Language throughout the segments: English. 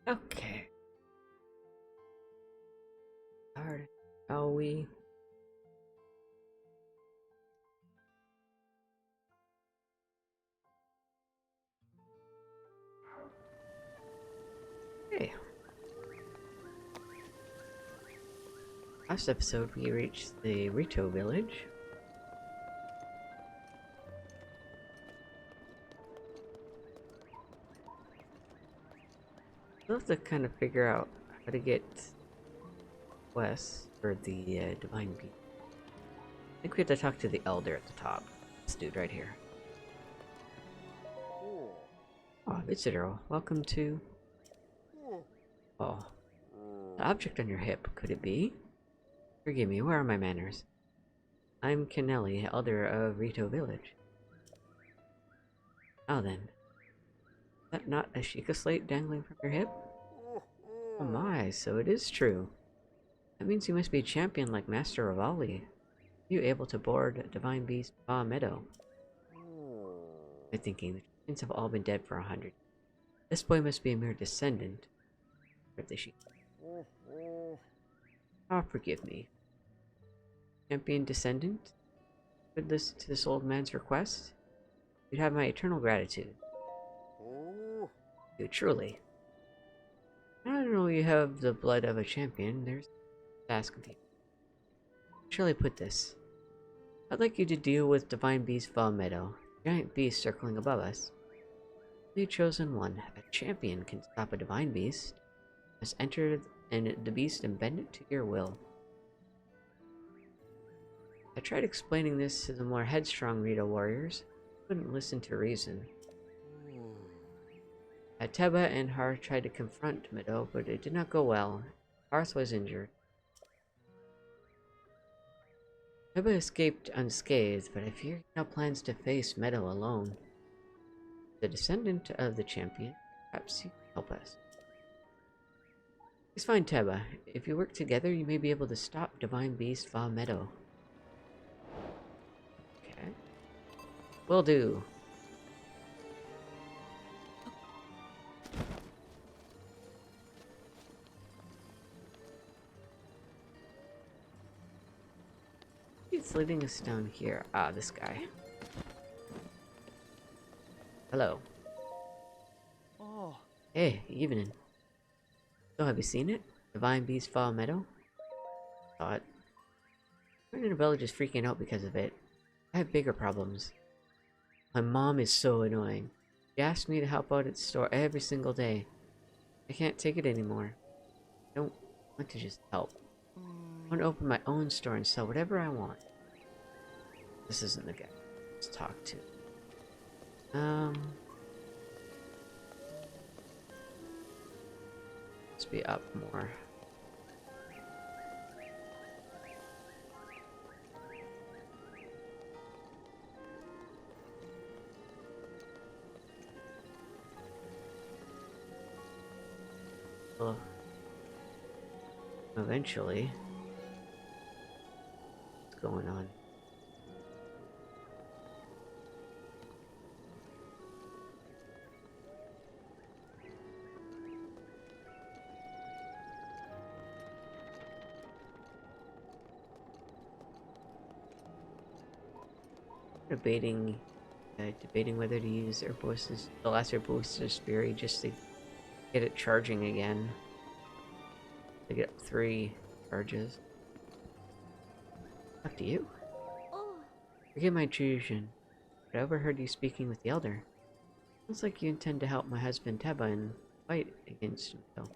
Okay. Alright. Shall we? Hey. Last episode we reached the Rito village. We'll have to kind of figure out how to get west for the Divine Beast. I think we have to talk to the Elder at the top. This dude right here. Oh, visitor. Welcome to... Oh. An object on your hip, could it be? Forgive me, where are my manners? I'm Kennelly, Elder of Rito Village. Now then. Is that not a Sheikah slate dangling from your hip? Oh my, so it is true. That means you must be a champion like Master Rivali. You able to board Divine Beast Medoh? I'm thinking the champions have all been dead for 100. This boy must be a mere descendant of the Sheikah. Oh, forgive me. Champion descendant? Could listen to this old man's request? You'd have my eternal gratitude. You truly. I don't know you have the blood of a champion. There's task of you. Shall I put this? I'd like you to deal with Divine Beast Medoh, giant beast circling above us. The chosen one, a champion can stop a divine beast. Must enter the beast and bend it to your will. I tried explaining this to the more headstrong Rito warriors. They wouldn't listen to reason. Teba and Har tried to confront Medoh, but it did not go well. Hearth was injured. Teba escaped unscathed, but I fear he now plans to face Medoh alone. The descendant of the champion, perhaps you can help us. Please find Teba. If you work together, you may be able to stop Divine Beast Medoh. Okay. Will do. It's leading us down here. Ah, this guy. Hello. Oh. Hey, evening. So, have you seen it? Divine Beast Medoh? Saw it. Everyone in the village is freaking out because of it. I have bigger problems. My mom is so annoying. She asks me to help out at the store every single day. I can't take it anymore. I don't want to just help. I want to open my own store and sell whatever I want. This isn't the guy. Let's talk to. Let's be up more. Well, eventually, what's going on? Debating whether to use the last Urbosa's Fury just to get it charging again. To get up 3 charges. Up to you. Forgive my intrusion, but I overheard you speaking with the Elder. Sounds like you intend to help my husband Teba in the fight against himself.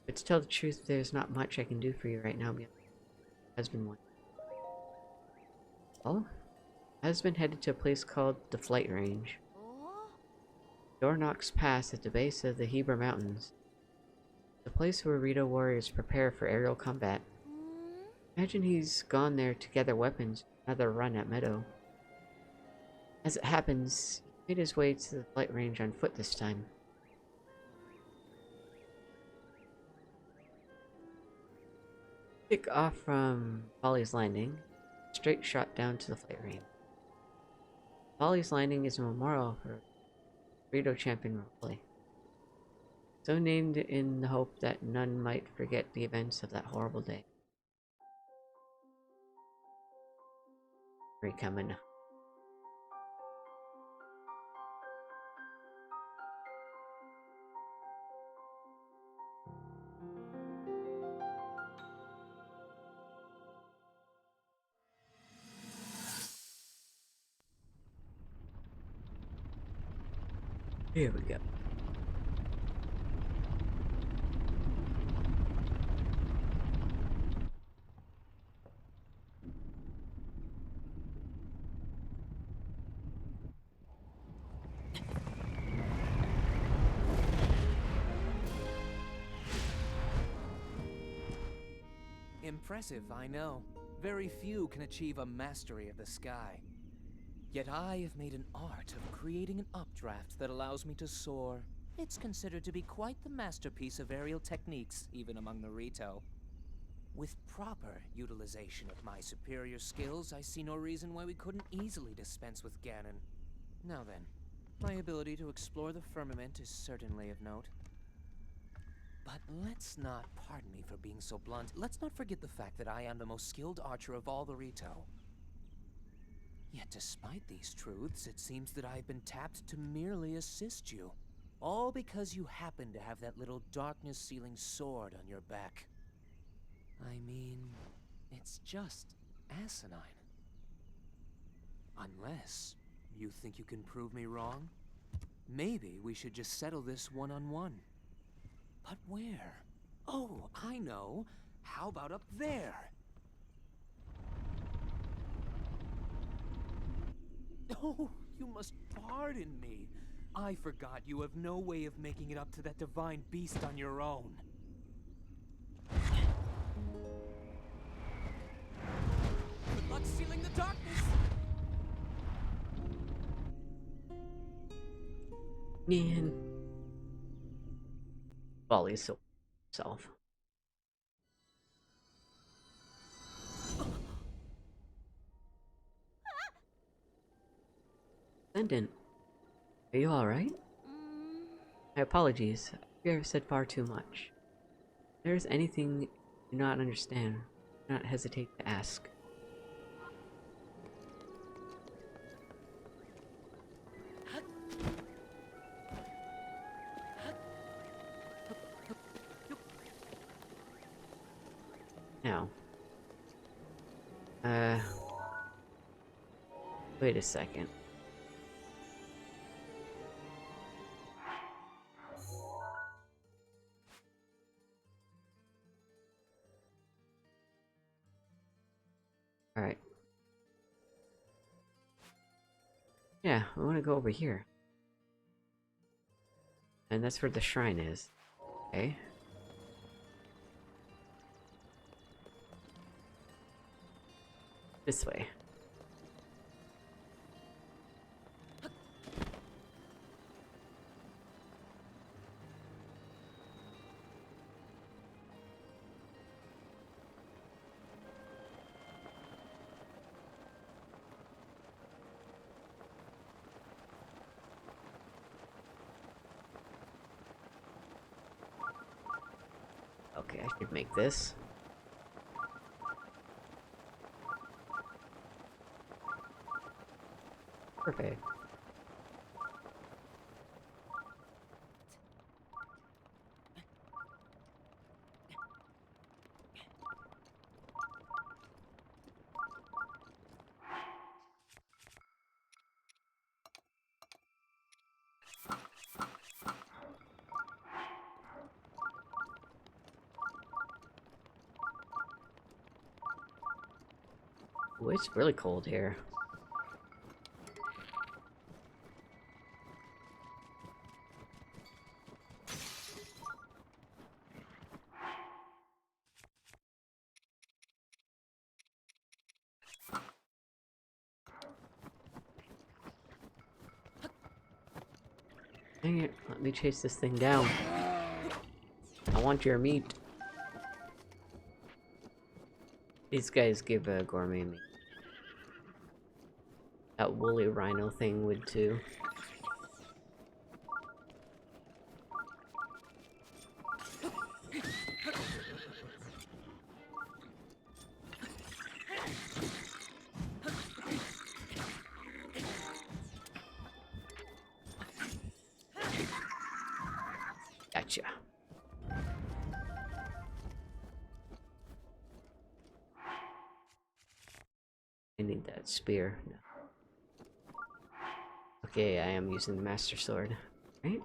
But to tell the truth, there's not much I can do for you right now beyond my husband one. Well, my husband headed to a place called the Flight Range. Door knocks pass at the base of the Hebra Mountains. The place where Rito warriors prepare for aerial combat. Imagine he's gone there to gather weapons for another run at Medoh. As it happens, he made his way to the flight range on foot this time. Kick off from Polly's Landing, straight shot down to the flight range. Polly's Landing is a memorial for Rito champion Rivali. So named in the hope that none might forget the events of that horrible day. We're coming. Here we go. Impressive, I know. Very few can achieve a mastery of the sky. Yet I have made an art of creating an updraft that allows me to soar. It's considered to be quite the masterpiece of aerial techniques, even among the Rito. With proper utilization of my superior skills, I see no reason why we couldn't easily dispense with Ganon. Now then, my ability to explore the firmament is certainly of note. But let's not, pardon me for being so blunt, let's not forget the fact that I am the most skilled archer of all the Rito. Yet despite these truths, it seems that I've been tapped to merely assist you. All because you happen to have that little darkness-sealing sword on your back. I mean, it's just asinine. Unless you think you can prove me wrong? Maybe we should just settle this one-on-one. But where? Oh, I know. How about up there? Oh, you must pardon me. I forgot you have no way of making it up to that divine beast on your own. Good luck sealing the darkness! Man. Wally is so self. Ascendant, are you alright? My apologies. I have said far too much. If there is anything you do not understand, do not hesitate to ask. Now, wait a second. Alright. Yeah, we want to go over here. And that's where the shrine is. Okay. This way. Okay, I should make this. Perfect. Ooh, it's really cold here. Dang it, let me chase this thing down. I want your meat. These guys give a gourmet meat. That woolly rhino thing would too. I need that spear. No. Okay, I am using the Master Sword. Right?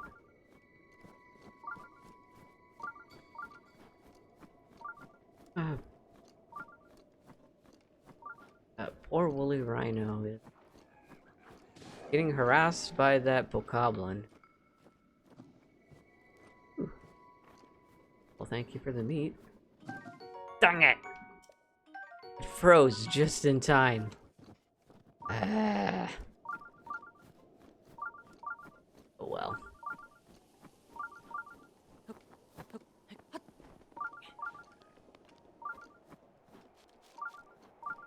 That poor woolly rhino is getting harassed by that bokoblin. Well, thank you for the meat. Dang it! It froze just in time. Ah. Oh well.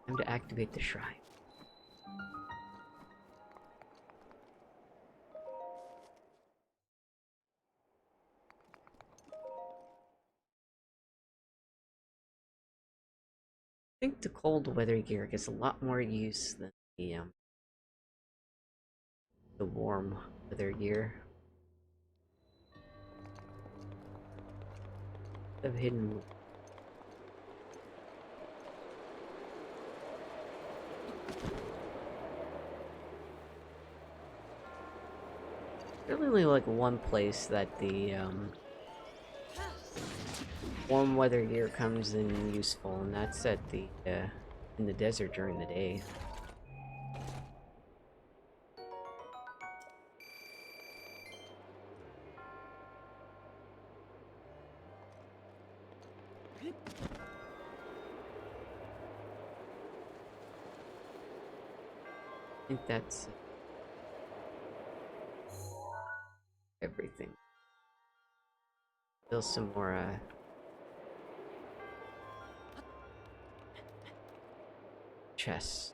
Time to activate the shrine. I think the cold weather gear gets a lot more use than the warm weather gear. Of hidden. Really only like one place that the warm weather gear comes in useful, and that's at the in the desert during the day. I think that's everything. Still some more chests.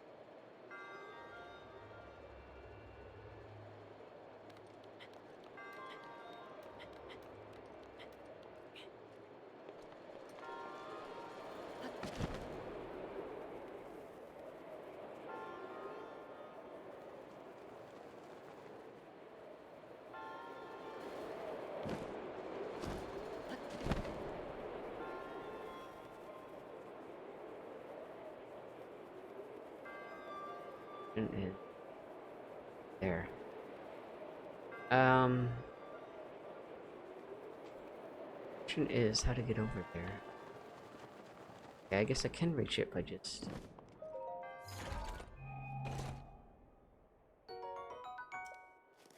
And there. Question is how to get over there. Okay, I guess I can reach it by just.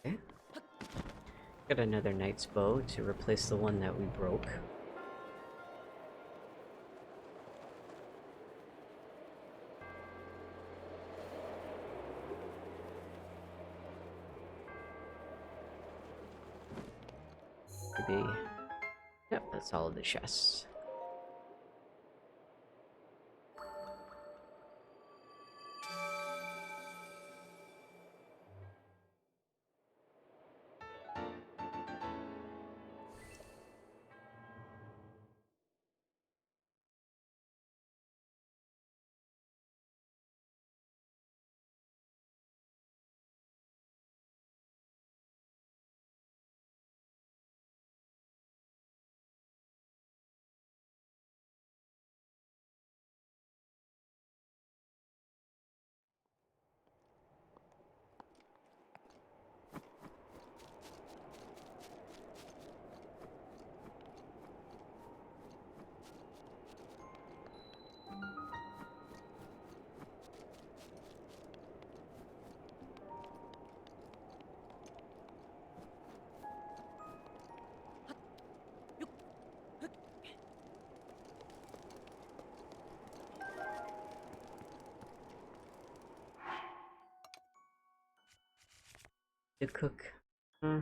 Okay. Got another knight's bow to replace the one that we broke. Maybe. Yep, that's all of the chests. To cook. Hmm.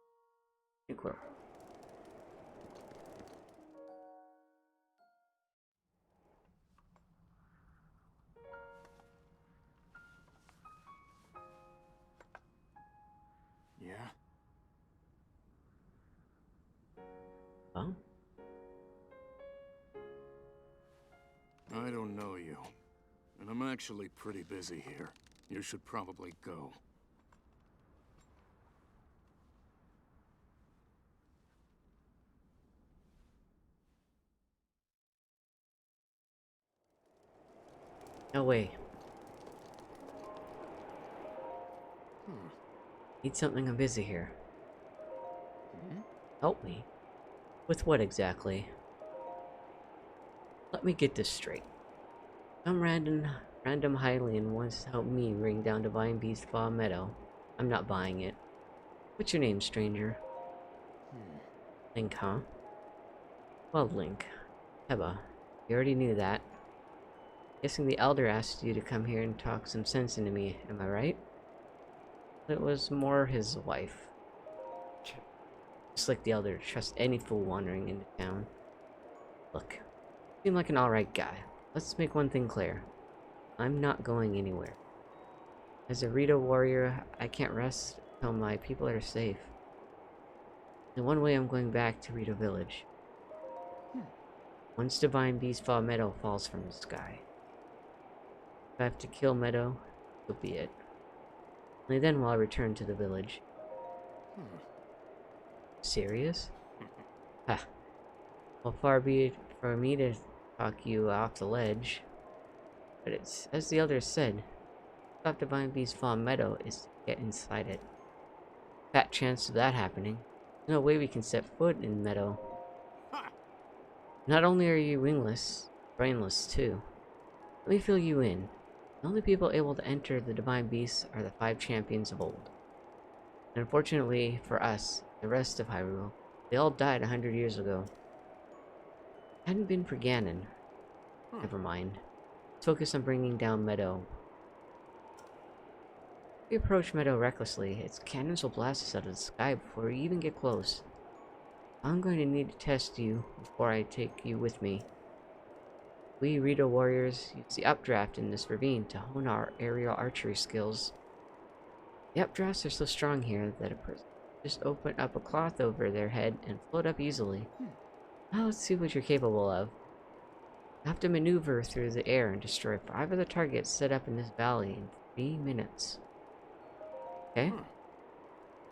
I think we're. Yeah? Well. I don't know you. And I'm actually pretty busy here. You should probably go. No way. Hmm. Need something, I'm busy here. Hmm? Help me? With what exactly? Let me get this straight. Some random Hylian wants to help me bring down Divine Beast Fall Meadow. I'm not buying it. What's your name, stranger? Hmm. Link, huh? Well, Link. Heba. You already knew that. Guessing the Elder asked you to come here and talk some sense into me, am I right? It was more his wife. Just like the Elder to trust any fool wandering into town. Look, you seem like an alright guy. Let's make one thing clear. I'm not going anywhere. As a Rito warrior, I can't rest until my people are safe. In one way, I'm going back to Rito Village. Once Divine Beast Fall Meadow falls from the sky. If I have to kill Meadow, so be it. Only then will I return to the village. Serious? Ha. Well, far be it for me to talk you off the ledge. But it's, as the elders said, stop Divine Beast Fall Meadow is to get inside it. Fat chance of that happening. No way we can set foot in Meadow. Not only are you wingless, brainless too. Let me fill you in. The only people able to enter the Divine Beasts are the 5 champions of old. And unfortunately for us, the rest of Hyrule, they all died 100 years ago. Hadn't been for Ganon. Never mind. Let's focus on bringing down Meadow. If we approach Meadow recklessly, its cannons will blast us out of the sky before we even get close. I'm going to need to test you before I take you with me. We Rito warriors use the updraft in this ravine to hone our aerial archery skills. The updrafts are so strong here that a person just open up a cloth over their head and float up easily. Now let's see what you're capable of. You have to maneuver through the air and destroy 5 of the targets set up in this valley in 3 minutes. Okay?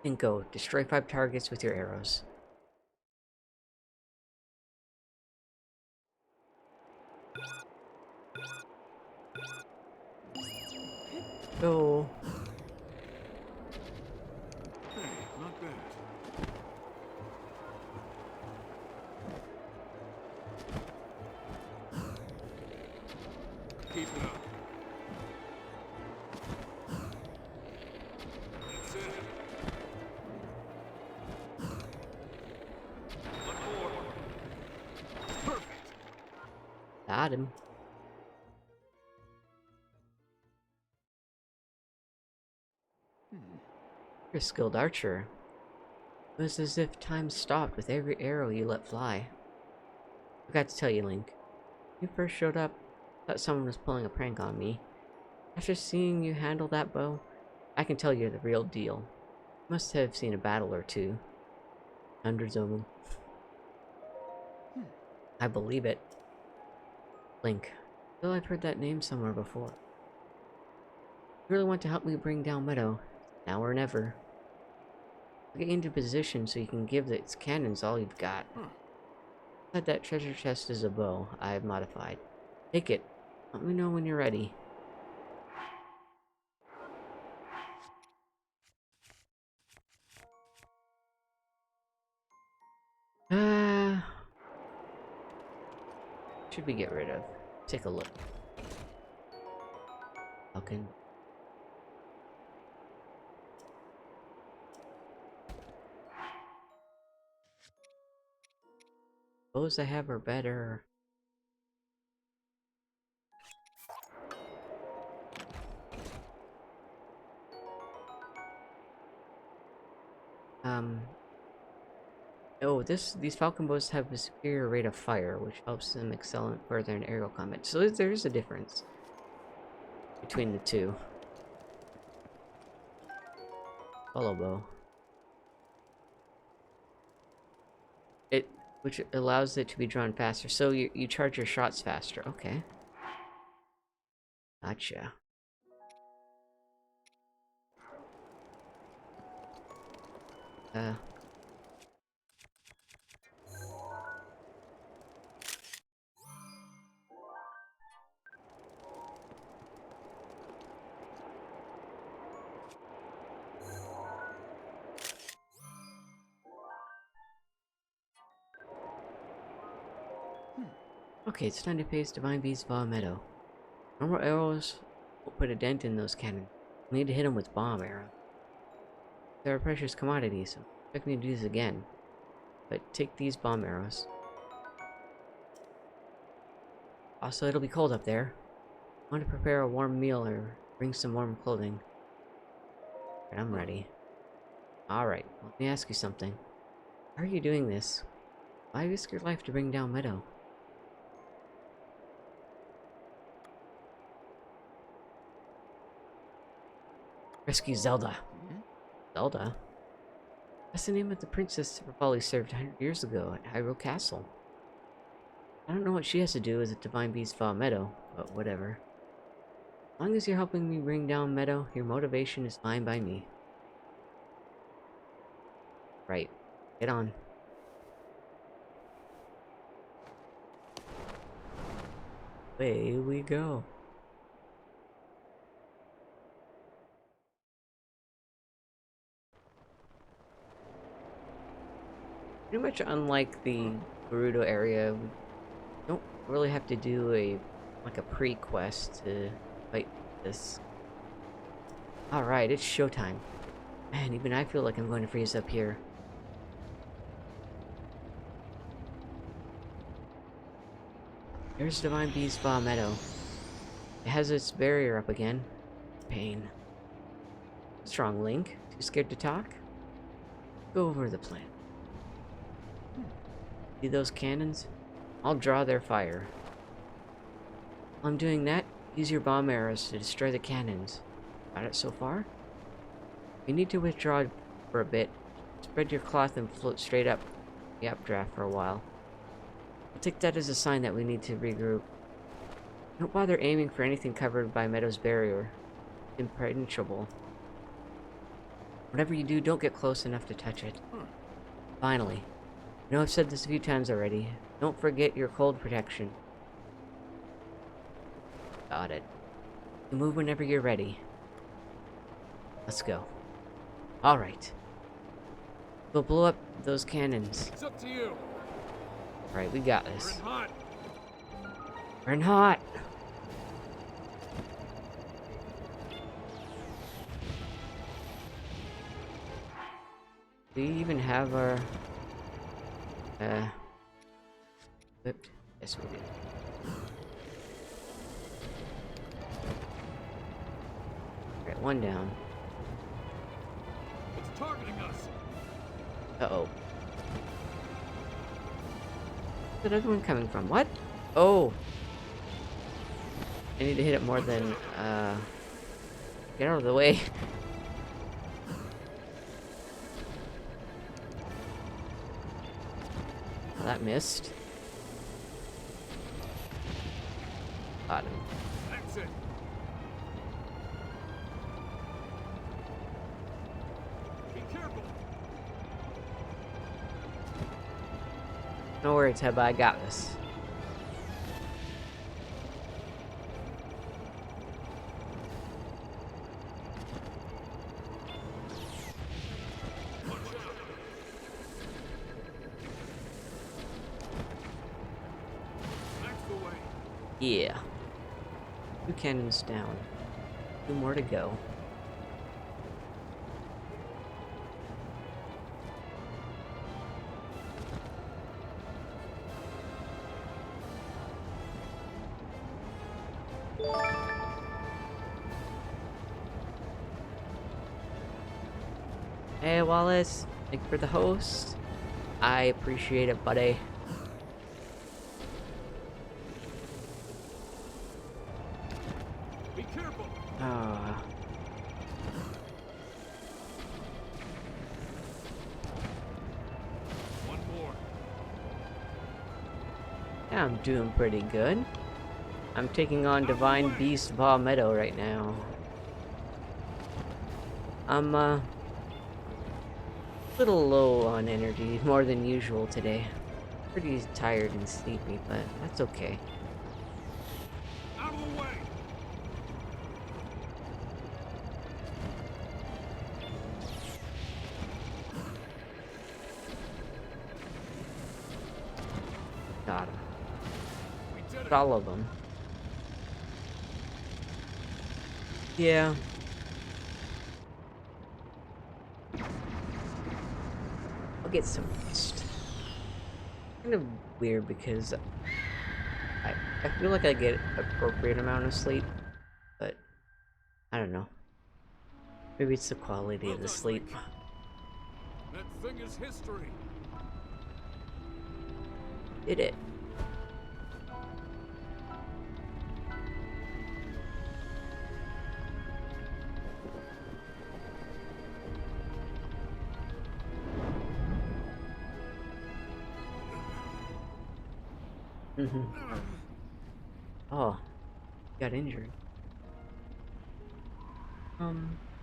Then go, destroy 5 targets with your arrows. Go. Hey, not bad. Keep it up. That's it. One more. Perfect. Got him. You're a skilled archer. It was as if time stopped with every arrow you let fly. I forgot to tell you, Link. When you first showed up, I thought someone was pulling a prank on me. After seeing you handle that bow, I can tell you're the real deal. You must have seen a battle or two. Hundreds of them. I believe it. Link. I feel I've heard that name somewhere before. You really want to help me bring down Meadow? Now or never. I'll get you into position so you can give its cannons all you've got. Had that treasure chest is a bow I have modified. Take it. Let me know when you're ready. Should we get rid of? Take a look. Falcon. Bows I have are better. Oh, these falcon bows have a superior rate of fire, which helps them excel further in aerial combat. So there is a difference between the two. Follow bow. Which allows it to be drawn faster. So you charge your shots faster. Okay. Gotcha. Okay, it's time to face Divine Beast Vile Meadow. Normal arrows will put a dent in those cannons. We need to hit them with bomb arrows. They're a precious commodity, so expect me to do this again. But take these bomb arrows. Also, it'll be cold up there. I want to prepare a warm meal or bring some warm clothing. Right, I'm ready. Alright, let me ask you something. How are you doing this? Why risk your life to bring down Meadow? Rescue Zelda. Zelda? That's the name of the princess Rivali served 100 years ago at Hyrule Castle. I don't know what she has to do with the Divine Beast Vile Meadow, but whatever. As long as you're helping me bring down Meadow, your motivation is fine by me. Right. Get on. Away we go. Pretty much unlike the Gerudo area, we don't really have to do a pre-quest to fight this. Alright, it's showtime. Man, even I feel like I'm going to freeze up here. There's Divine Beast Vile Meadow. It has its barrier up again. Pain. Strong Link. Too scared to talk? Go over the plan. See those cannons? I'll draw their fire. While I'm doing that, use your bomb arrows to destroy the cannons. Got it so far? You need to withdraw for a bit. Spread your cloth and float straight up the updraft for a while. I'll take that as a sign that we need to regroup. Don't bother aiming for anything covered by Meadow's barrier. It's impenetrable. Whatever you do, don't get close enough to touch it. Finally. I know I've said this a few times already. Don't forget your cold protection. Got it. You move whenever you're ready. Let's go. Alright. We'll blow up those cannons. It's up to you. Alright, we got We're this. in hot. We're in hot! Do we even have our... equipped? Yes, we do. Alright, one down. It's targeting us. Uh-oh. Where's that other one coming from? What? Oh! I need to hit it more than, get out of the way. Oh, that missed. Got him. That's it. Be careful. No worries, Heba, I got this. That's the way. Yeah. 2 cannons down. 2 more to go. Hey Wallace, thank you for the host. I appreciate it, buddy. Be careful. Ah. One more. Yeah, I'm doing pretty good. I'm taking on Divine Beast Medoh right now. I'm a little low on energy, more than usual today. Pretty tired and sleepy, but that's okay. Out of the way! Got him. We did it! All of them. Yeah. I'll get some rest. Kind of weird because I feel like I get appropriate amount of sleep, but I don't know. Maybe it's the quality of the sleep. Link. That thing is history. Did it? Oh, got injured.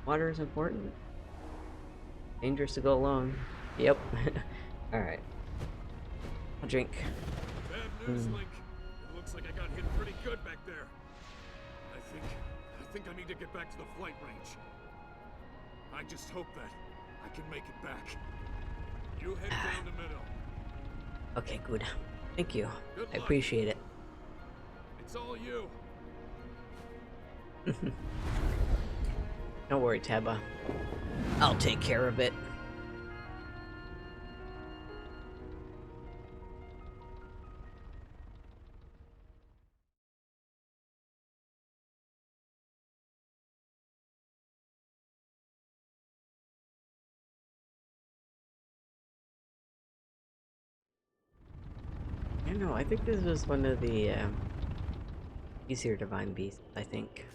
Water is important. Dangerous to go alone. Yep. Alright. I'll drink. Bad news, Link. It looks like I got hit pretty good back there. I think I need to get back to the flight range. I just hope that I can make it back. You head down to Medoh. Okay, good. Thank you. Good I luck. appreciate it. It's all you. Don't worry, Taba. I'll take care of it. I don't know, I think this was one of the easier Divine Beasts, I think.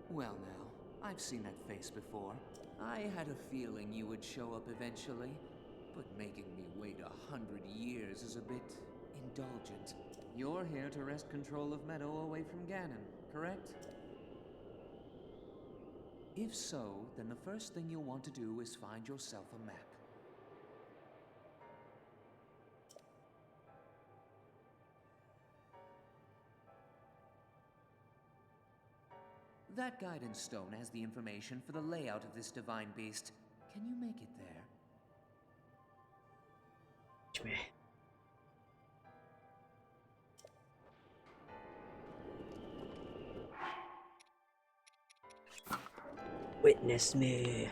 Well now, I've seen that face before. I had a feeling you would show up eventually, but making me wait 100 years is a bit indulgent. You're here to wrest control of Medoh away from Ganon, correct? If so, then the first thing you'll want to do is find yourself a map. That guidance stone has the information for the layout of this divine beast. Can you make it there? Witness me.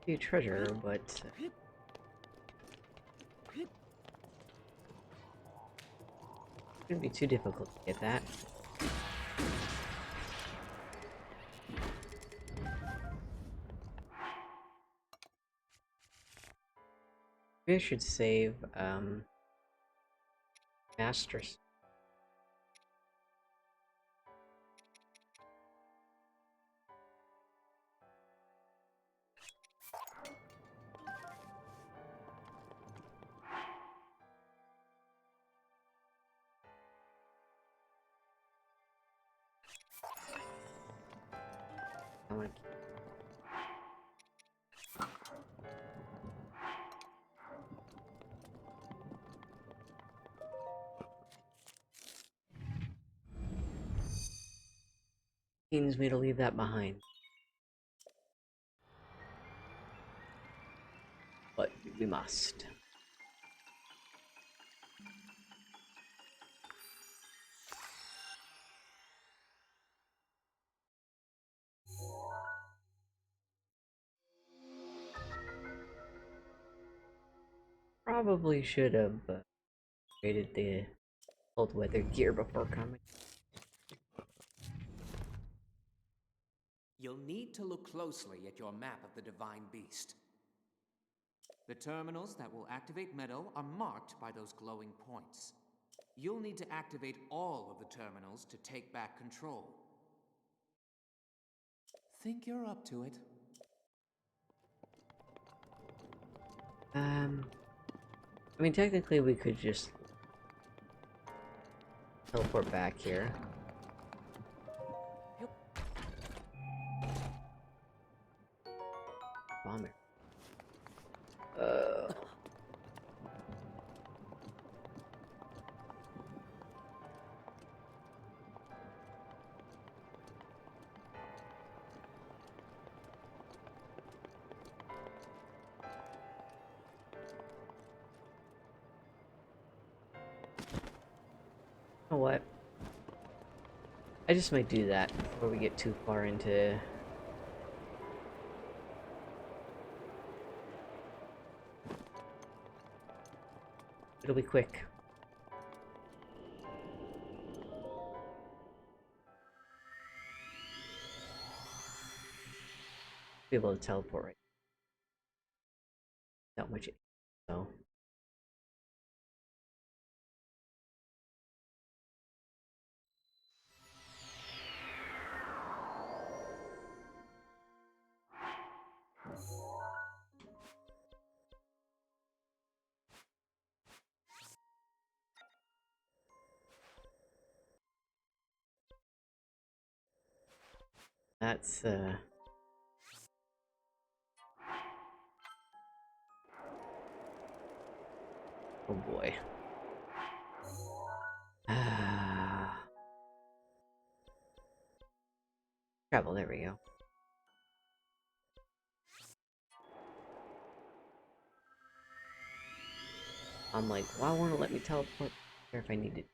Be a treasure, but shouldn't be too difficult to get that. Maybe I should save Masters. I want to pains me to leave that behind. But we must. Probably should have created the cold weather gear before coming. You'll need to look closely at your map of the Divine Beast. The terminals that will activate Medoh are marked by those glowing points. You'll need to activate all of the terminals to take back control. Think you're up to it? I mean, technically we could just teleport back here. Bomber. You know what? I just might do that before we get too far into... It'll be quick. Be able to teleport right. Not much. So. That's oh boy. Travel, there we go. I'm like, why won't it let me teleport there if I need it?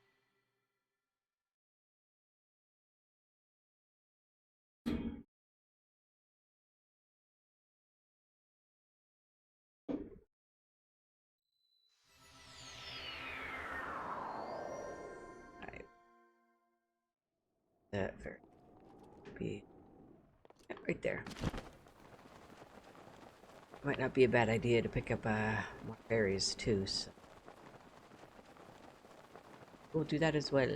Alright. That very be right there. Might not be a bad idea to pick up more berries too, so we'll do that as well.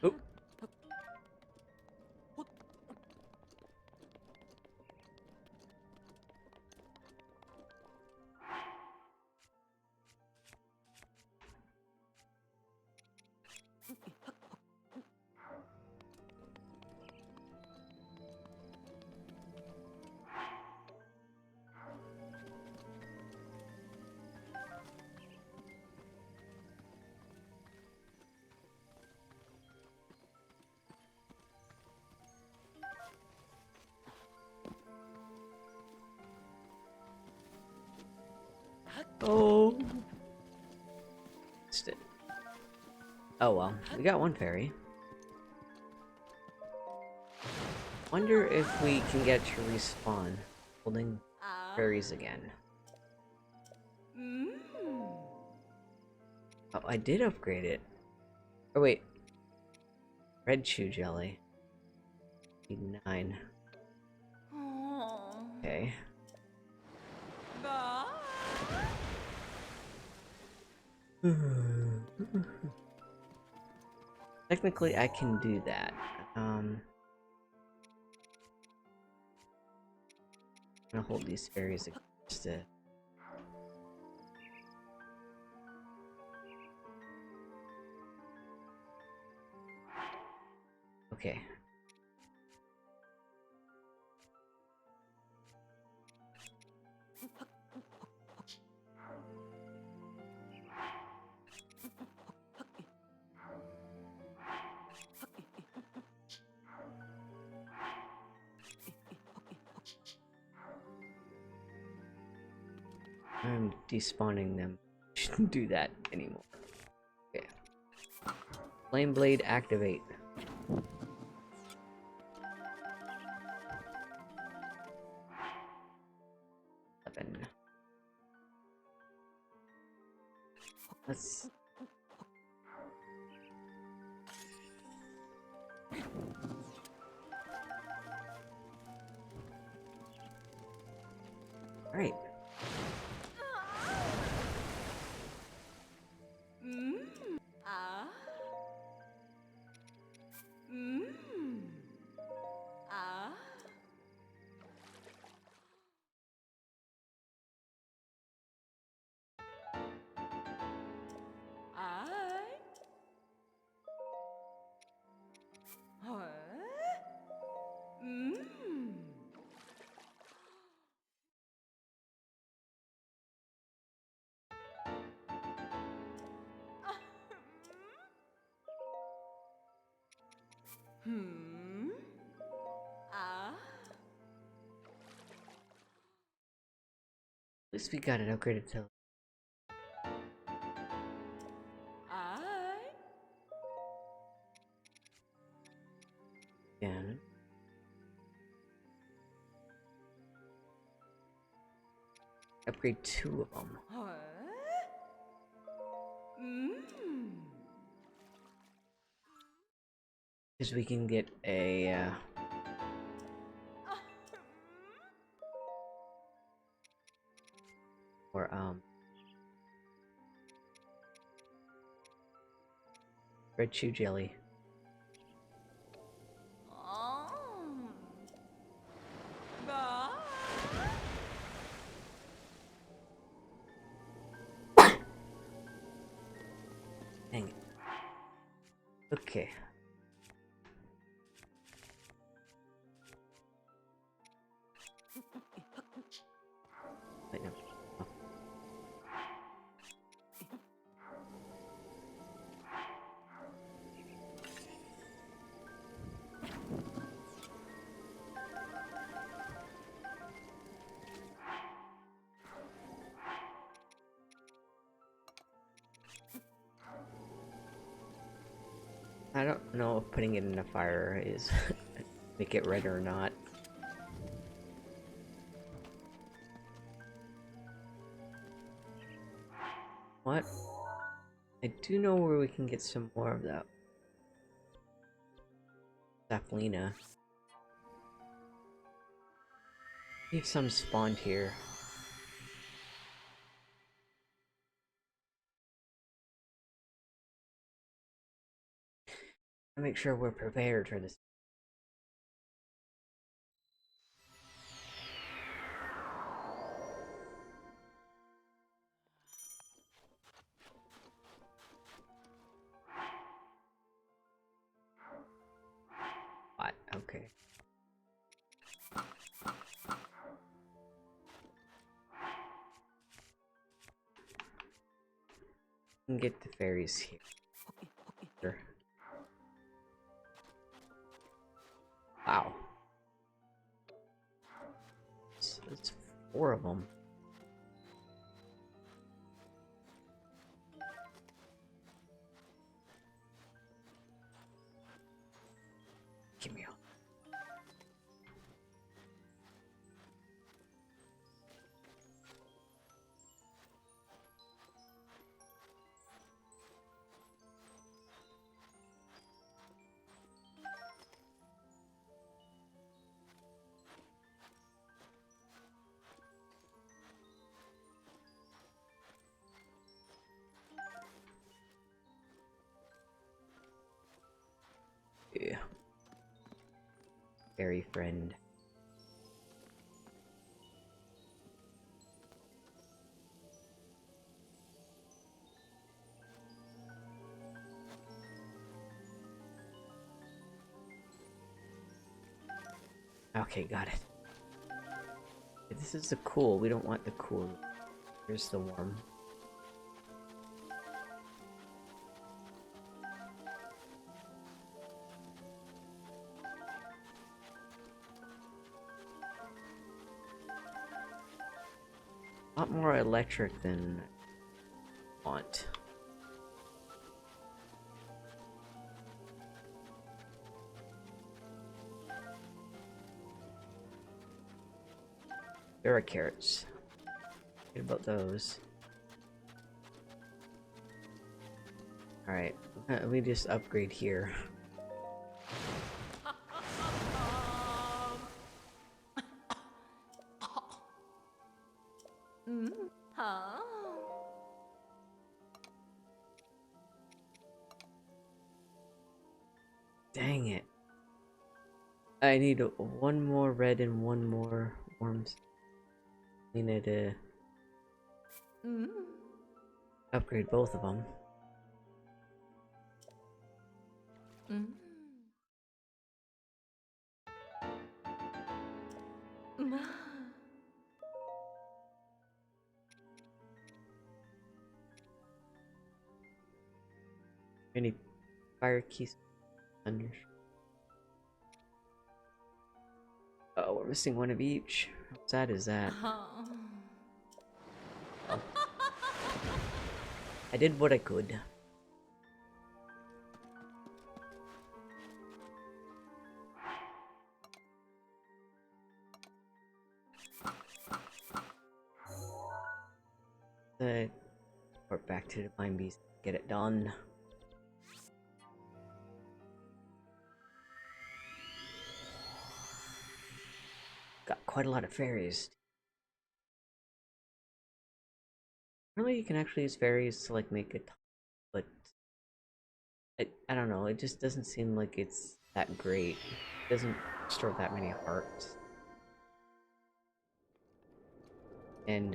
Oh. Oh. Oh well, we got one fairy. Wonder if we can get to respawn holding fairies again. Oh, I did upgrade it. Oh wait. Red shoe jelly. Need 9. Okay. Technically, I can do that. I'm gonna hold these fairies against it. Okay. I'm despawning them. Shouldn't do that anymore. Okay. Flame blade activate. Let's... Alright. At least we got it upgraded to... Yeah. Upgrade 2 of them. Because we can get a... or, red chew jelly. Dang it. Okay. Wait, no. Oh. I don't know if putting it in a fire is make it red or not. What? I do know where we can get some more of that. Saplina. See if some spawned here. I'll make sure we're prepared for this. What? Okay. We can get the fairies here. Sure. Wow. It's 4 of them. Give me all. Yeah. Fairy friend. Okay, got it. This is the cool. We don't want the cool. Here's the warm. A lot more electric than I want. There are carrots. What about those? Alright, let me just upgrade here. Huh? Dang it. I need one more red and one more worms. I need to upgrade both of them. Any fire keys under. Oh, we're missing one of each. How sad is that? Oh. I did what I could. Report back to the Divine Beast. Get it done. Got quite a lot of fairies. Really, you can actually use fairies to like make a ton, but I don't know. It just doesn't seem like it's that great. It doesn't store that many hearts, and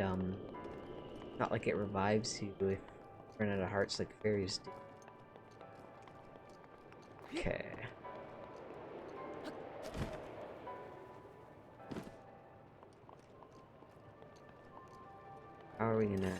not like it revives you if you run out of hearts like fairies do. Okay. How are we gonna?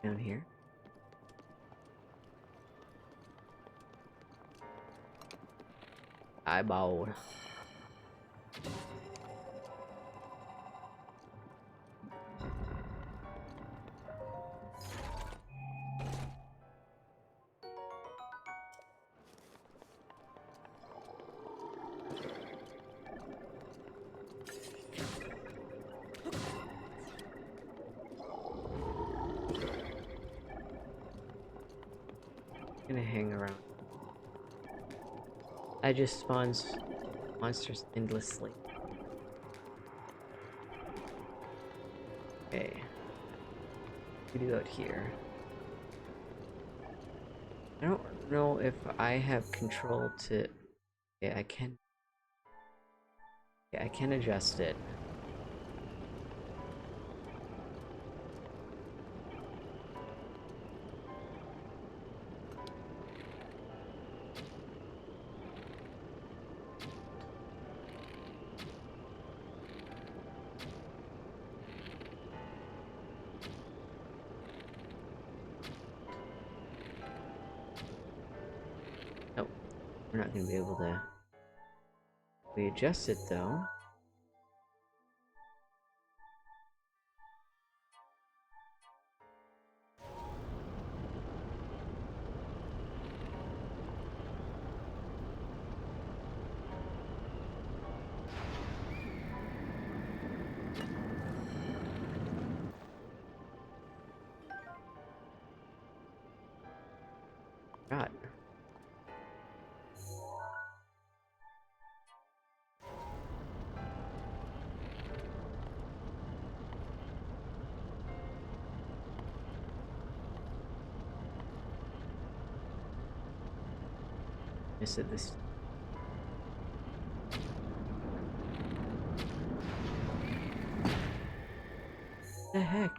Down here? Eyeball. Gonna hang around. I just spawns monsters endlessly. Okay. We do out here. I don't know if I have control to. Yeah, I can. Yeah, I can adjust it. Nope, we're not gonna be able to. We adjust it though. God. I said this. The heck?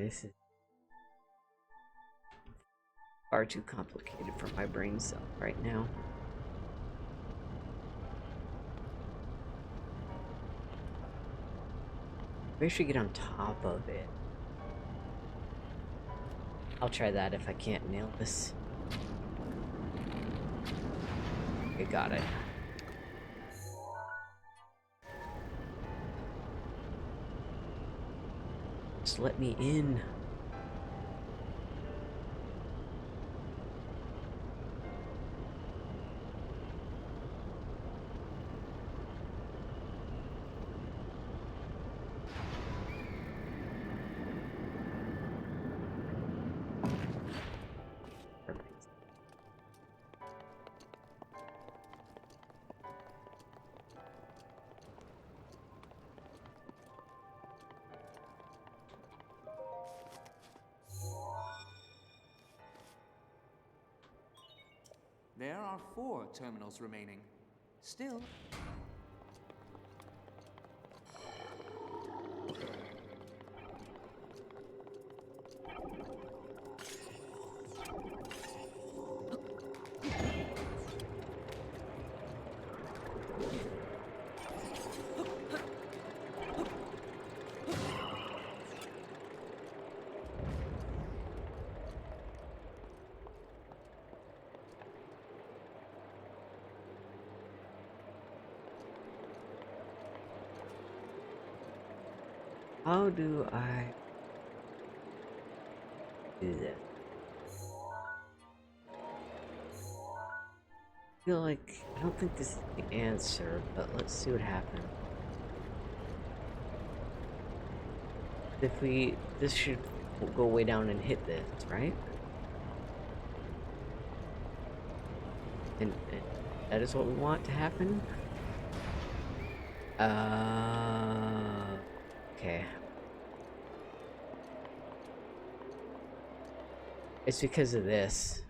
this is far too complicated for my brain cell right now. Maybe I should get on top of it. I'll try that if I can't nail this. Okay, got it. Just let me in. Perfect. There are 4 terminals remaining. Still, How do I do this? I feel like I don't think this is the answer, but let's see what happens. If we, this should go way down and hit this, right? And that is what we want to happen. Okay. It's because of this.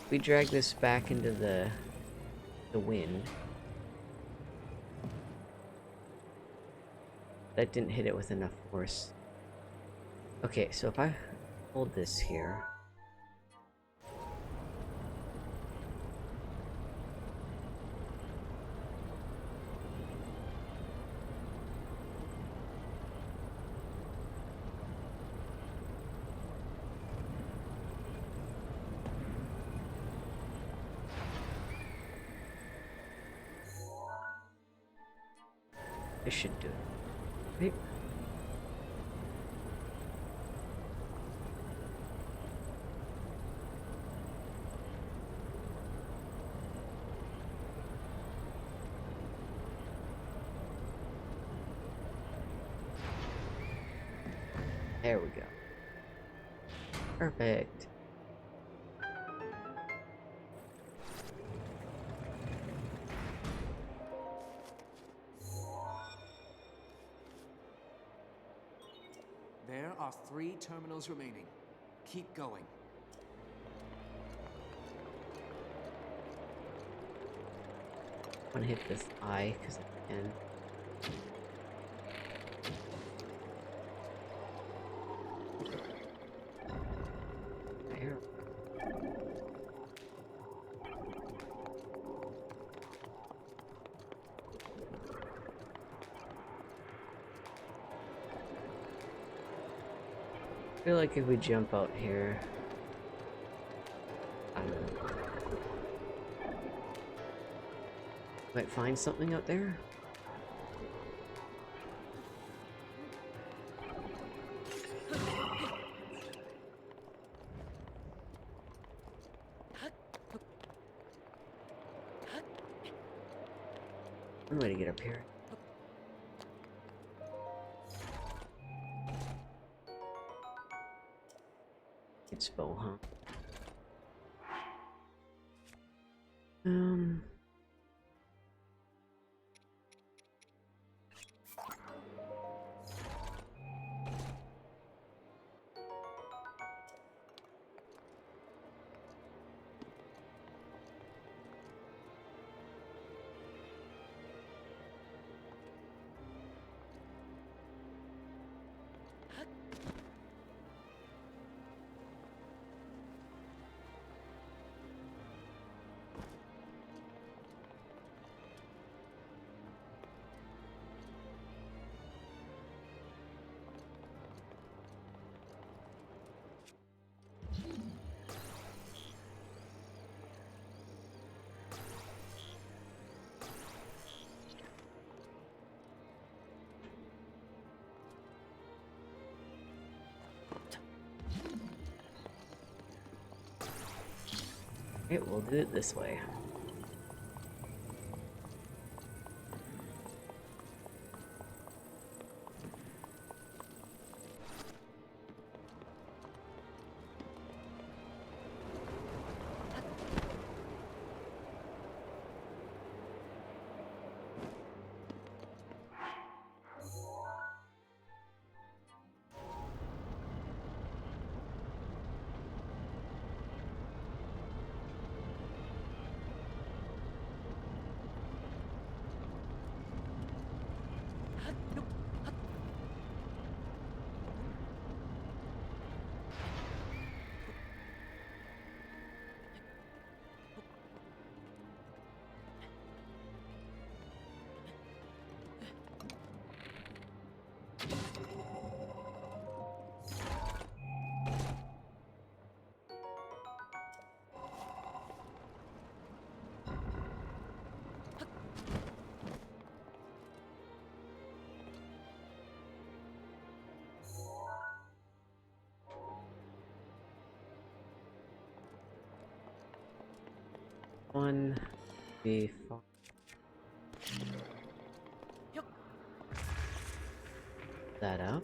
We drag this back into the wind. That didn't hit it with enough force. Okay, so if I hold this here. I should do it. Right? There we go. Perfect. there are 3 terminals remaining. Keep going. I'm gonna hit this eye because I can. There. I feel like if we jump out here, I don't know, might find something out there. One way to get up here. It's bow, huh? Okay, we'll do it this way. One, three, four. That up.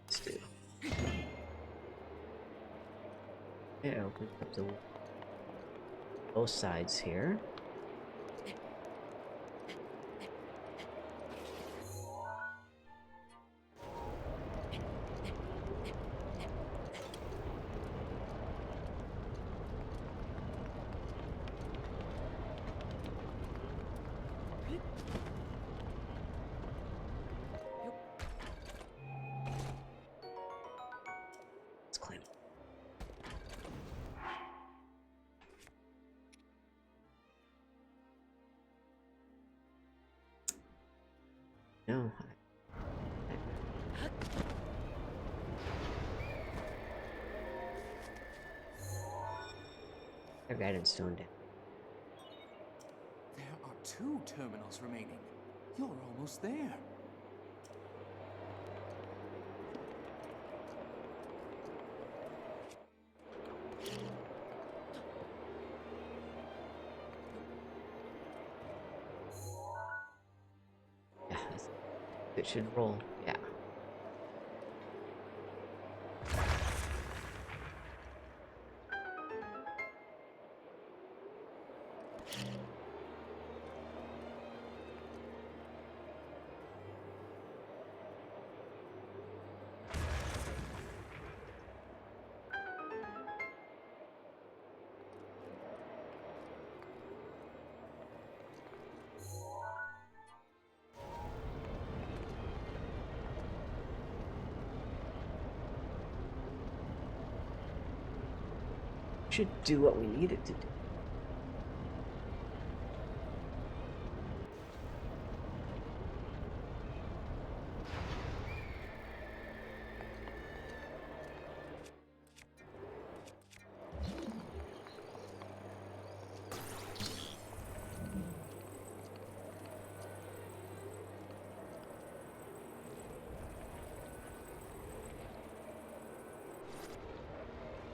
Let's do. It opens up the both sides here. Let's climb. No. I guidance stone down. There are 2 terminals remaining. You're almost there. Yeah, it should roll. Yeah. Should do what we need it to do.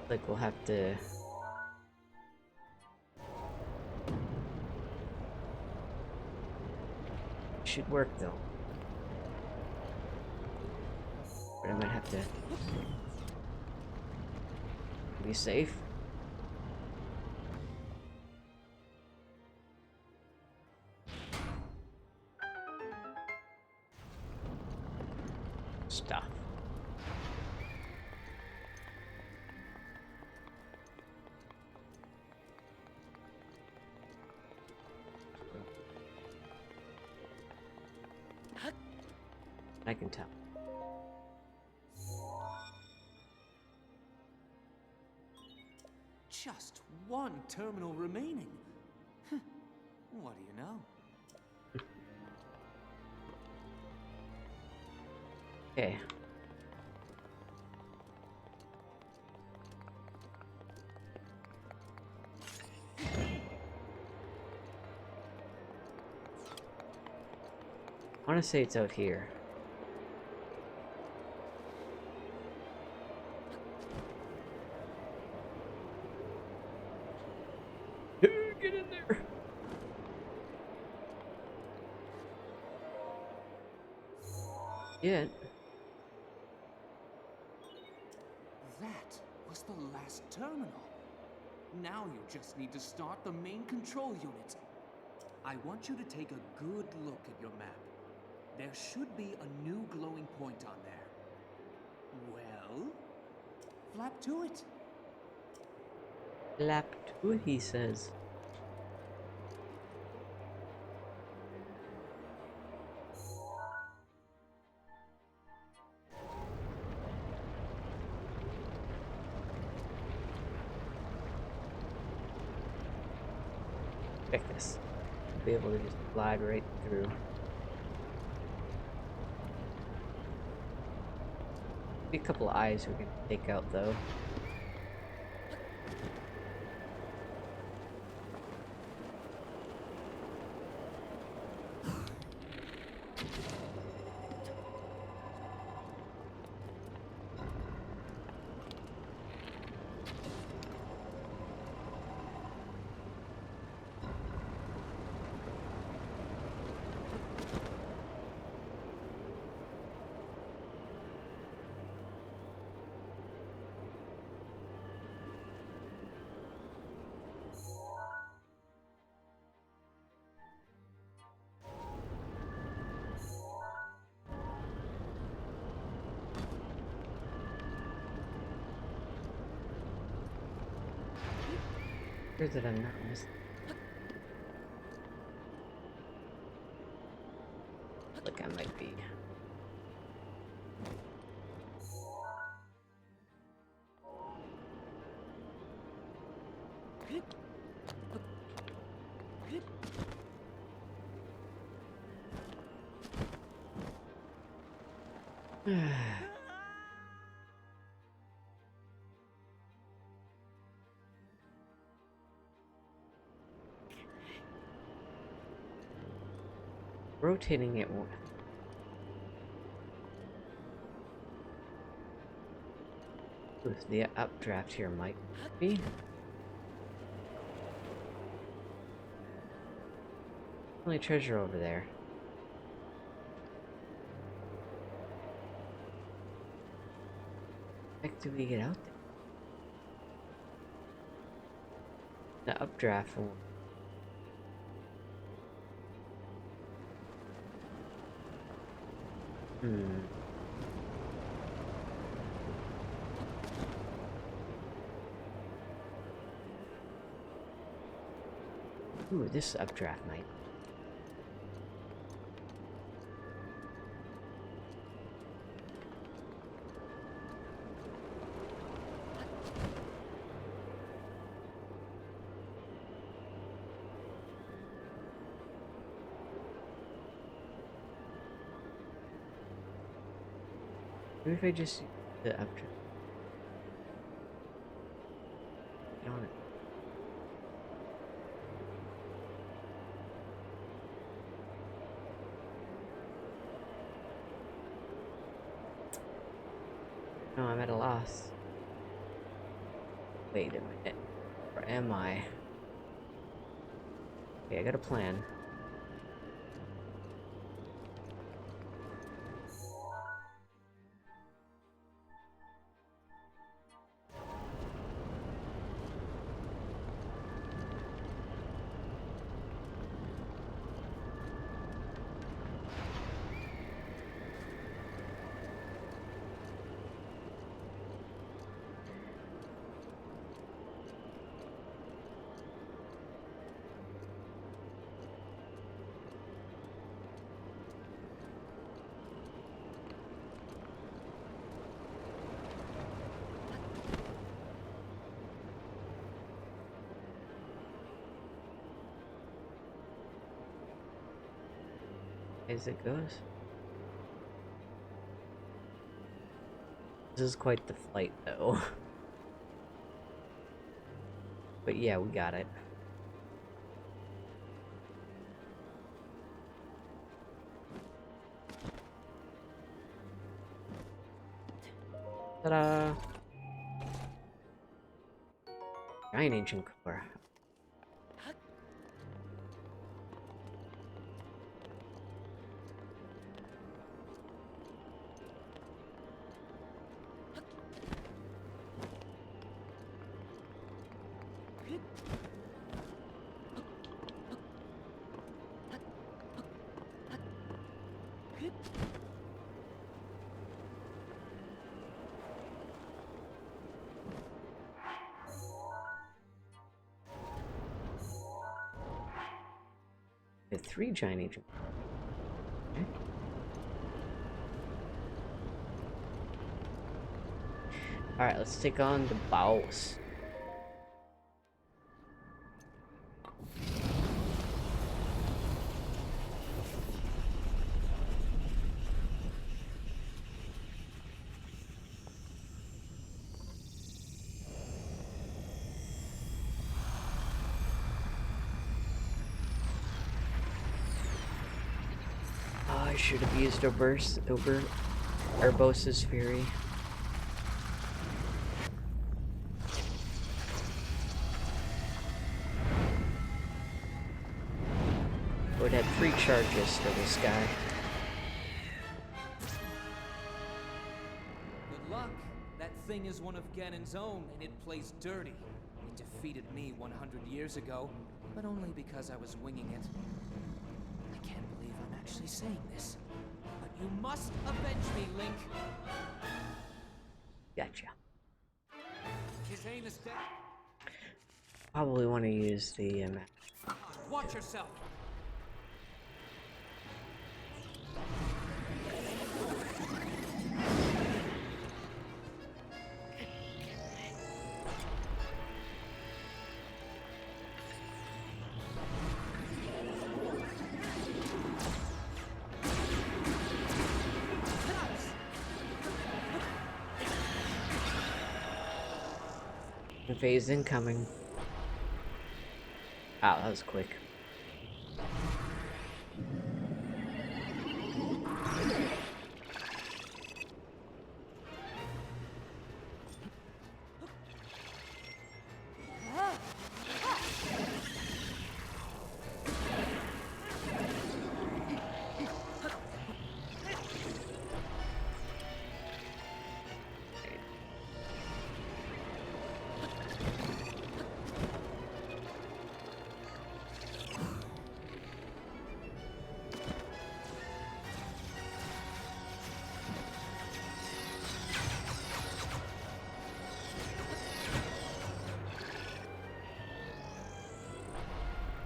Like we'll have to should work though. But I might have to be safe. Stuff. I can tell. Just 1 terminal remaining. What do you know? Okay. I want to say it's out here. Get in there! Yeah. That was the last terminal. Now you just need to start the main control unit. I want you to take a good look at your map. There should be a new glowing point on there. Well, flap to it. Lap 2, he says. Check this. Be able to just glide right through. Be a couple of eyes we can take out though. Sure that I'm not missing. Like I might be. Rotating it with the updraft here might be. Only treasure over there. How the heck do we get out there? The updraft will. Ooh, this updraft might. Maybe if I just use the updraft. Get on it. No, I'm at a loss. Wait a minute. Or am I? Okay, I got a plan. As it goes. This is quite the flight, though. But yeah, we got it. Ta-da! Giant ancient core. We have 3 giant ancient. Okay. Alright, let's take on the boss. I should have used Urbosa's Fury. Would have 3 charges for this guy. Good luck. That thing is one of Ganon's own, and it plays dirty. It defeated me 100 years ago, but only because I was winging it. I can't believe I'm actually saying this, but you must avenge me, Link. Gotcha. His aim is dead. Probably want to use the Watch yourself. phase incoming. Wow, that was quick.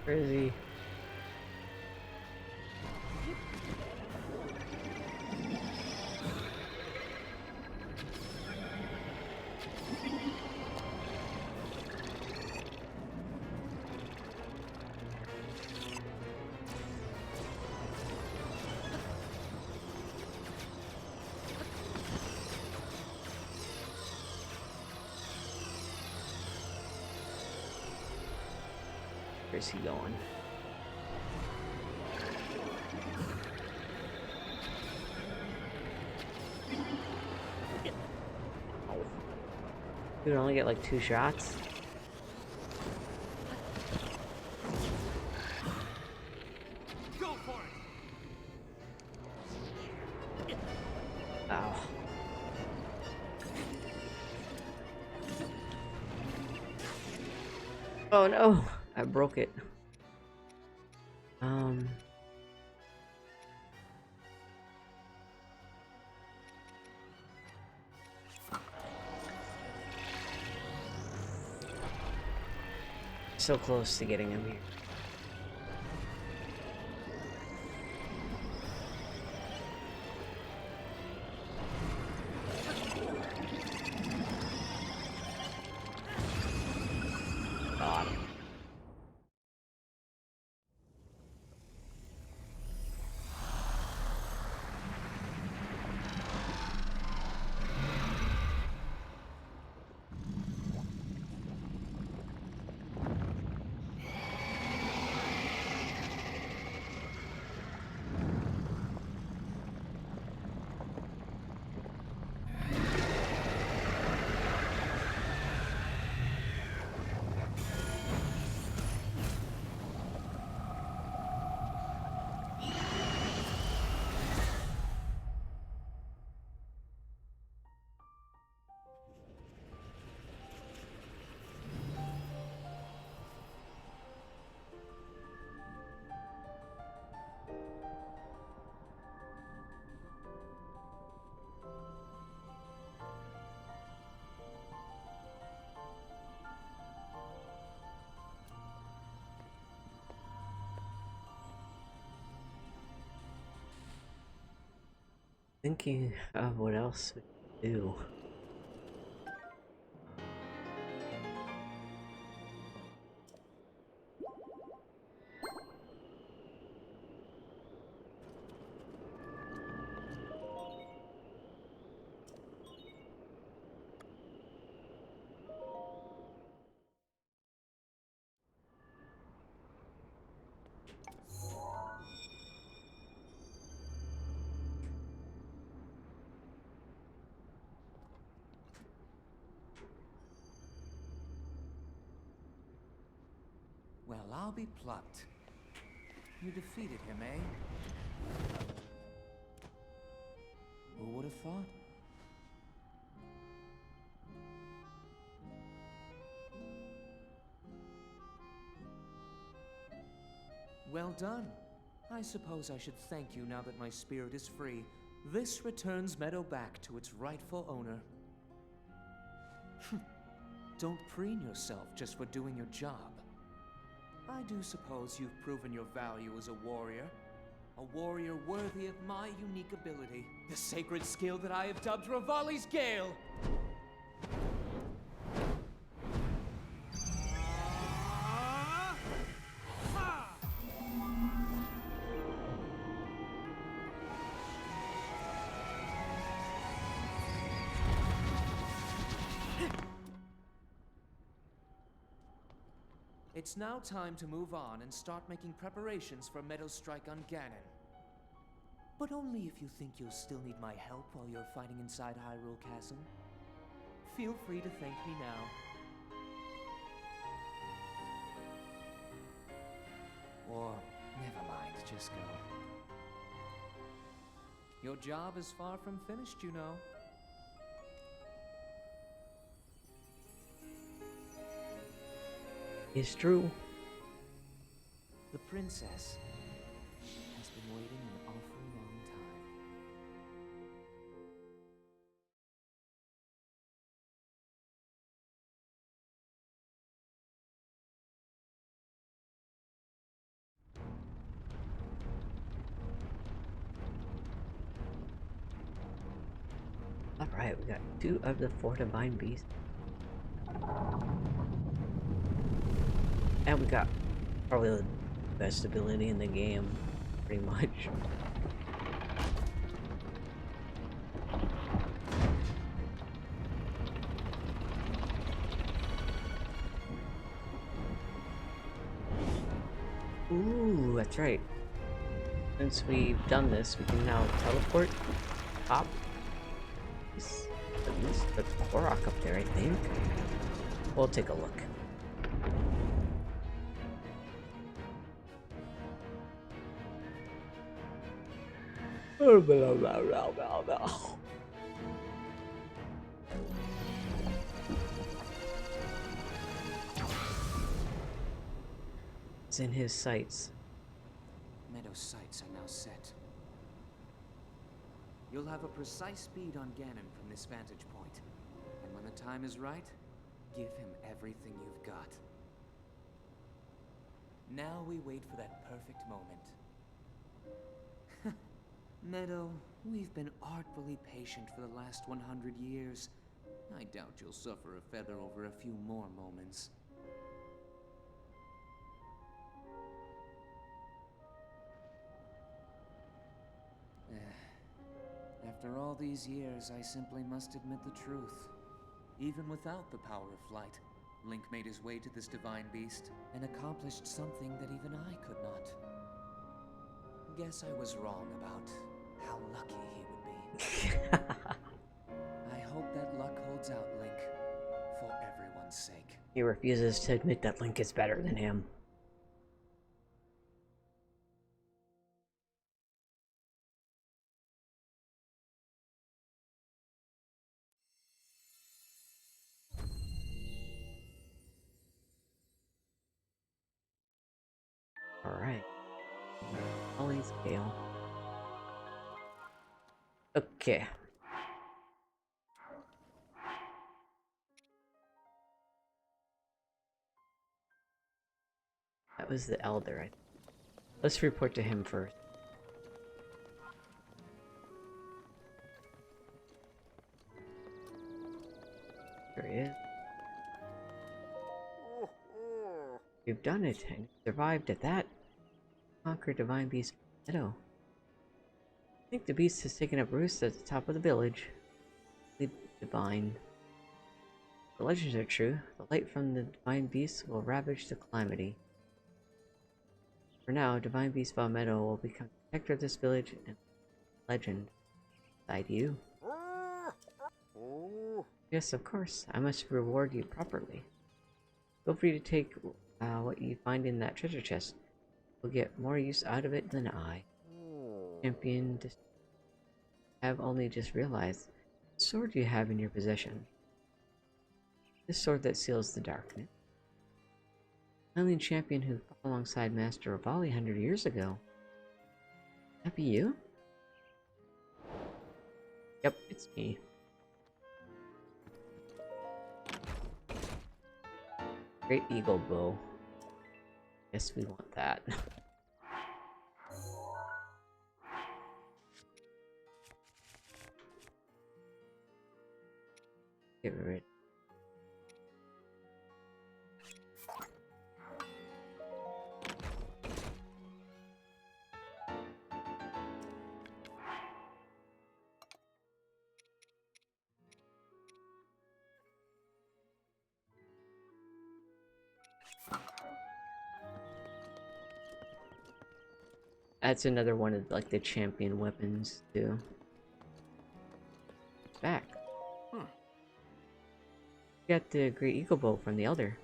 Where is he? Where's he going? Dude, only get like 2 shots. Go for it. Ow. Oh no, I broke it. So close to getting him here. Got him. Thinking of what else we could do. Well, I'll be plucked. You defeated him, eh? Who would have thought? Well done. I suppose I should thank you now that my spirit is free. This returns Medoh back to its rightful owner. Don't preen yourself just for doing your job. I do suppose you've proven your value as a warrior. A warrior worthy of my unique ability. The sacred skill that I have dubbed Revali's Gale! It's now time to move on and start making preparations for Medoh's strike on Ganon. But only if you think you'll still need my help while you're fighting inside Hyrule Castle. Feel free to thank me now. Or, never mind, just go. Your job is far from finished, you know. It's true. The princess has been waiting an awfully long time. Alright, we got 2 of the 4 divine beasts. And we got probably the best ability in the game, pretty much. Ooh, that's right. Since we've done this, we can now teleport up. Is the Korok up there, I think. We'll take a look. It's in his sights. Medoh's sights are now set. You'll have a precise speed on Ganon from this vantage point. And when the time is right, give him everything you've got. Now we wait for that perfect moment. Medoh, we've been artfully patient for the last 100 years. I doubt you'll suffer a feather over a few more moments. After all these years, I simply must admit the truth. Even without the power of flight, Link made his way to this divine beast and accomplished something that even I could not. Guess I was wrong about how lucky he would be. I hope that luck holds out, Link, for everyone's sake. He refuses to admit that Link is better than him. Alright. Ollie's Gale. Okay. That was the Elder. Let's report to him first. There he is. You've done it, and you survived at that. Conquer Divine Beast Meadow. I think the beast has taken up roost at the top of the village. The divine. The legends are true. The light from the Divine Beast will ravage the calamity. For now, Divine Beast Meadow will become the protector of this village and legend. Beside you. Yes, of course. I must reward you properly. Feel free to take what you find in that treasure chest. You'll get more use out of it than I. Champion, have only just realized what sword you have in your possession. This sword that seals the darkness. Alien champion who fought alongside Master Rivali 100 years ago. That be you? Yep, it's me. Great Eagle Bow. Guess we want that. Get rid. That's another one of like the champion weapons too. It's back. Got the Great Eagle Bow from the Elder.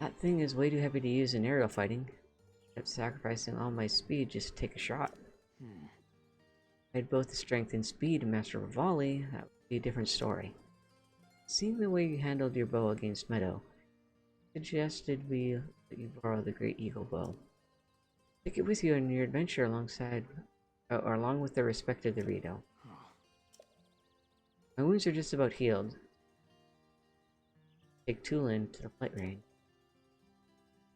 That thing is way too heavy to use in aerial fighting. I'm sacrificing all my speed just to take a shot. I had both the strength and speed of Master Rivali, that would be a different story. Seeing the way you handled your bow against Medoh, suggested we let you borrow the Great Eagle Bow. Take it with you on your adventure alongside, or along with the respected Dorito. My wounds are just about healed. Take Tulin to the flight range.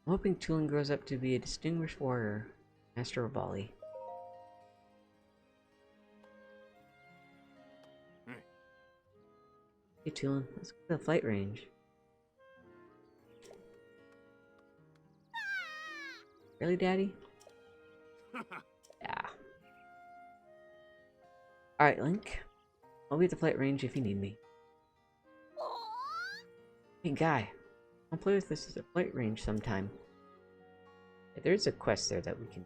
I'm hoping Tulin grows up to be a distinguished warrior, Master of Bali. Hey Tulin, let's go to the flight range. Really, Daddy? Yeah. Alright, Link. I'll be at the flight range if you need me. Hey, Guy. I'll play with this at the flight range sometime. Yeah, there's a quest there that we can...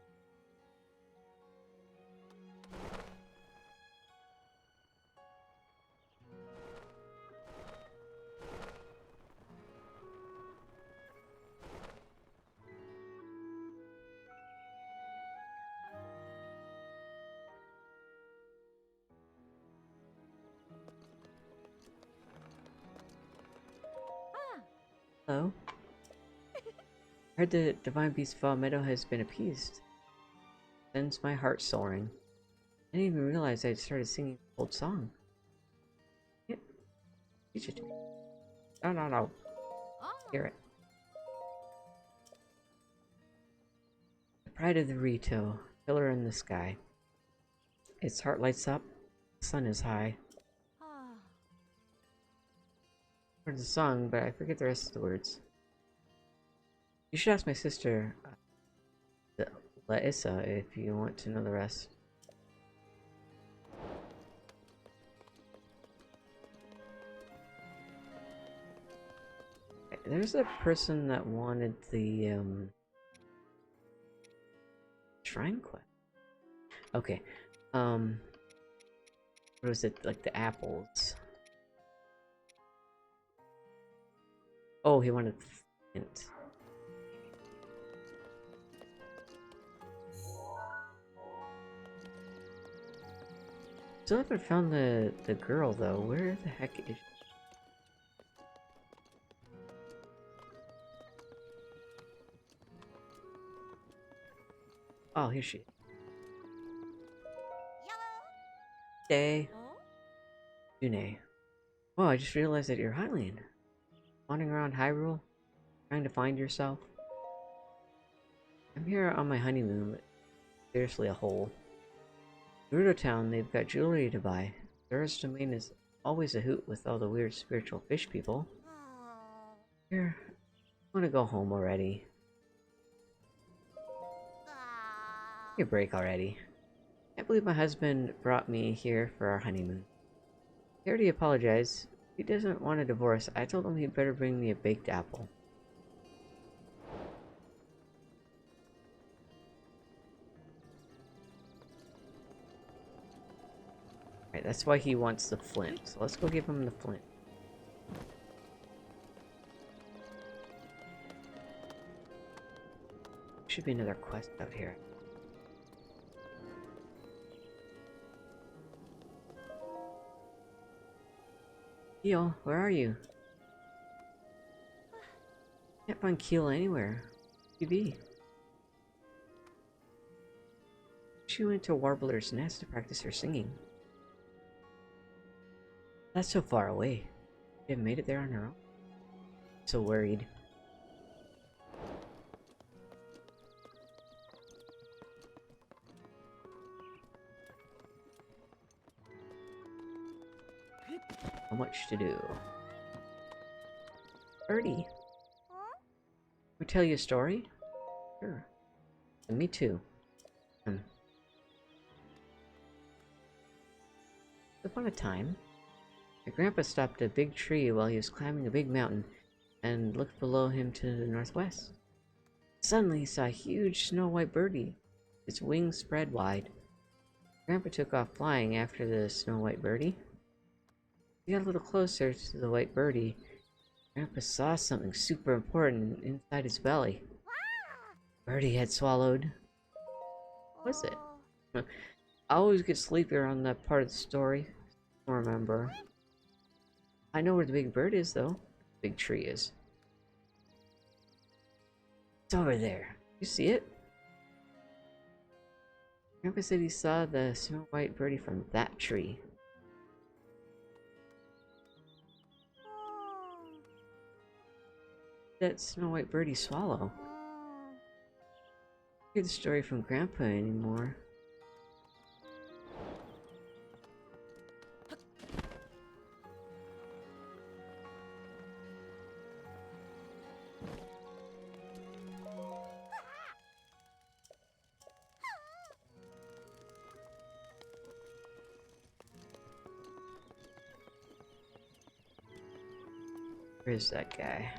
Hello? I heard the Divine Beast Medoh has been appeased. Sends my heart soaring. I didn't even realize I'd started singing an old song. Yep. Teach it to me. No. Hear it. The pride of the Rito, pillar in the sky. Its heart lights up, the sun is high. Heard the song, but I forget the rest of the words. You should ask my sister, Laissa, if you want to know the rest. There's a person that wanted the, shrine quest. Okay, what was it, like the apples? Oh, he wanted flint. Still haven't found the girl though. Where the heck is she? Oh, here she is. Day. June. Oh, I just realized that you're Hylian. Wandering around Hyrule, trying to find yourself. I'm here on my honeymoon, but seriously a hole. Gerudo Town, they've got jewelry to buy. Zura's domain is always a hoot with all the weird spiritual fish people. Here, I wanna go home already. Take a break already. Can't believe my husband brought me here for our honeymoon. He already apologized. He doesn't want a divorce. I told him he'd better bring me a baked apple. Right, that's why he wants the flint. So let's go give him the flint. Should be another quest out here. Keel, where are you? Can't find Keel anywhere. Where'd you be? She went to Warbler's nest to practice her singing. That's so far away. She haven't made it there on her own. So worried. So much to do. Birdie. We tell you a story? Sure. And me too. Once upon a time, my grandpa stopped a big tree while he was climbing a big mountain and looked below him to the northwest. Suddenly he saw a huge snow-white birdie, its wings spread wide. Grandpa took off flying after the snow-white birdie. He got a little closer to the white birdie. Grandpa saw something super important inside his belly. Birdie had swallowed. What was it? I always get sleepy around that part of the story. I don't remember. I know where the big bird is, though. The big tree is. It's over there. You see it? Grandpa said he saw the snow white birdie from that tree. That snow white birdie swallow. I don't hear the story from Grandpa anymore. Where is that guy?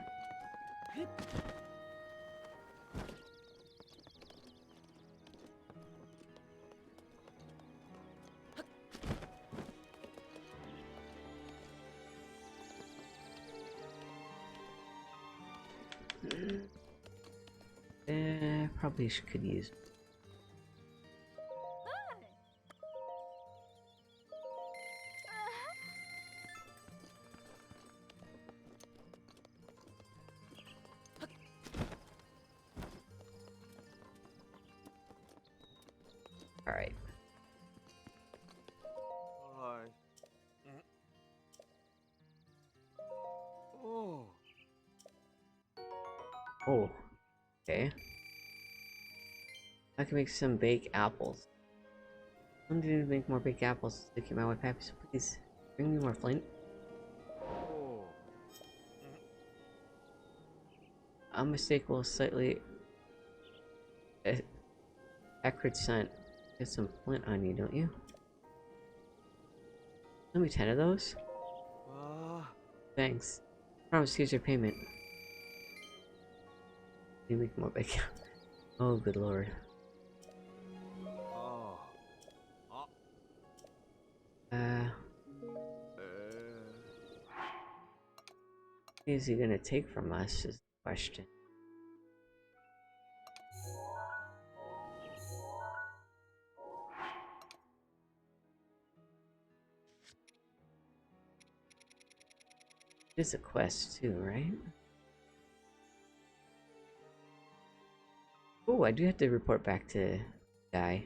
Probably could use. All right. Oh. Okay. I can make some baked apples. I'm going to make more baked apples to keep my wife happy, so please bring me more flint. A mistake will slightly accurate scent. Get some flint on you, don't you? Let me 10 of those. Thanks. Promise, here's your payment. You make more baked. Oh, good lord. What is he gonna take from us is the question. It's a quest too, right? Oh, I do have to report back to the guy.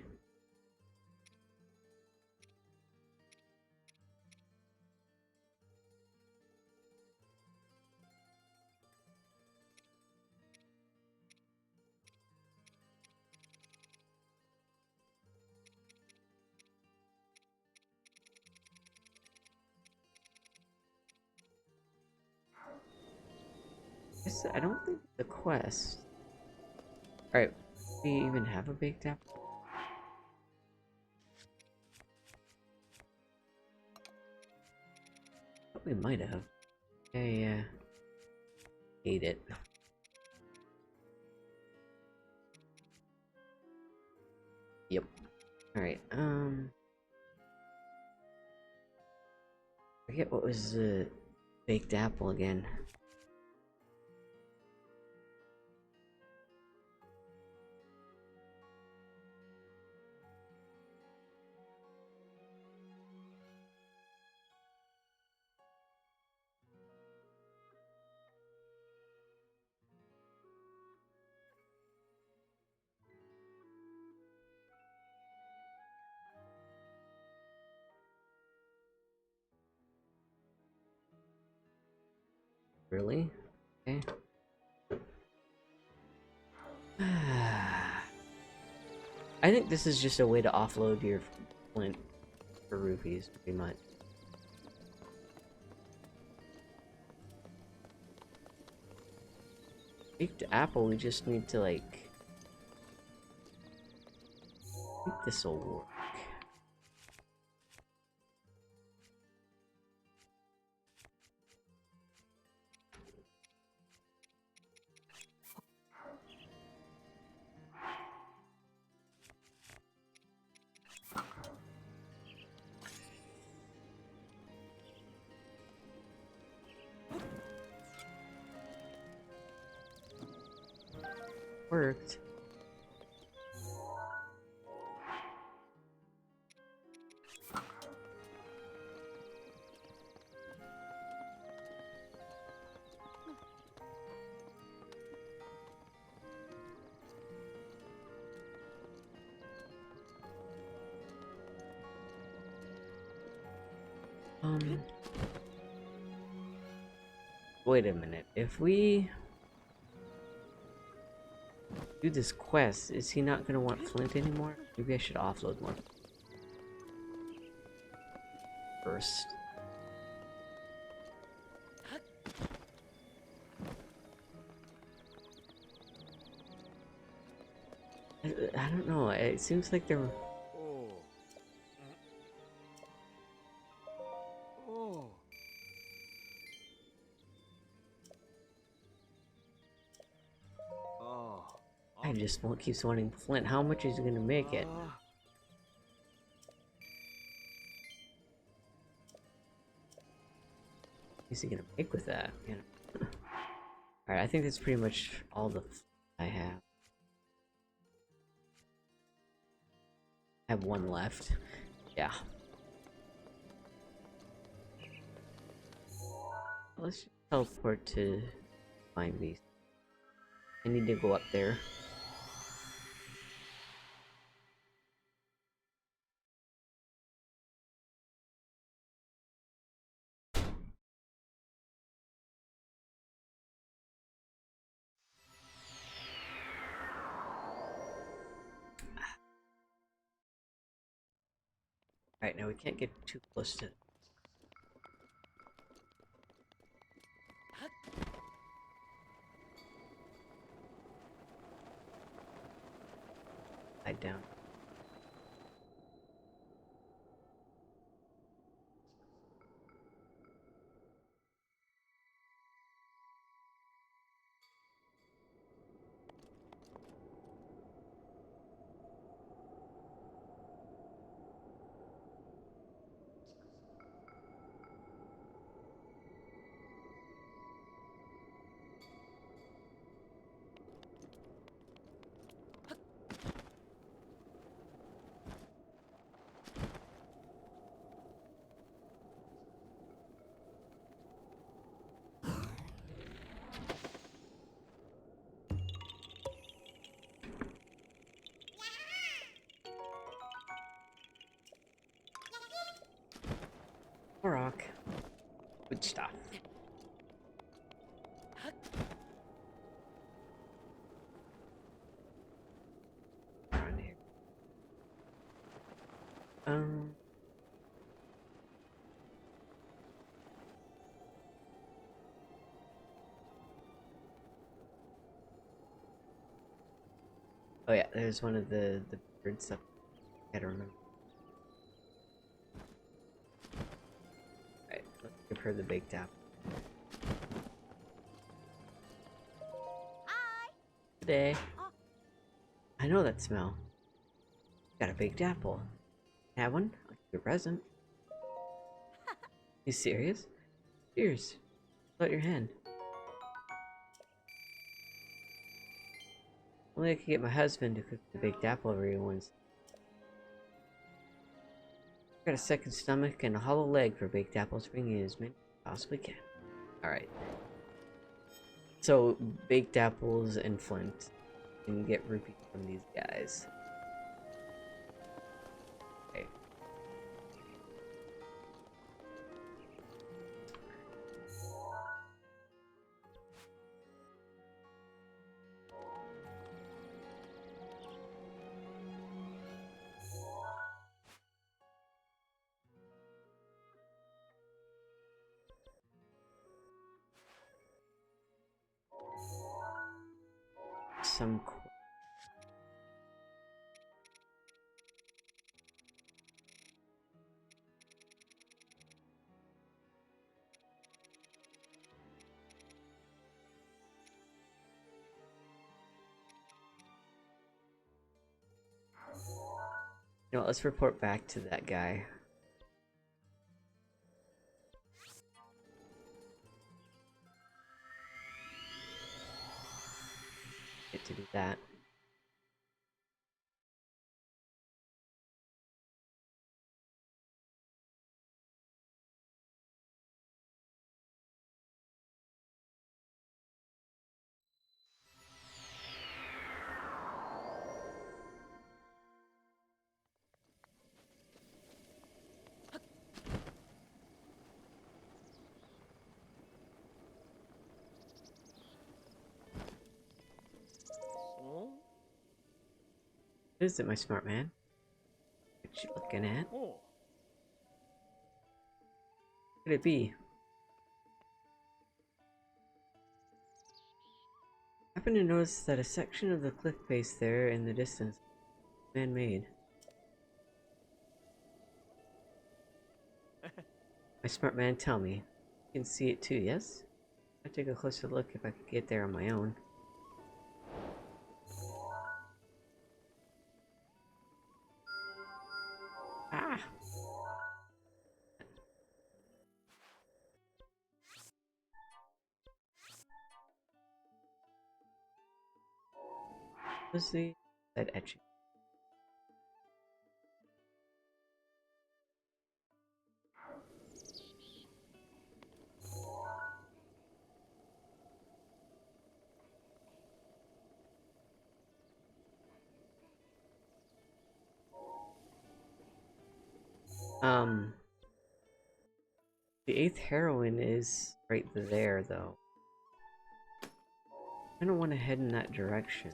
I don't think the quest. Alright, we even have a baked apple? Thought we might have. Yeah. Ate it. Yep. Alright, forget what was the baked apple again. Really? Okay. I think this is just a way to offload your flint for rupees, pretty much. Baked apple, we just need to like... I think this'll work. Worked. Wait a minute. If we do this quest, is he not gonna want flint anymore? Maybe I should offload more first. I don't know. It seems like they're... I just keeps wanting flint. How much is he gonna make it? What is he gonna make with that? You know? Alright, I think that's pretty much all the I have. I have one left. Yeah. Let's just teleport to find these. I need to go up there. Alright, now we can't get too close to... Hide down. Rock. Good stuff. Around here. Oh yeah, there's one of the birds up. I gotta remember. Alright, let's give her the baked apple. Today. I know that smell. Got a baked apple. Have one? I'll give you a present. You serious? Cheers. Put out your hand. Only I could get my husband to cook the baked apple every once. Got a second stomach and a hollow leg for baked apples. Bring in as many as possibly can. Alright. So, baked apples and flint. And get rupees from these guys. Okay. Some you know, let's report back to that guy. Get to do that. What is it, my smart man? What you looking at? What could it be? I happen to notice that a section of the cliff face there in the distance is man-made. My smart man, tell me. You can see it too, yes? I'd take a closer look if I could get there on my own. Ah! What's the... that etching? The 8th heroine is right there, though. I don't want to head in that direction.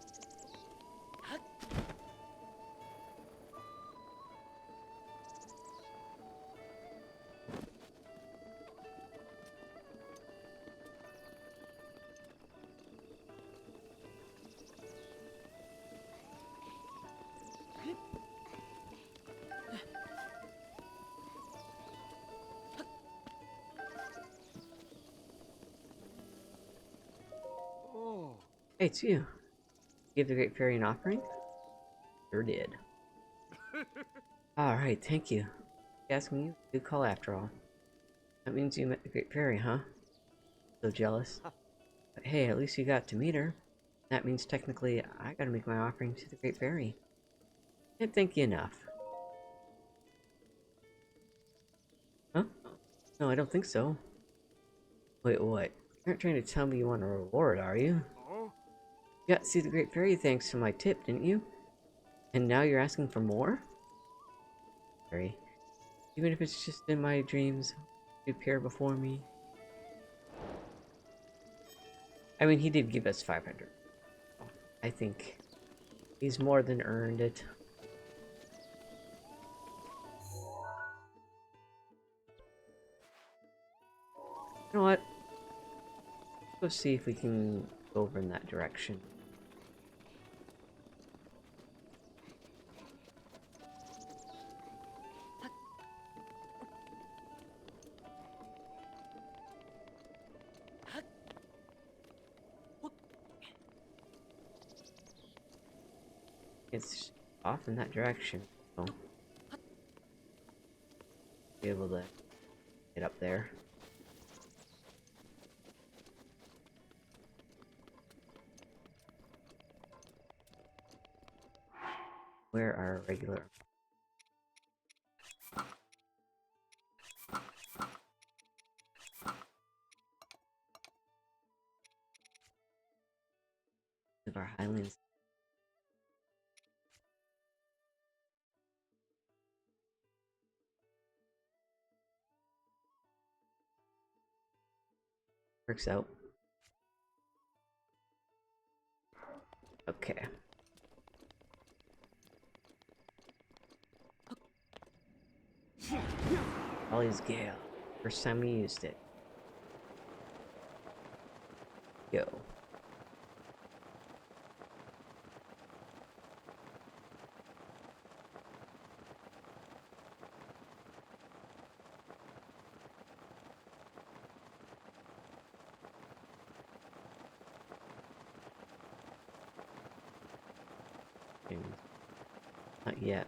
Hey, it's you. Give the Great Fairy an offering? Sure did. Alright, thank you. Asking you, good call after all. That means you met the Great Fairy, huh? So jealous. But hey, at least you got to meet her. That means technically I gotta make my offering to the Great Fairy. Can't thank you enough. Huh? No, I don't think so. Wait, what? You aren't trying to tell me you want a reward, are you? You got to see the Great Fairy thanks to my tip, didn't you? And now you're asking for more? Fairy. Even if it's just in my dreams, you appear before me. I mean, he did give us 500. I think he's more than earned it. You know what? Let's go see if we can go over in that direction. It's off in that direction, so be able to get up there. Where are regular? Of our highlands. Works out. Okay. Ollie's Gale. First time we used it. Yo. Not yet.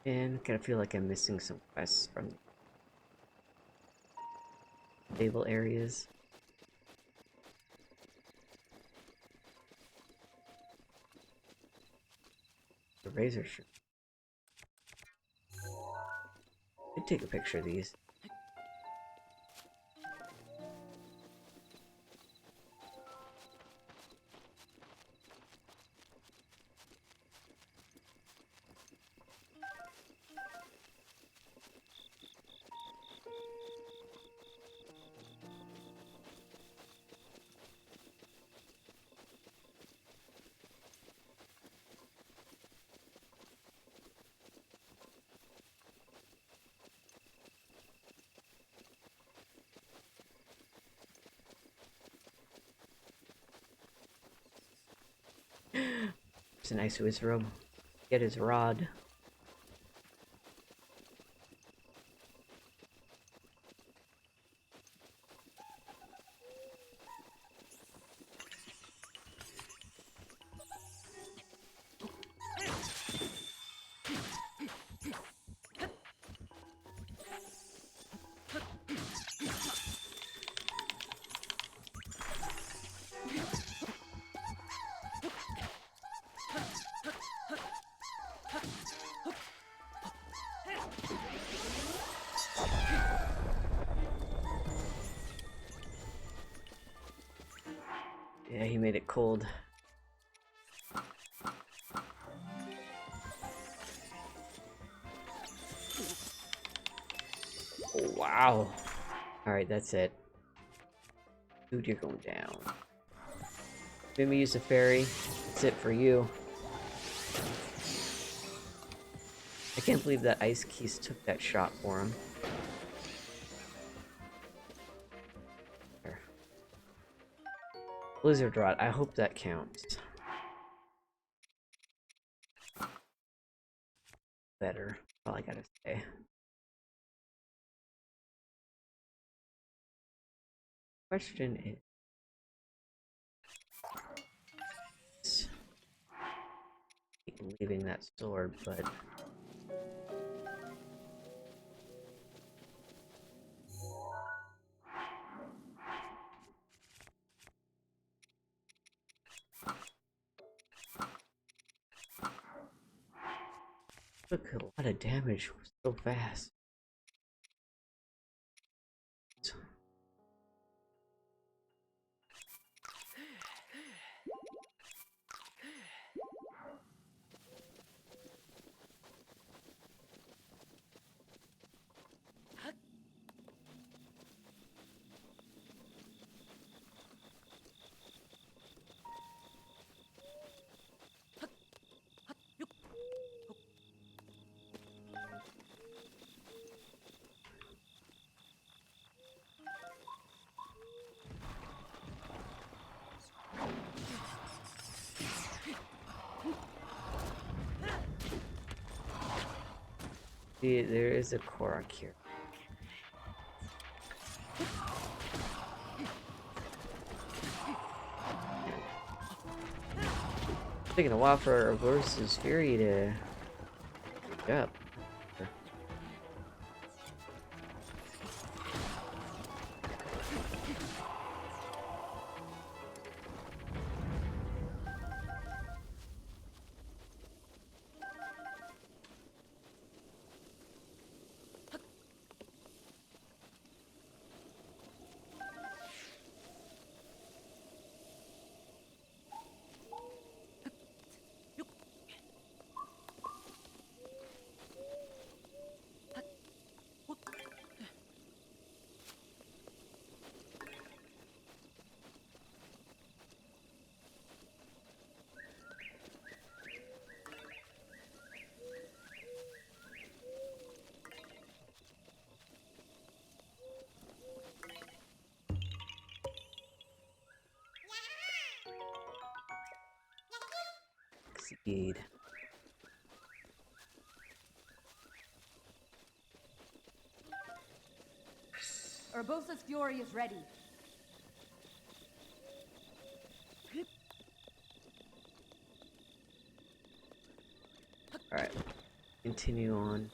And kind of feel like I'm missing some quests from stable areas. The razor shirt. I'd take a picture of these. It's nice to his room. Get his rod. Yeah, he made it cold. Oh, wow. Alright, that's it. Dude, you're going down. Made me use the fairy. That's it for you. I can't believe that Ice Keys took that shot for him. There. Blizzard Rod, I hope that counts. Better, all I gotta say. Question is... keep leaving that sword, but... took a lot of damage so fast. See, there is a Korok here. taking a while for Aurorus' Fury to wake up. Succeed. Urbosa's fury is ready. Alright. Continue on.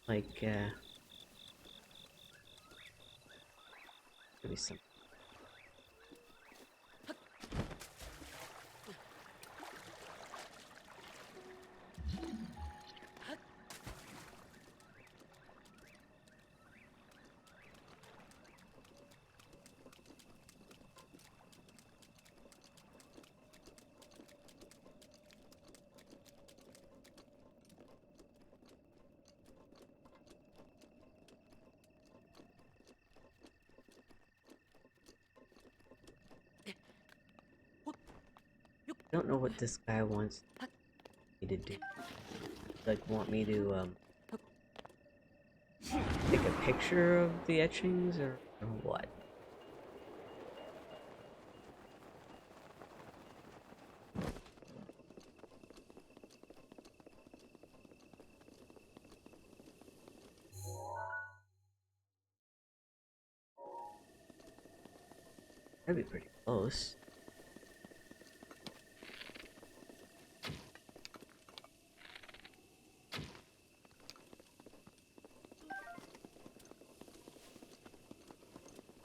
Like, maybe some. I don't know what this guy wants me to do. Like, want me to, take a picture of the etchings, or what? That'd be pretty close.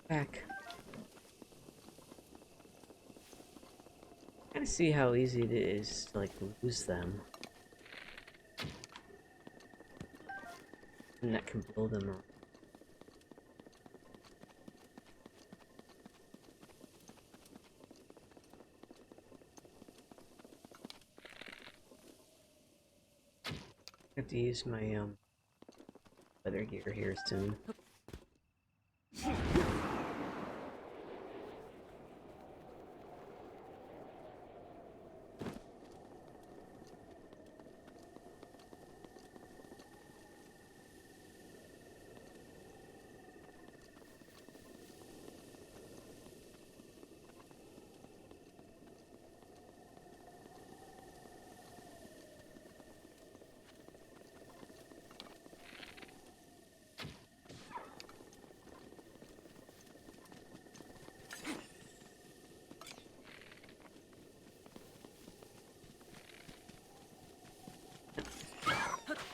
Back. Kind of see how easy it is to like lose them, and that can blow them up. I have to use my leather gear here soon.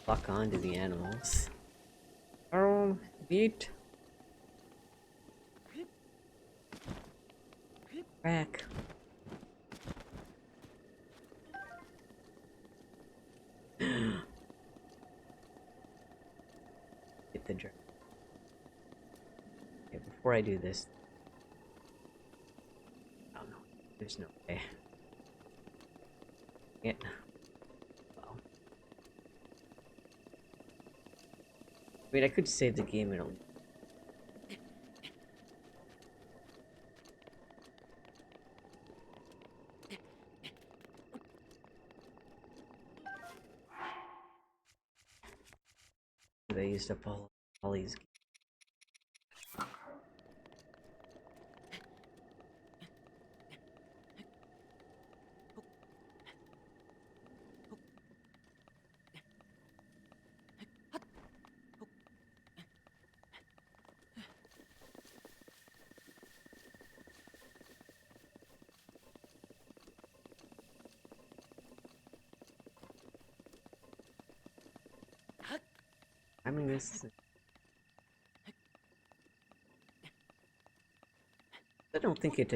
Lock on to the animals. Oh, beat. Back. Get the drop. Okay, before I do this. Oh no, there's no way. Yeah. Well. I mean, I could save the game and it'll. I used up all these I mean, this. I don't think it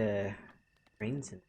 rains in.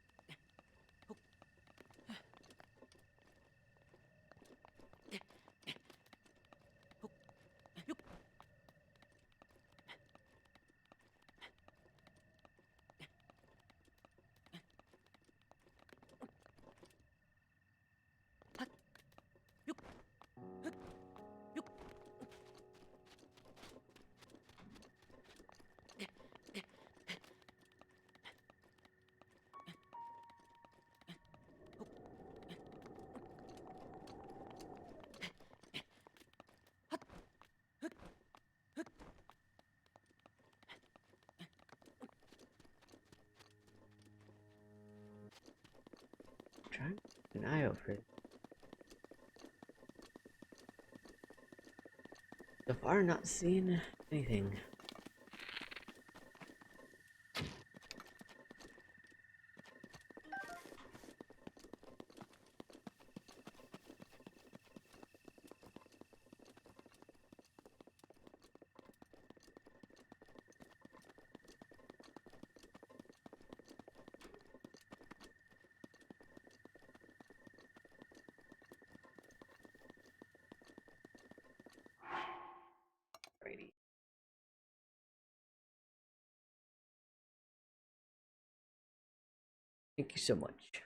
Trying to keep an eye out for it. So far, not seeing anything. Alrighty. Thank you so much.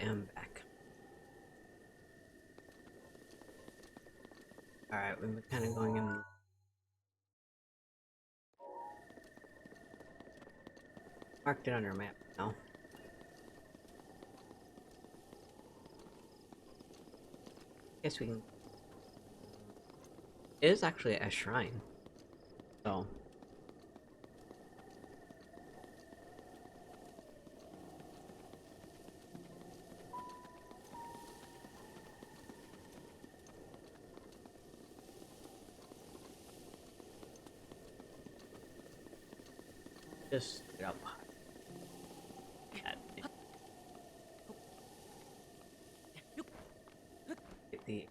am back. Alright, we've been kind of going in. Marked it on our map now. Guess we can. It is actually a shrine. So. Just get up high. Get the.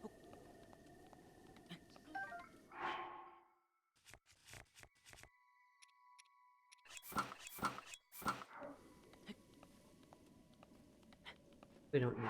We don't need.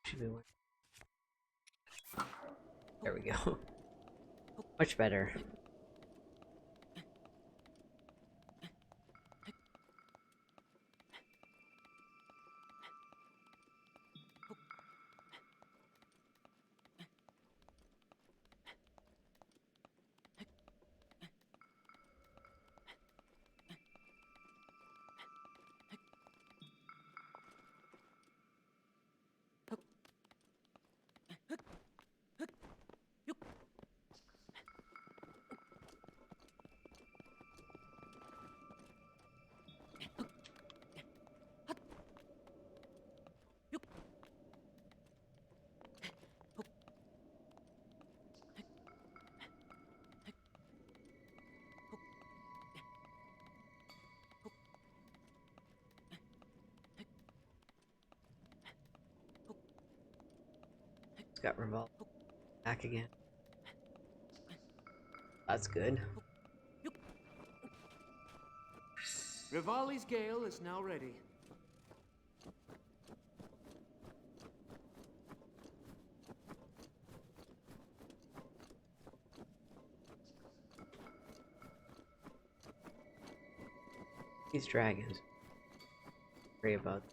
Should be one. There we go. Much better. It's got revolt back again. That's good. Rivali's gale is now ready. These dragons. Worry about.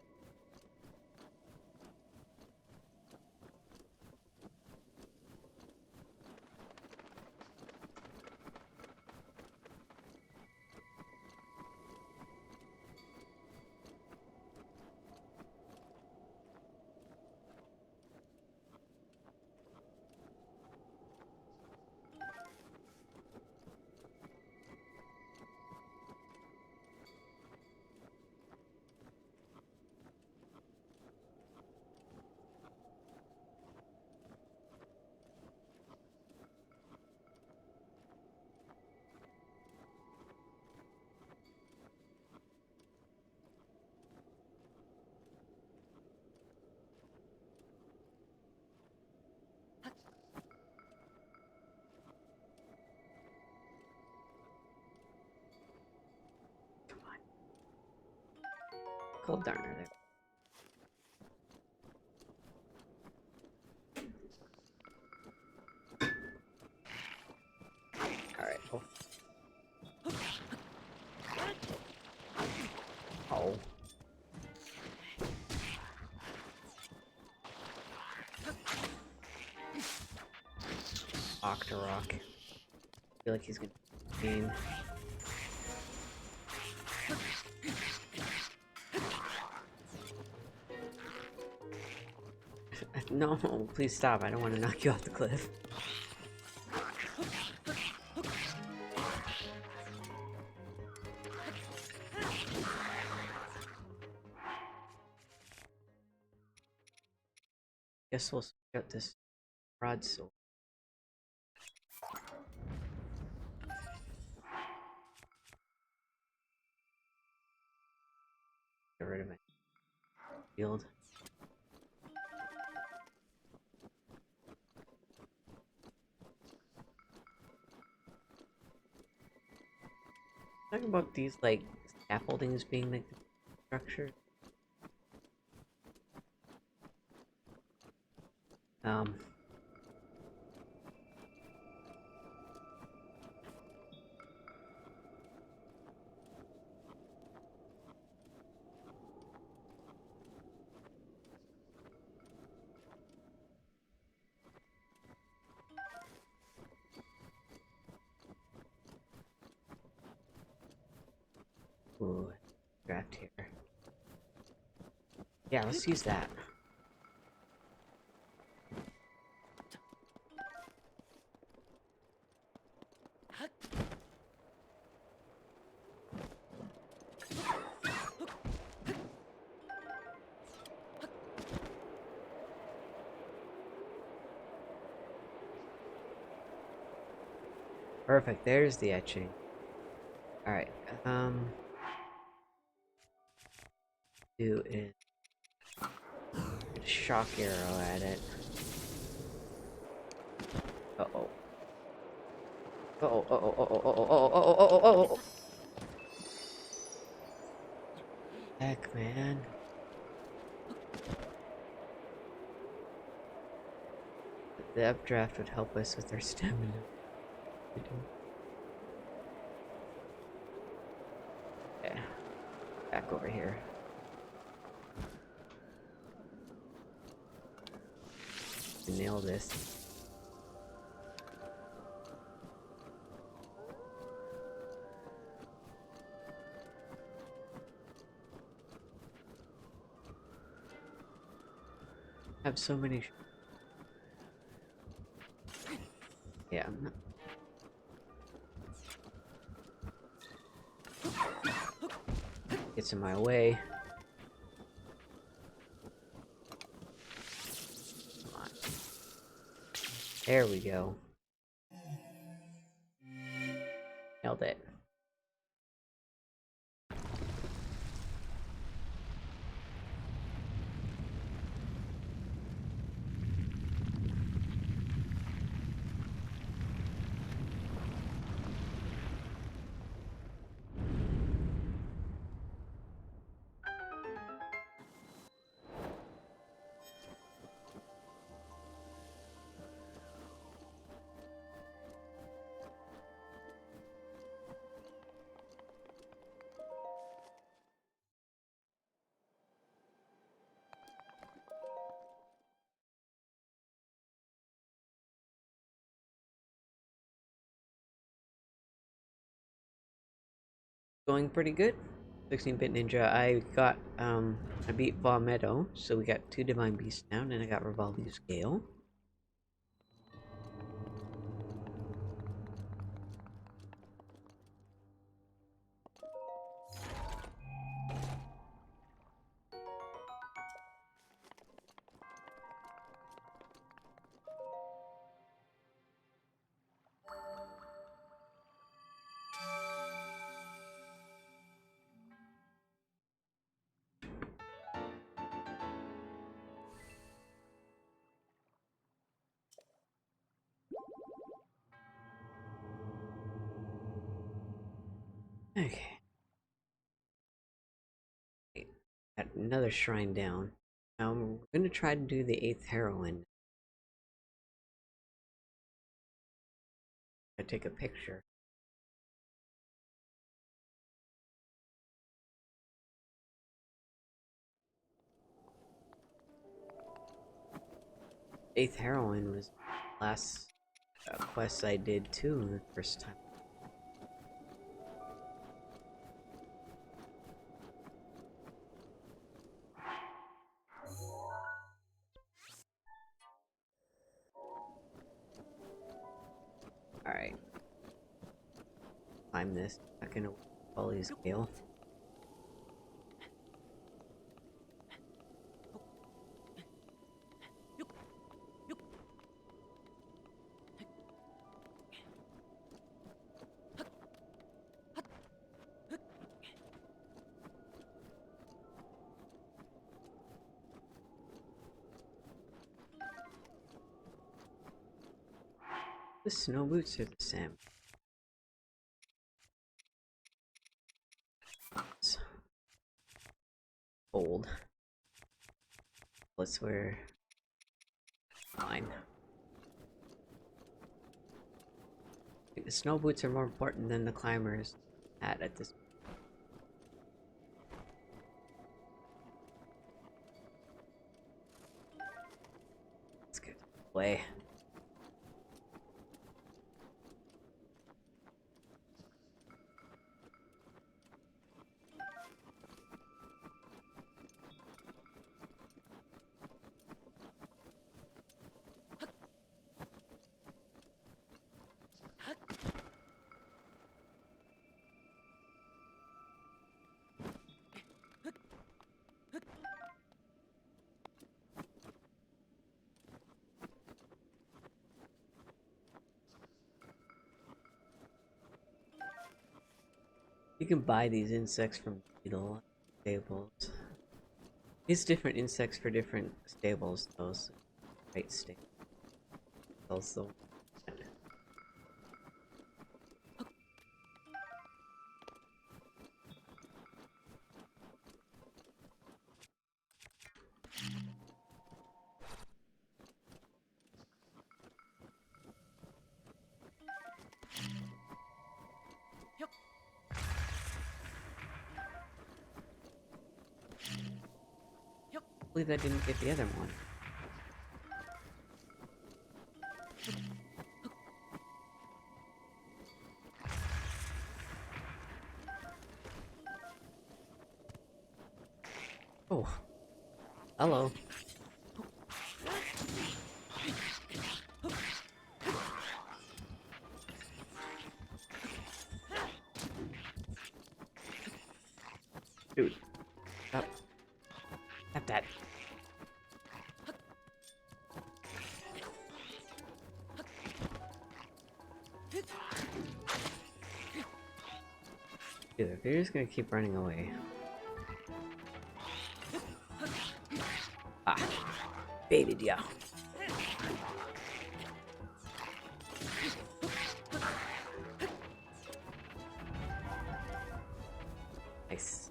Cold darner there. Alright, cool. Oh. Octorok. I feel like he's gonna gain. No, please stop. I don't want to knock you off the cliff. Guess we'll get this broadsword. rid of my shield. Talking about these like scaffoldings being like the structure. Ooh, draft here. Yeah, let's use that. Perfect, there's the etching. Alright, do is shock arrow at it. Uh-oh. Uh-oh, uh-oh, uh-oh, uh-oh, uh-oh, uh-oh, uh-oh, uh-oh. Heck, man. The updraft would help us with our stamina. Okay. Back over here. Nail this. I have so many. Yeah, I'm not. Gets in my way. Come on. There we go. Nailed it. Going pretty good. 16-bit ninja. I beat Medoh, so we got 2 divine beasts down, and I got Rivali's Gale. Okay. Got another shrine down. Now I'm gonna try to do the 8th heroine. I take a picture. Eighth heroine was the last quest I did too the first time. Alright. Climb this. Not gonna follow his scale. The snow boots are the same. It's cold. Let's wear fine. I think the snow boots are more important than the climber's hat at this. Let's get away. You can buy these insects from Beetle stables. These different insects for different stables, those right stables. Also. I believe I didn't get the other one. Oh. Hello. Dude. Stop. Stop that. Dude, they're just gonna keep running away. Ah. Baited ya. Nice.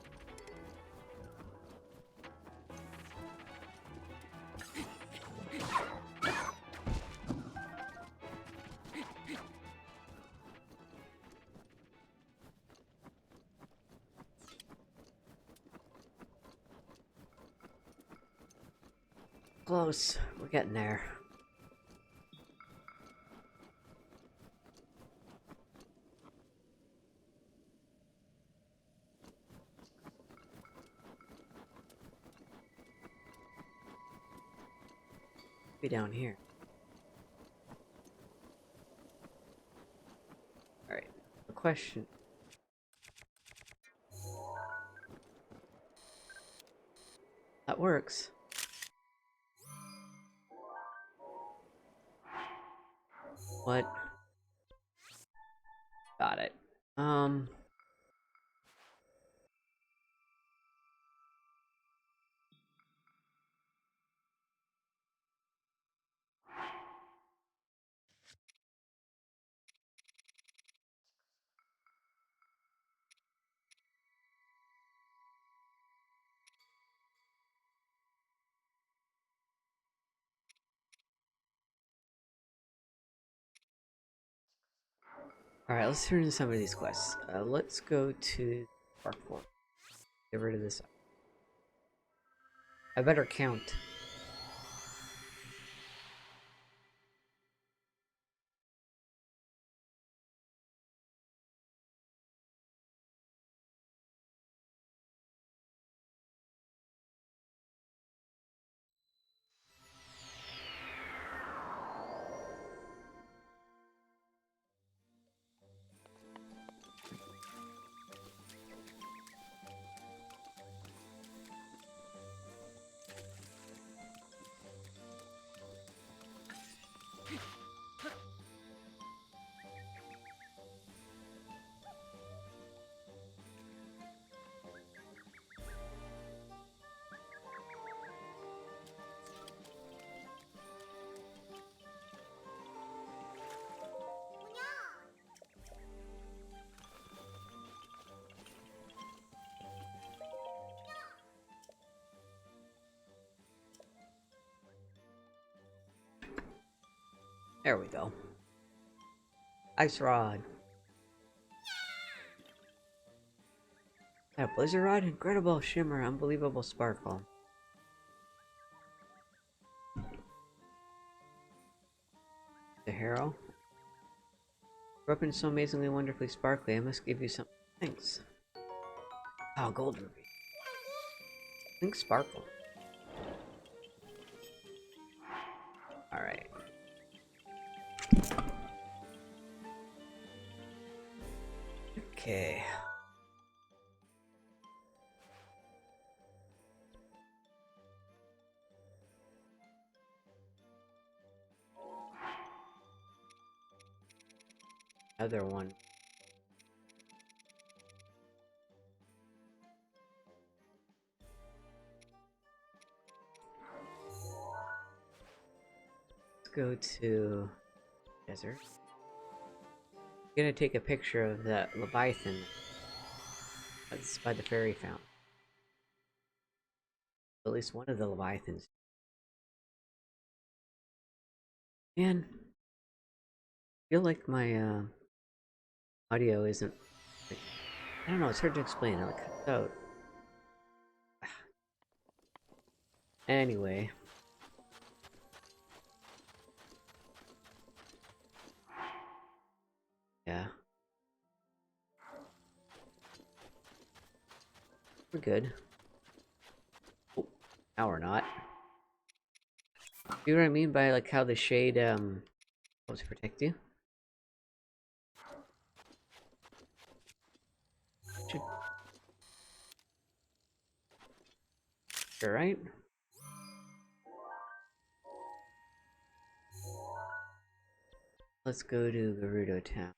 Close. We're getting there. Be down here. Alright. The question. That works. What? Got it. Alright, let's turn to some of these quests. Let's go to Park Forest. Get rid of this. I better count. There we go. Ice rod. A blizzard rod? Incredible shimmer, unbelievable sparkle. The harrow. Weapon so amazingly wonderfully sparkly, I must give you some thanks. Oh, gold ruby. Think sparkle. Alright. Okay. Another one. Let's go to desert. I'm gonna take a picture of that Leviathan that's by the fairy fountain. At least one of the Leviathans. Man, I feel like my audio isn't. Like, I don't know. It's hard to explain. It cuts out. Anyway. Yeah. We're good. Oh, now we're not. You know what I mean by like how the shade helps protect you? Should... Sure, right? Let's go to Gerudo Town.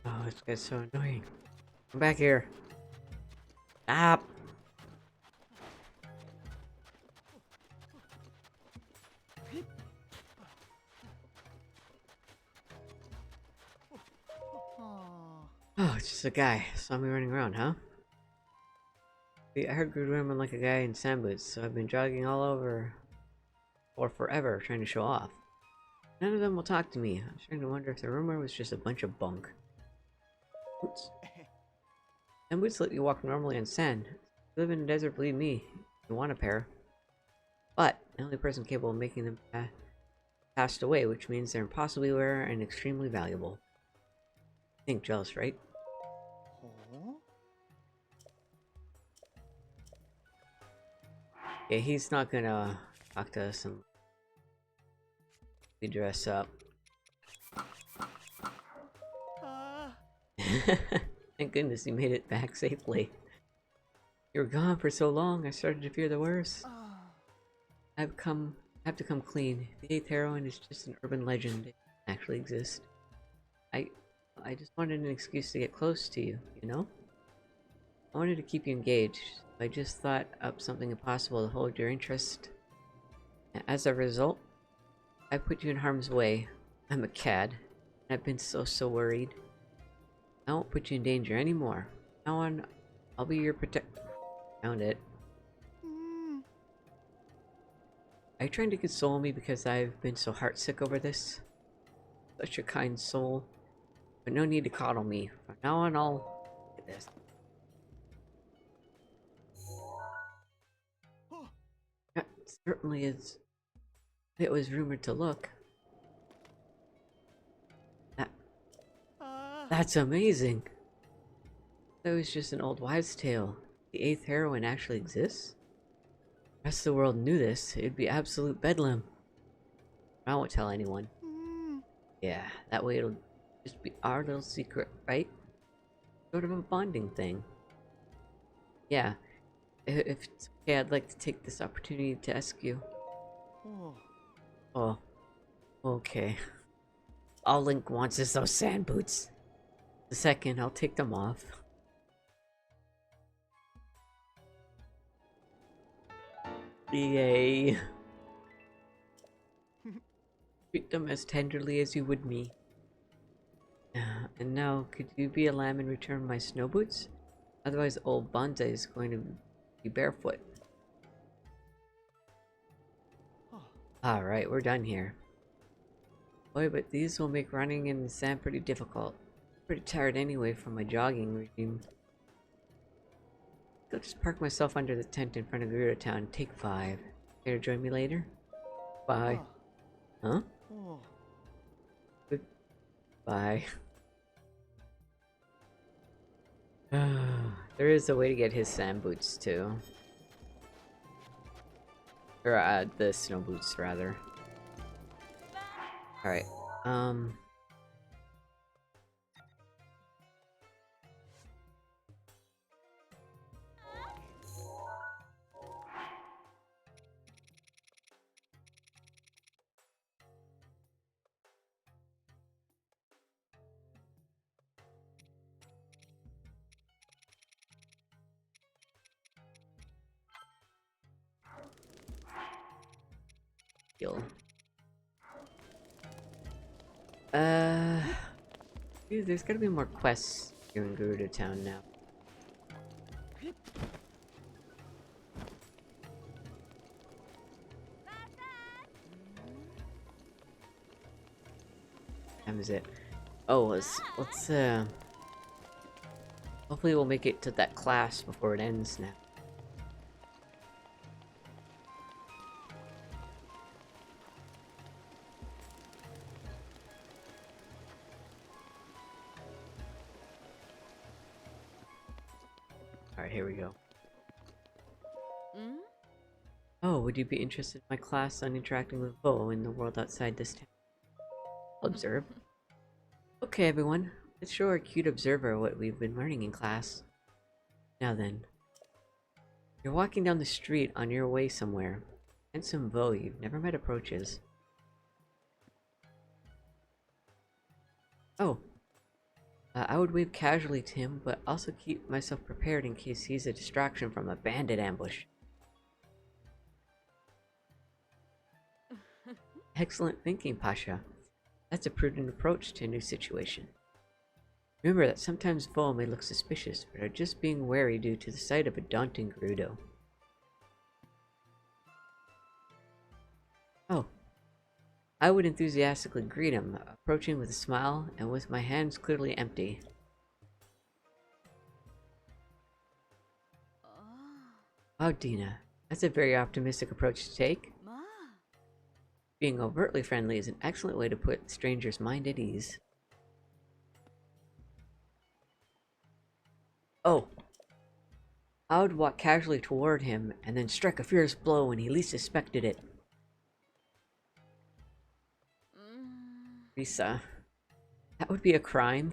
Oh, this guy's so annoying. Come back here. Stop! Oh, it's just a guy. Saw me running around, huh? I heard good women like a guy in sand boots, so I've been jogging all over for forever trying to show off. None of them will talk to me. I'm starting to wonder if the rumor was just a bunch of bunk. Boots. Sand boots let you walk normally on sand. If you live in the desert, believe me, you want a pair. But the only person capable of making them passed away, which means they're impossibly rare and extremely valuable. Think jealous, right? Yeah, he's not gonna talk to us and we dress up. Thank goodness he made it back safely. You were gone for so long, I started to fear the worst. I have to come clean. The 8th heroine is just an urban legend. It doesn't actually exist. I just wanted an excuse to get close to you, you know? I wanted to keep you engaged. I just thought up something impossible to hold your interest. As a result, I put you in harm's way. I'm a cad, and I've been so worried. I won't put you in danger anymore. Now on, I'll be your protector. Found it. Are you trying to console me because I've been so heartsick over this? Such a kind soul. But no need to coddle me. From now on, I'll do this. That certainly is. It was rumored to look. That's amazing. That was just an old wives' tale. The 8th heroine actually exists? the rest of the world knew this, it'd be absolute bedlam. I won't tell anyone. Yeah, that way it'll just be our little secret, right? Sort of a bonding thing. Yeah, if it's okay, I'd like to take this opportunity to ask you. Oh, okay. All Link wants is those sand boots. The second, I'll take them off. Yay. Treat them as tenderly as you would me. And now, could you be a lamb and return my snow boots? Otherwise, old Bonsai is going to be barefoot. Alright, we're done here. Boy, but these will make running in the sand pretty difficult. Pretty tired anyway from my jogging regime. I'll just park myself under the tent in front of Gerudo Town and take 5. Care to join me later? Bye. Huh? Goodbye. There is a way to get his sand boots too. Or the snow boots rather. Alright, heal. Dude, there's gotta be more quests here in Gerudo Town now. Time is it? Oh, let's hopefully we'll make it to that class before it ends now. Alright, here we go. Oh, would you be interested in my class on interacting with Bo in the world outside this town? I'll observe. Okay, everyone. Let's show our cute observer what we've been learning in class. Now then. You're walking down the street on your way somewhere. Handsome Bo you've never met approaches. Oh. I would wave casually to him, but also keep myself prepared in case he's a distraction from a bandit ambush. Excellent thinking, Pasha. That's a prudent approach to a new situation. Remember that sometimes Vol may look suspicious, but are just being wary due to the sight of a daunting Gerudo. Oh. I would enthusiastically greet him, approaching with a smile and with my hands clearly empty. Wow, Dina. That's a very optimistic approach to take. Being overtly friendly is an excellent way to put strangers' mind at ease. Oh. I would walk casually toward him and then strike a fierce blow when he least suspected it. Risa. That would be a crime.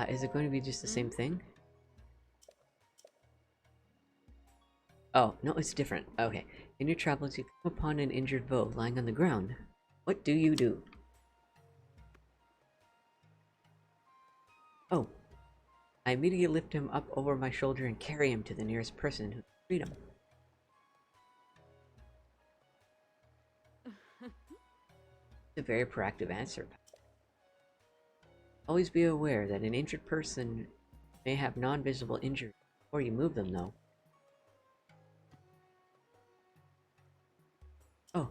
Is it going to be just the same thing? Oh, no, it's different. Okay. In your travels, you come upon an injured Vo lying on the ground. What do you do? Oh. I immediately lift him up over my shoulder and carry him to the nearest person who can treat him. It's a very proactive answer. Always be aware that an injured person may have non-visible injury before you move them, though. Oh.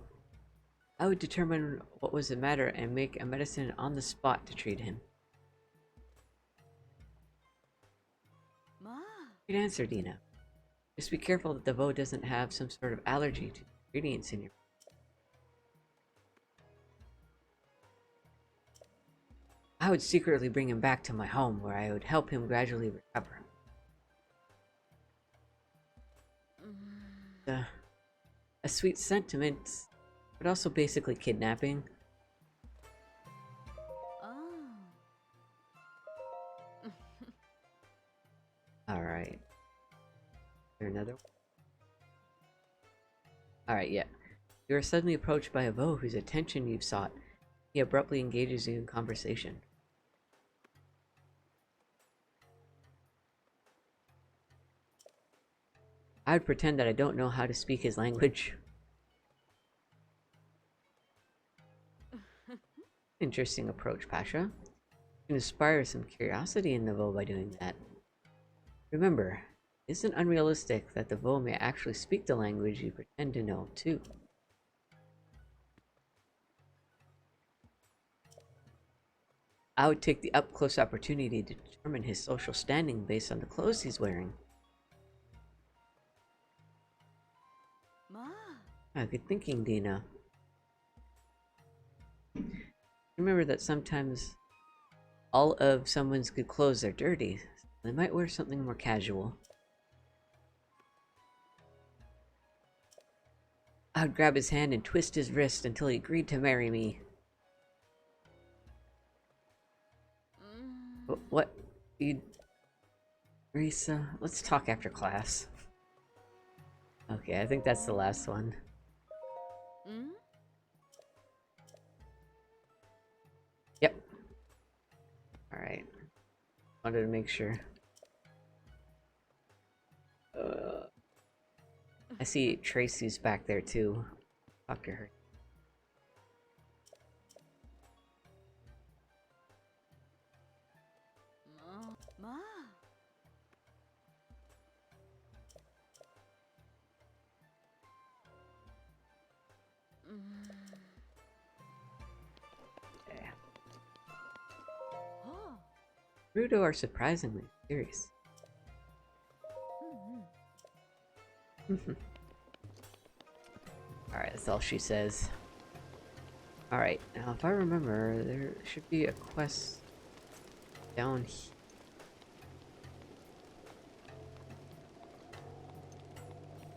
I would determine what was the matter and make a medicine on the spot to treat him. Good answer, Dina. Just be careful that the Vo doesn't have some sort of allergy to ingredients in your... I would secretly bring him back to my home, where I would help him gradually recover. A sweet sentiment, but also basically kidnapping. Oh. Alright. Is there another one? Alright, yeah. You are suddenly approached by a Vo whose attention you've sought. He abruptly engages you in conversation. I would pretend that I don't know how to speak his language. Interesting approach, Pasha. You can inspire some curiosity in the Vo by doing that. Remember, it isn't unrealistic that the Vo may actually speak the language you pretend to know, too. I would take the up-close opportunity to determine his social standing based on the clothes he's wearing. Ma. Good thinking, Dina. Remember that sometimes all of someone's good clothes are dirty. So they might wear something more casual. I would grab his hand and twist his wrist until he agreed to marry me. What? You... Risa, let's talk after class. Okay, I think that's the last one. Yep. Alright. Wanted to make sure. I see Tracy's back there too. Talk to her. Ma. Yeah. Oh. Rudo are surprisingly serious. Alright, that's all she says. Alright, now if I remember, there should be a quest down here.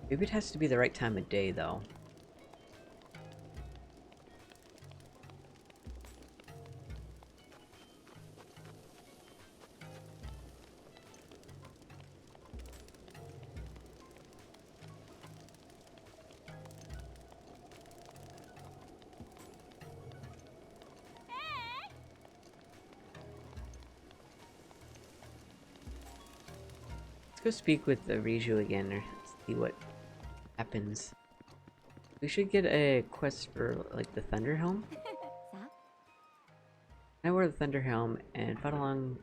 Maybe it has to be the right time of day, though. Let's go speak with the Riju again, or see what happens. We should get a quest for, like, the Thunder Helm. I wore the Thunder Helm and fought along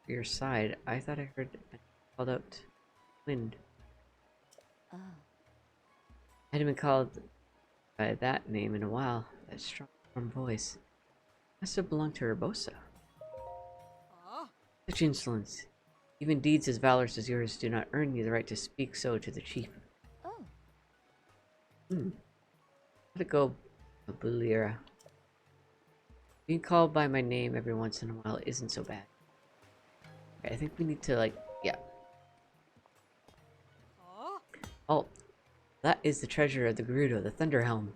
your side. I thought I heard called out Wind. Oh. I hadn't been called by that name in a while. That strong, warm voice must have belonged to Urbosa. Such insolence. Even deeds as valorous as yours do not earn you the right to speak so to the chief. Oh. Let it go, Bulira. Being called by my name every once in a while isn't so bad. Okay, I think we need to, like, yeah. Oh, that is the treasure of the Gerudo, the Thunder Helm.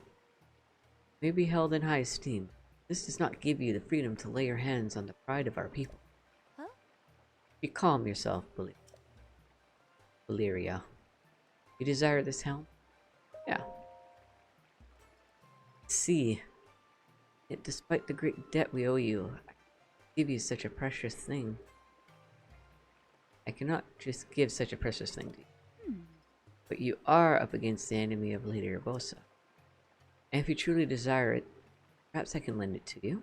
May be held in high esteem. This does not give you the freedom to lay your hands on the pride of our people. Huh? Be calm yourself, Buliria. You desire this helm? Yeah. See, yet despite the great debt we owe you, I give you such a precious thing. I cannot just give such a precious thing to you. But you are up against the enemy of Lady Urbosa. And if you truly desire it, perhaps I can lend it to you.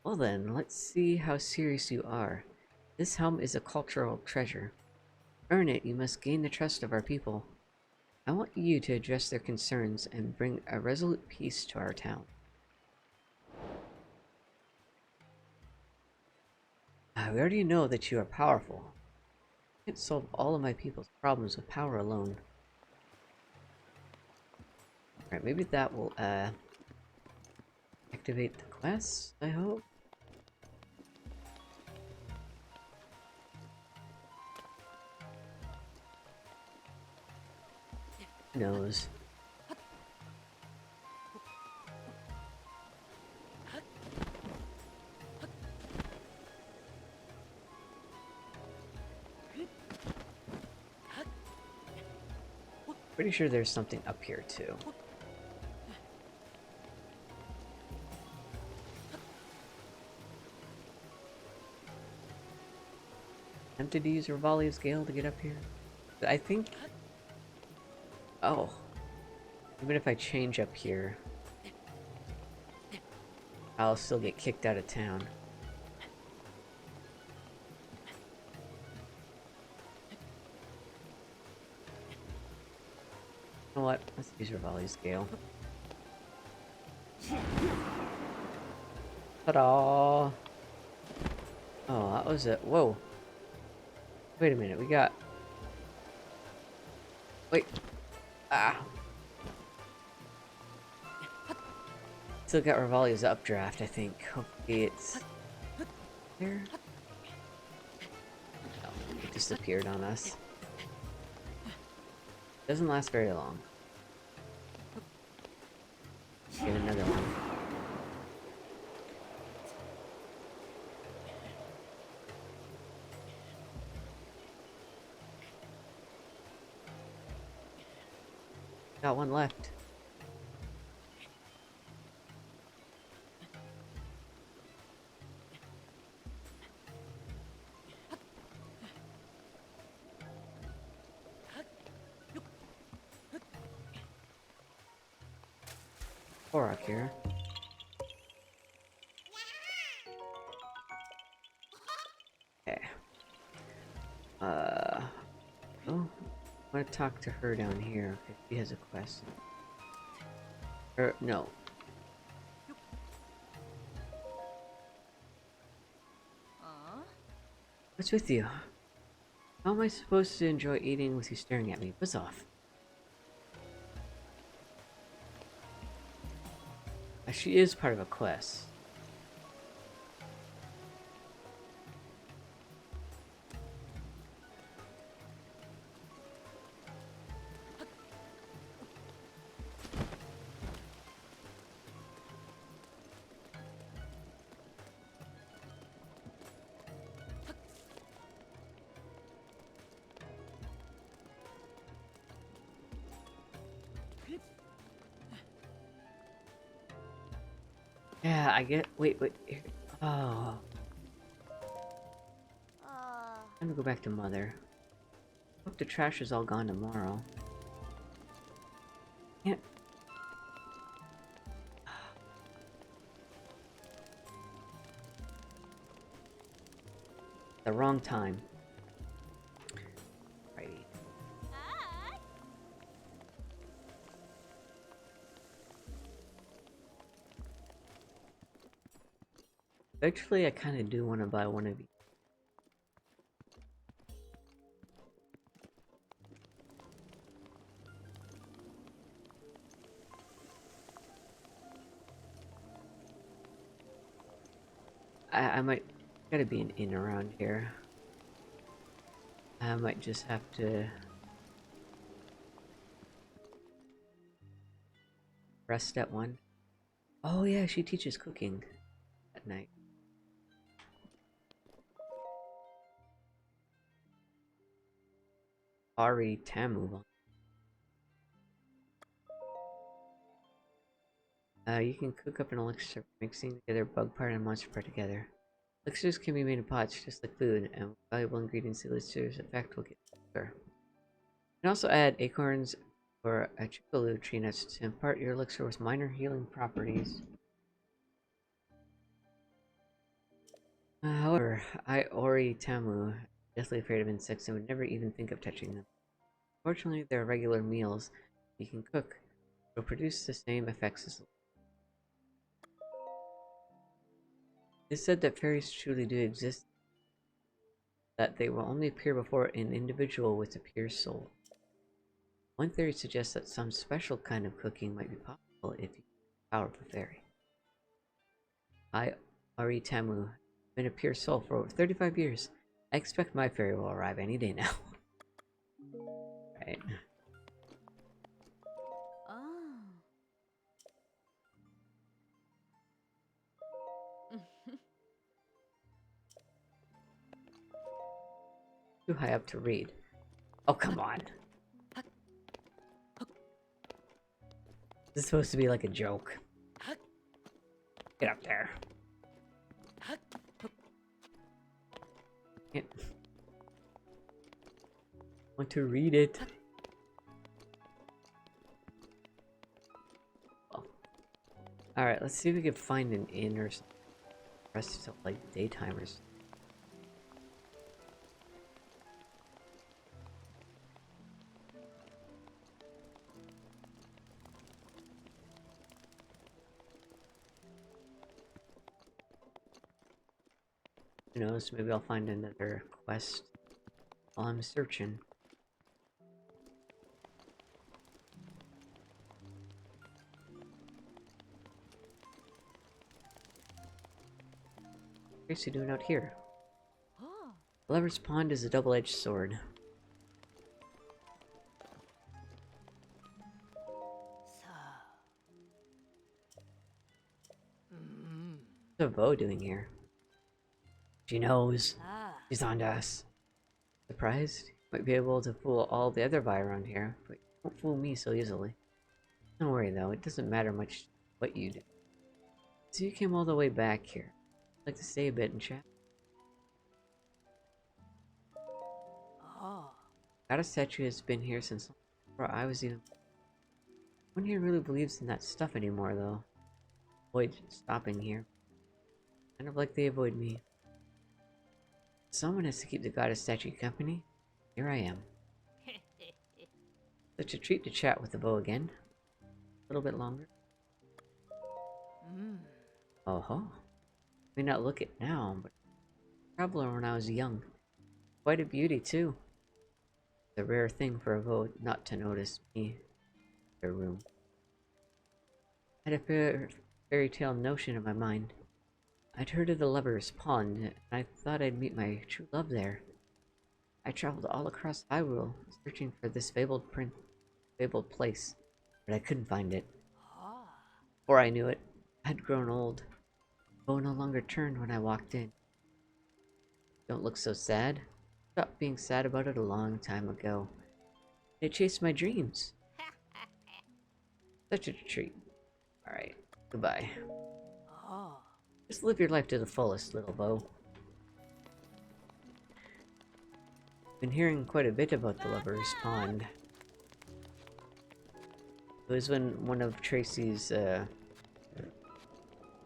Well then, let's see how serious you are. This helm is a cultural treasure. To earn it, you must gain the trust of our people. I want you to address their concerns and bring a resolute peace to our town. We already know that you are powerful. I can't solve all of my people's problems with power alone. Alright, maybe that will activate the quest, I hope. Who knows? Pretty sure there's something up here too. Tempted to use Rivali's Gale to get up here? I think... Oh. Even if I change up here, I'll still get kicked out of town. You know what? Let's use Rivali's Gale. Ta-da! Oh, that was it. Whoa. Wait a minute, we got... Wait. Ah. Still got Rivali's updraft, I think. Hopefully it's... There? No, it disappeared on us. Doesn't last very long. Get another one. Got one left. Korok here. Okay. Oh, I want to talk to her down here if she has a quest. Or no. What's with you? How am I supposed to enjoy eating with you staring at me? Buzz off. She is part of a quest. Yeah, I get. Wait. Here. Oh. I'm gonna go back to Mother. Hope the trash is all gone tomorrow. Can't. The wrong time. Righty. Actually, I kind of do want to buy one of these. I might... Gotta be an inn around here. I might just have to... rest at one. Oh yeah, she teaches cooking at night. Ari Tamu. You can cook up an elixir, mixing together bug part and monster part together. Elixirs can be made in pots, just like food, and with valuable ingredients, the elixir's effect will get stronger. You can also add acorns or a chickaloo tree nuts to impart your elixir with minor healing properties. However, Ori Tamu is deathly afraid of insects and would never even think of touching them. Fortunately, there are regular meals you can cook that will produce the same effects as... It's said that fairies truly do exist, that they will only appear before an individual with a pure soul. One theory suggests that some special kind of cooking might be possible if you have the power of a fairy. I, Ari Tamu, have been a pure soul for over 35 years. I expect my fairy will arrive any day now. Right. Too high up to read. Oh, come on. This is supposed to be like a joke. Get up there. Can't... want to read it. Well. Alright, let's see if we can find an inn or something. Rest of like daytimers. Who knows, maybe I'll find another quest while I'm searching. What's he doing out here? Oh. Lover's Pond is a double-edged sword. So. What's Bo doing here? She knows. Ah. She's on to us. Surprised? Might be able to fool all the other Vi around here, but you won't fool me so easily. Don't worry though, it doesn't matter much what you do. So you came all the way back here. I'd like to stay a bit and chat. Oh. Got a statue has been here since before I was even... No one here really believes in that stuff anymore though. Avoid stopping here. Kind of like they avoid me. Someone has to keep the goddess statue company. Here I am. Such a treat to chat with the bow again. A little bit longer. Oh ho. May not look it now, but traveler when I was young. Quite a beauty too. It's a rare thing for a bow not to notice me in their room. I had a fairy tale notion in my mind. I'd heard of the Lover's Pond, and I thought I'd meet my true love there. I traveled all across Hyrule, searching for this fabled place, but I couldn't find it. Ah. Before I knew it, I'd grown old. The bow no longer turned when I walked in. Don't look so sad. Stopped being sad about it a long time ago. It chased my dreams. Such a treat. Alright, goodbye. Oh. Just live your life to the fullest, little bow. Been hearing quite a bit about the Lover's Pond. It was one of Tracy's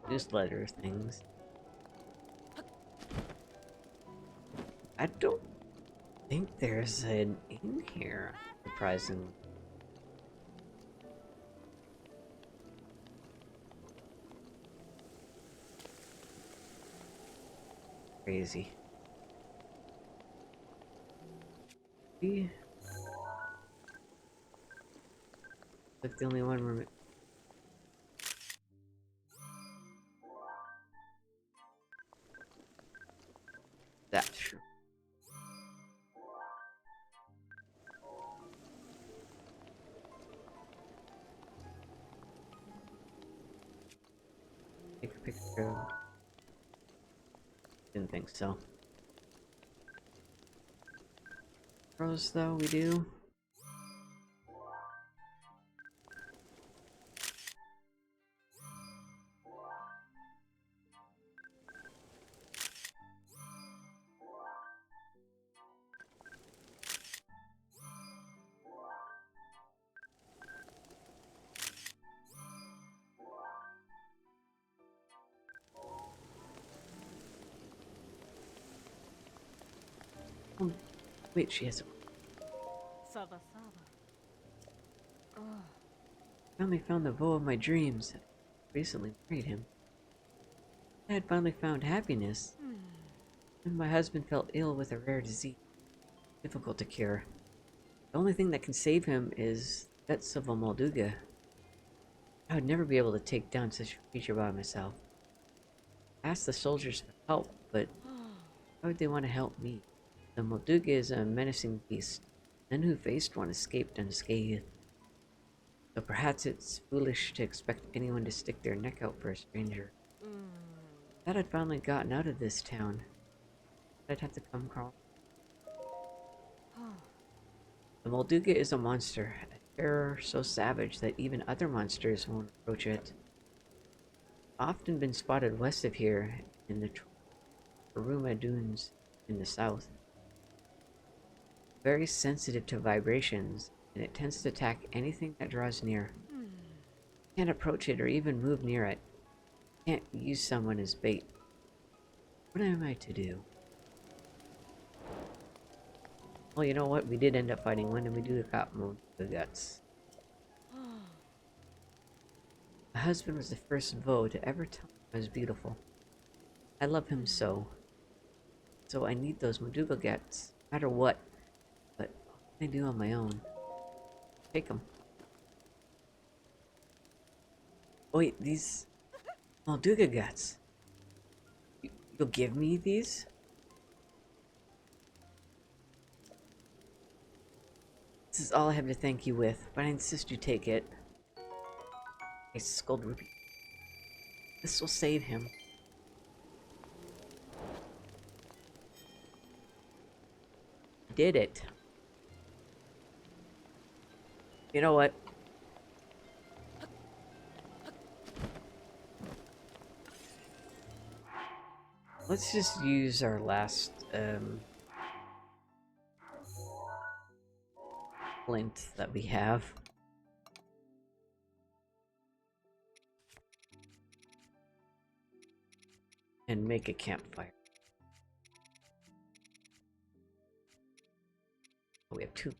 newsletter things. I don't think there's an inn here, surprisingly. Crazy. Like the only one we're... That's true. Take a picture of... Didn't think so. Rose, though, we do. Oh, wait, she has a... Saba Saba. Oh. Finally found the bow of my dreams. Recently married him. I had finally found happiness. And my husband fell ill with a rare disease. Difficult to cure. The only thing that can save him is the guts of a Molduga. I would never be able to take down such a creature by myself. I asked the soldiers for help, but why would they want to help me? The Molduga is a menacing beast. None who faced one escaped unscathed. So perhaps it's foolish to expect anyone to stick their neck out for a stranger. Thought I'd finally gotten out of this town. I'd have to come crawl. The Molduga is a monster, a terror so savage that even other monsters won't approach it. Often been spotted west of here in the Karuma Dunes in the south. Very sensitive to vibrations, and it tends to attack anything that draws near. Can't approach it or even move near it. Can't use someone as bait. What am I to do? Well, you know what? We did end up fighting one, and we do got the guts. My husband was the first Vo to ever tell me I was beautiful. I love him so. So I need those Maduga guts, no matter what. But what can I do on my own? Take them. Oh wait, these Malduga guts. You'll give me these? This is all I have to thank you with, but I insist you take it. A skulled rupee. This will save him. Did it. You know what? Let's just use our last, flint that we have. And make a campfire. Oh, we have two.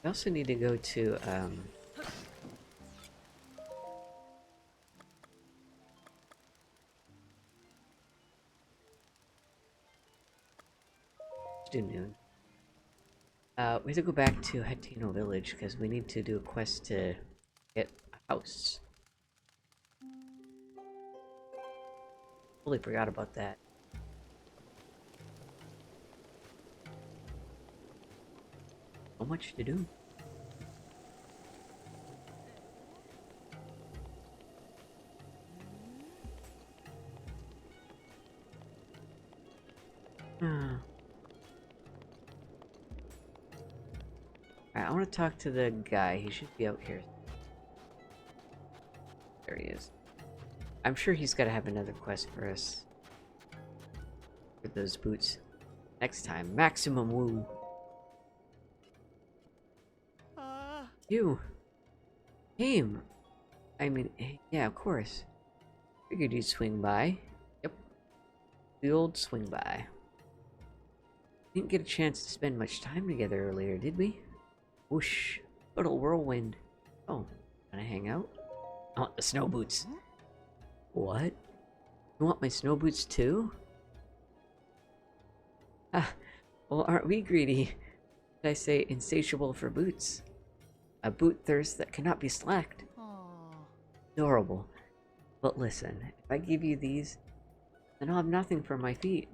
We also need to go to, do noon. We have to go back to Hateno Village because we need to do a quest to get a house. Totally forgot about that. So much to do. Alright, I want to talk to the guy. He should be out here. There he is. I'm sure he's got to have another quest for us. For those boots. Next time. Maximum Woo. You. Came. I mean, yeah, of course. Figured you'd swing by. Yep. The old swing by. Didn't get a chance to spend much time together earlier, did we? Whoosh. Little whirlwind. Oh, wanna hang out? I want the snow boots. What? You want my snow boots too? Ah, well, aren't we greedy? Did I say insatiable for boots? A boot thirst that cannot be slacked. Adorable. But listen, if I give you these, then I'll have nothing for my feet.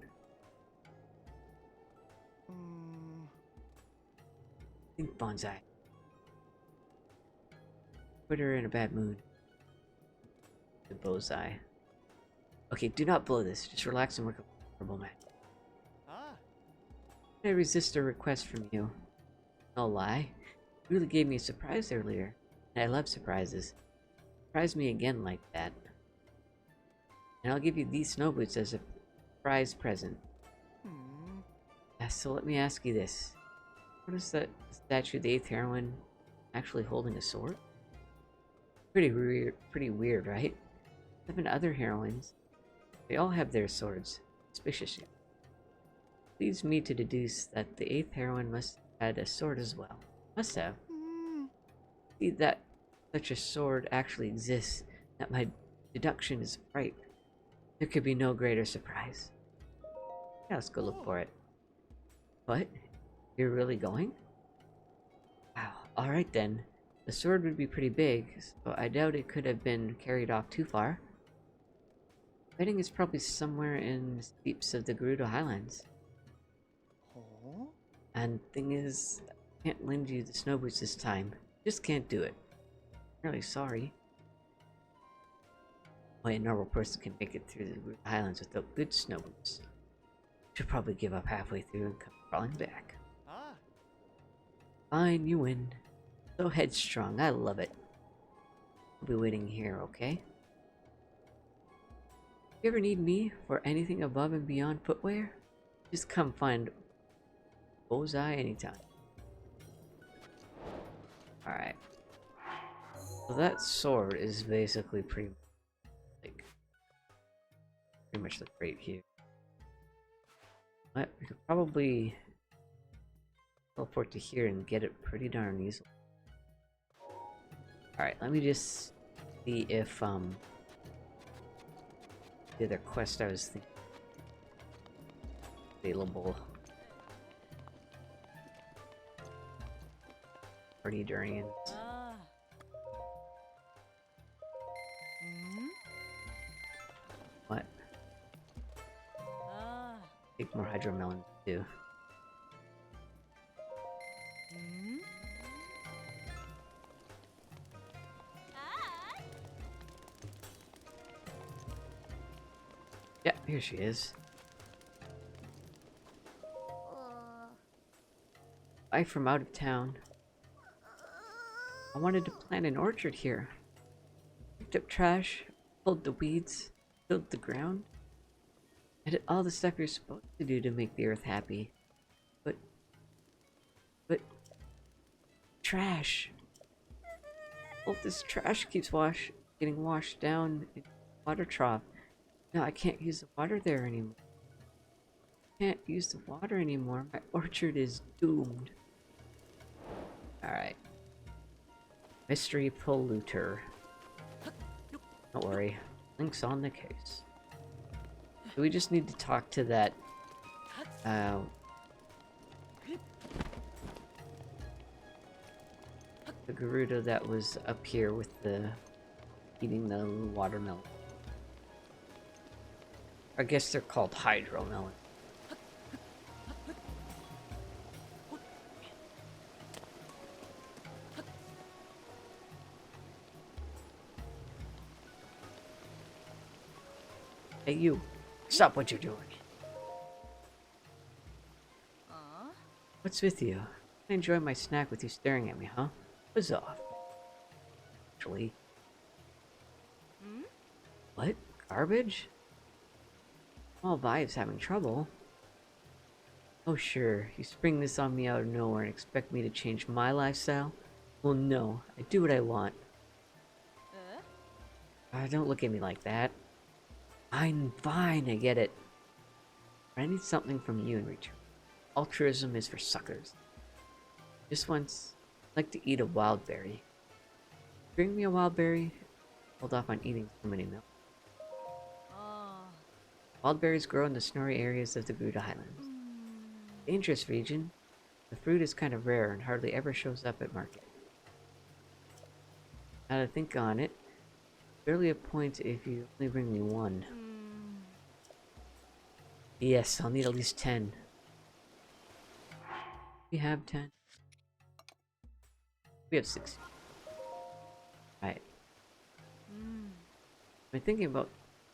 Think bonsai. Put her in a bad mood. The bonsai. Okay, do not blow this. Just relax and work a comfortable man. I resist a request from you. No lie. You really gave me a surprise earlier. And I love surprises. Surprise me again like that. And I'll give you these snow boots as a surprise present. So let me ask you this. What is that statue of the 8th heroine actually holding a sword? Pretty weird, right? 7 other heroines. They all have their swords. Suspicious. Leads me to deduce that the 8th heroine must have had a sword as well. Must have. See that such a sword actually exists, that my deduction is right. There could be no greater surprise. Yeah, let's go look for it. What? You're really going? Wow, alright then. The sword would be pretty big, so I doubt it could have been carried off too far. Betting it's probably somewhere in the steeps of the Gerudo Highlands. And thing is, I can't lend you the snow boots this time. Just can't do it. Really sorry. Only a normal person can make it through the highlands without good snow boots. Should probably give up halfway through and come crawling back. Ah. Fine, you win. So headstrong, I love it. I'll be waiting here, okay? If you ever need me for anything above and beyond footwear, just come find Bullseye anytime. Alright. So that sword is basically pretty much the right here. But we could probably teleport to here and get it pretty darn easily. Alright, let me just see if the other quest I was thinking available. Party durians. Ah. Hmm? What? Ah. Take more hydromelon too. Hmm? Ah. Yeah, here she is. I'm from out of town. I wanted to plant an orchard here. Picked up trash, pulled the weeds, tilled the ground. I did all the stuff you're supposed to do to make the earth happy. But trash. All this trash keeps getting washed down in the water trough. Now I can't use the water there anymore. Can't use the water anymore. My orchard is doomed. Alright. Mystery polluter. Don't worry. Link's on the case. So we just need to talk to that the Gerudo that was up here with the eating the watermelon. I guess they're called hydromelon. Hey you, stop what you're doing. What's with you? I enjoy my snack with you staring at me, huh? Buzz off. Actually. Hmm? What? Garbage? All Vive's having trouble. Oh sure, you spring this on me out of nowhere and expect me to change my lifestyle? Well no, I do what I want. Don't look at me like that. I'm fine, I get it. But I need something from you in return. Altruism is for suckers. Just once, I'd like to eat a wild berry. Bring me a wild berry. Hold off on eating so many milk. Ah. Wild berries grow in the snowy areas of the Gerudo Highlands. Dangerous region. The fruit is kind of rare and hardly ever shows up at market. Now to think on it, barely a point if you only bring me one. Yes, I'll need at least 10. We have 10. We have 6. Right. I've been thinking about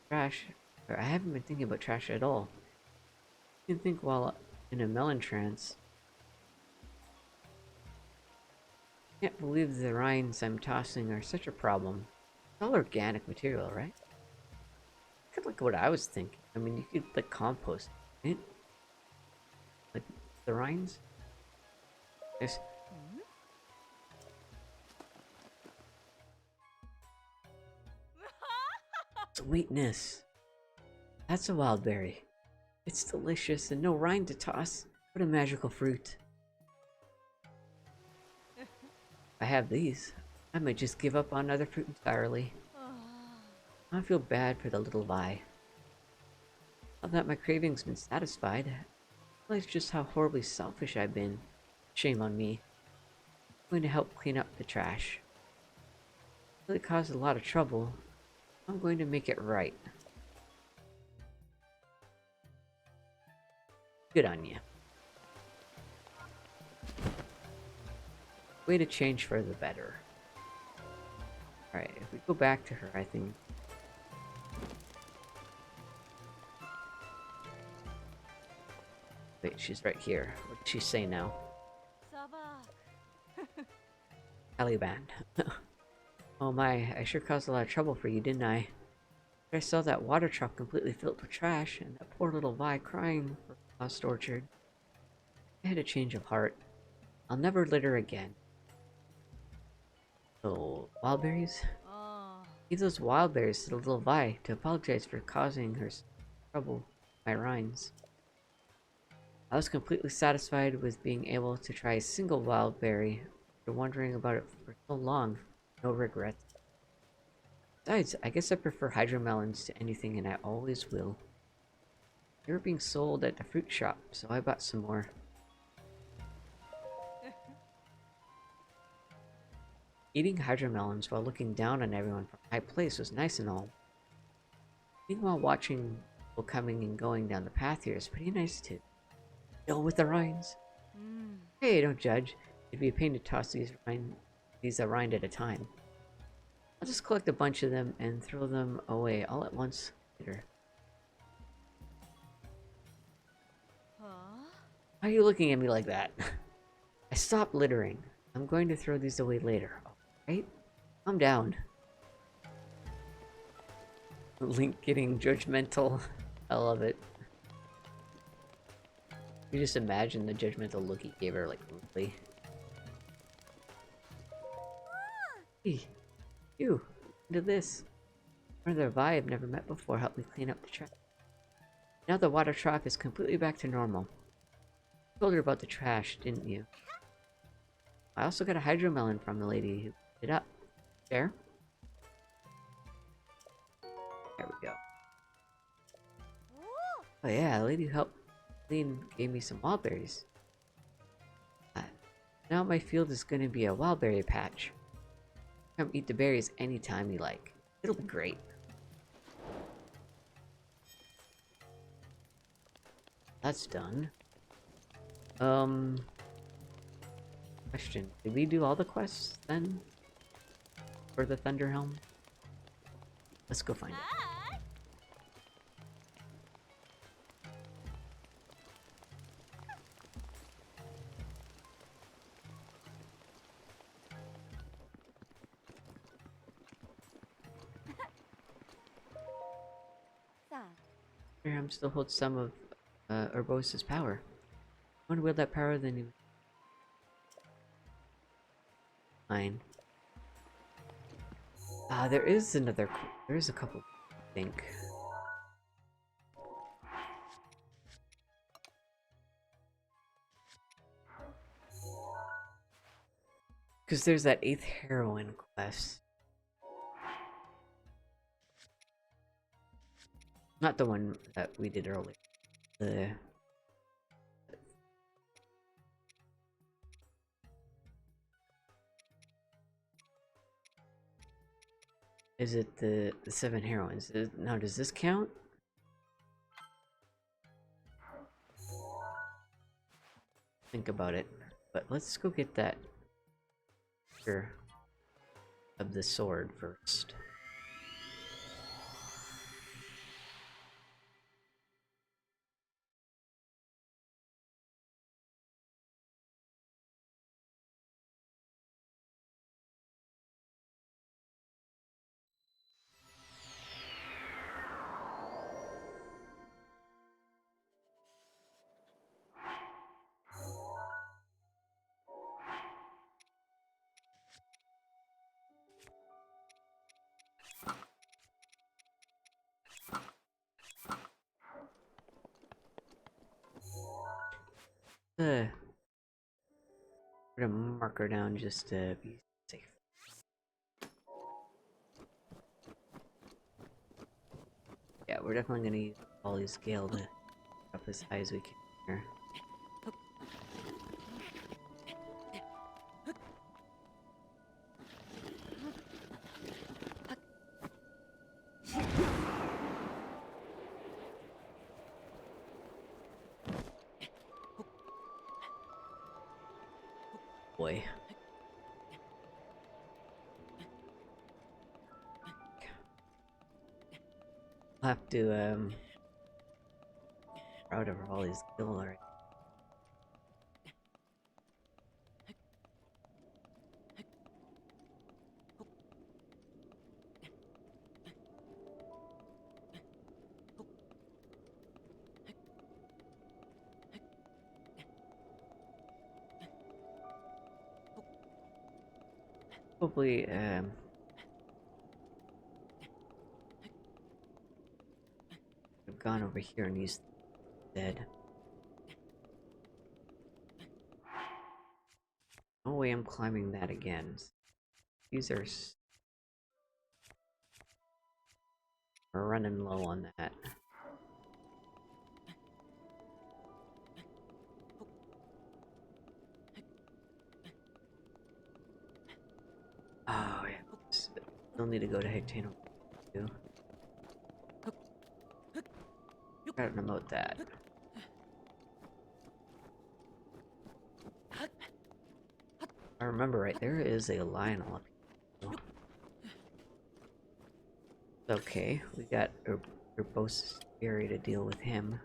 trash, or I haven't been thinking about trash at all. I can think while in a melon trance. Can't believe the rinds I'm tossing are such a problem. It's all organic material, right? Kind of like what I was thinking. I mean, you could like compost it, like the rinds. There's sweetness. That's a wild berry. It's delicious and no rind to toss. What a magical fruit. If I have these, I might just give up on other fruit entirely. I feel bad for the little Vi. Now that my craving's been satisfied, I realize just how horribly selfish I've been. Shame on me. I'm going to help clean up the trash. It really caused a lot of trouble. I'm going to make it right. Good on you. Way to change for the better. Alright, if we go back to her, I think Wait, she's right here. What did she say now? Sabak. Taliban. Oh my, I sure caused a lot of trouble for you, didn't I? I saw that water truck completely filled with trash, and that poor little Vi crying for Lost Orchard. I had a change of heart. I'll never litter again. So, wildberries? Oh. Give those wildberries to the little Vi to apologize for causing her trouble by Rhines. I was completely satisfied with being able to try a single wildberry after wondering about it for so long. No regrets. Besides, I guess I prefer hydromelons to anything and I always will. They were being sold at the fruit shop, so I bought some more. Eating hydromelons while looking down on everyone from a high place was nice and all. Meanwhile, watching people coming and going down the path here is pretty nice too. Still with the rinds. Mm. Hey, don't judge. It'd be a pain to toss these rind at a time. I'll just collect a bunch of them and throw them away all at once later. Huh? Why are you looking at me like that? I stopped littering. I'm going to throw these away later. Alright? Calm down. Link getting judgmental. I love it. You just imagine the judgmental look he gave her, like, really. Hey, you, into this. One of the Vi I've never met before helped me clean up the trash. Now the water trough is completely back to normal. You told her about the trash, didn't you? I also got a hydromelon from the lady who picked it up. There? There we go. Oh yeah, the lady who helped clean gave me some wildberries. Now my field is gonna be a wildberry patch. Come eat the berries anytime you like. It'll be great. That's done. Question. Did we do all the quests then? For the Thunder Helm? Let's go find it. Thunder Helm still holds some of Urbosa's power. I wonder where that power then you fine. There is another. There is a couple, I think. Because there's that 8th heroine quest. Not the one that we did earlier. The... Is it the 7 heroines? Now, does this count? Think about it. But let's go get that picture of the sword first. Put a marker down just to be safe. Yeah, we're definitely gonna use Polly's scale to up as high as we can here. Boy. I'll have to, proud of Polly's skill already. probably have gone over here and used dead. No way I'm climbing that again. These are we're running low on that. Oh yeah, still need to go to Hectano too. Gotta promote that. If I remember right, there is a Lionel up here. Okay, we got Urbosa's area to deal with him.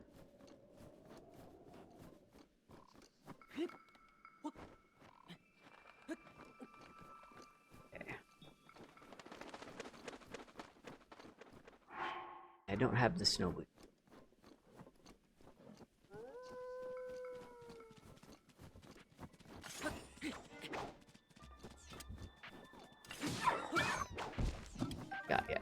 Okay. I don't have the snow boot. Got ya.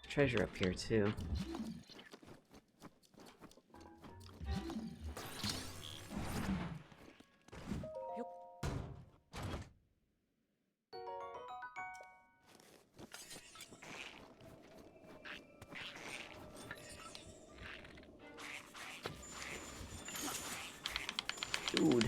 Treasure up here too. Dude.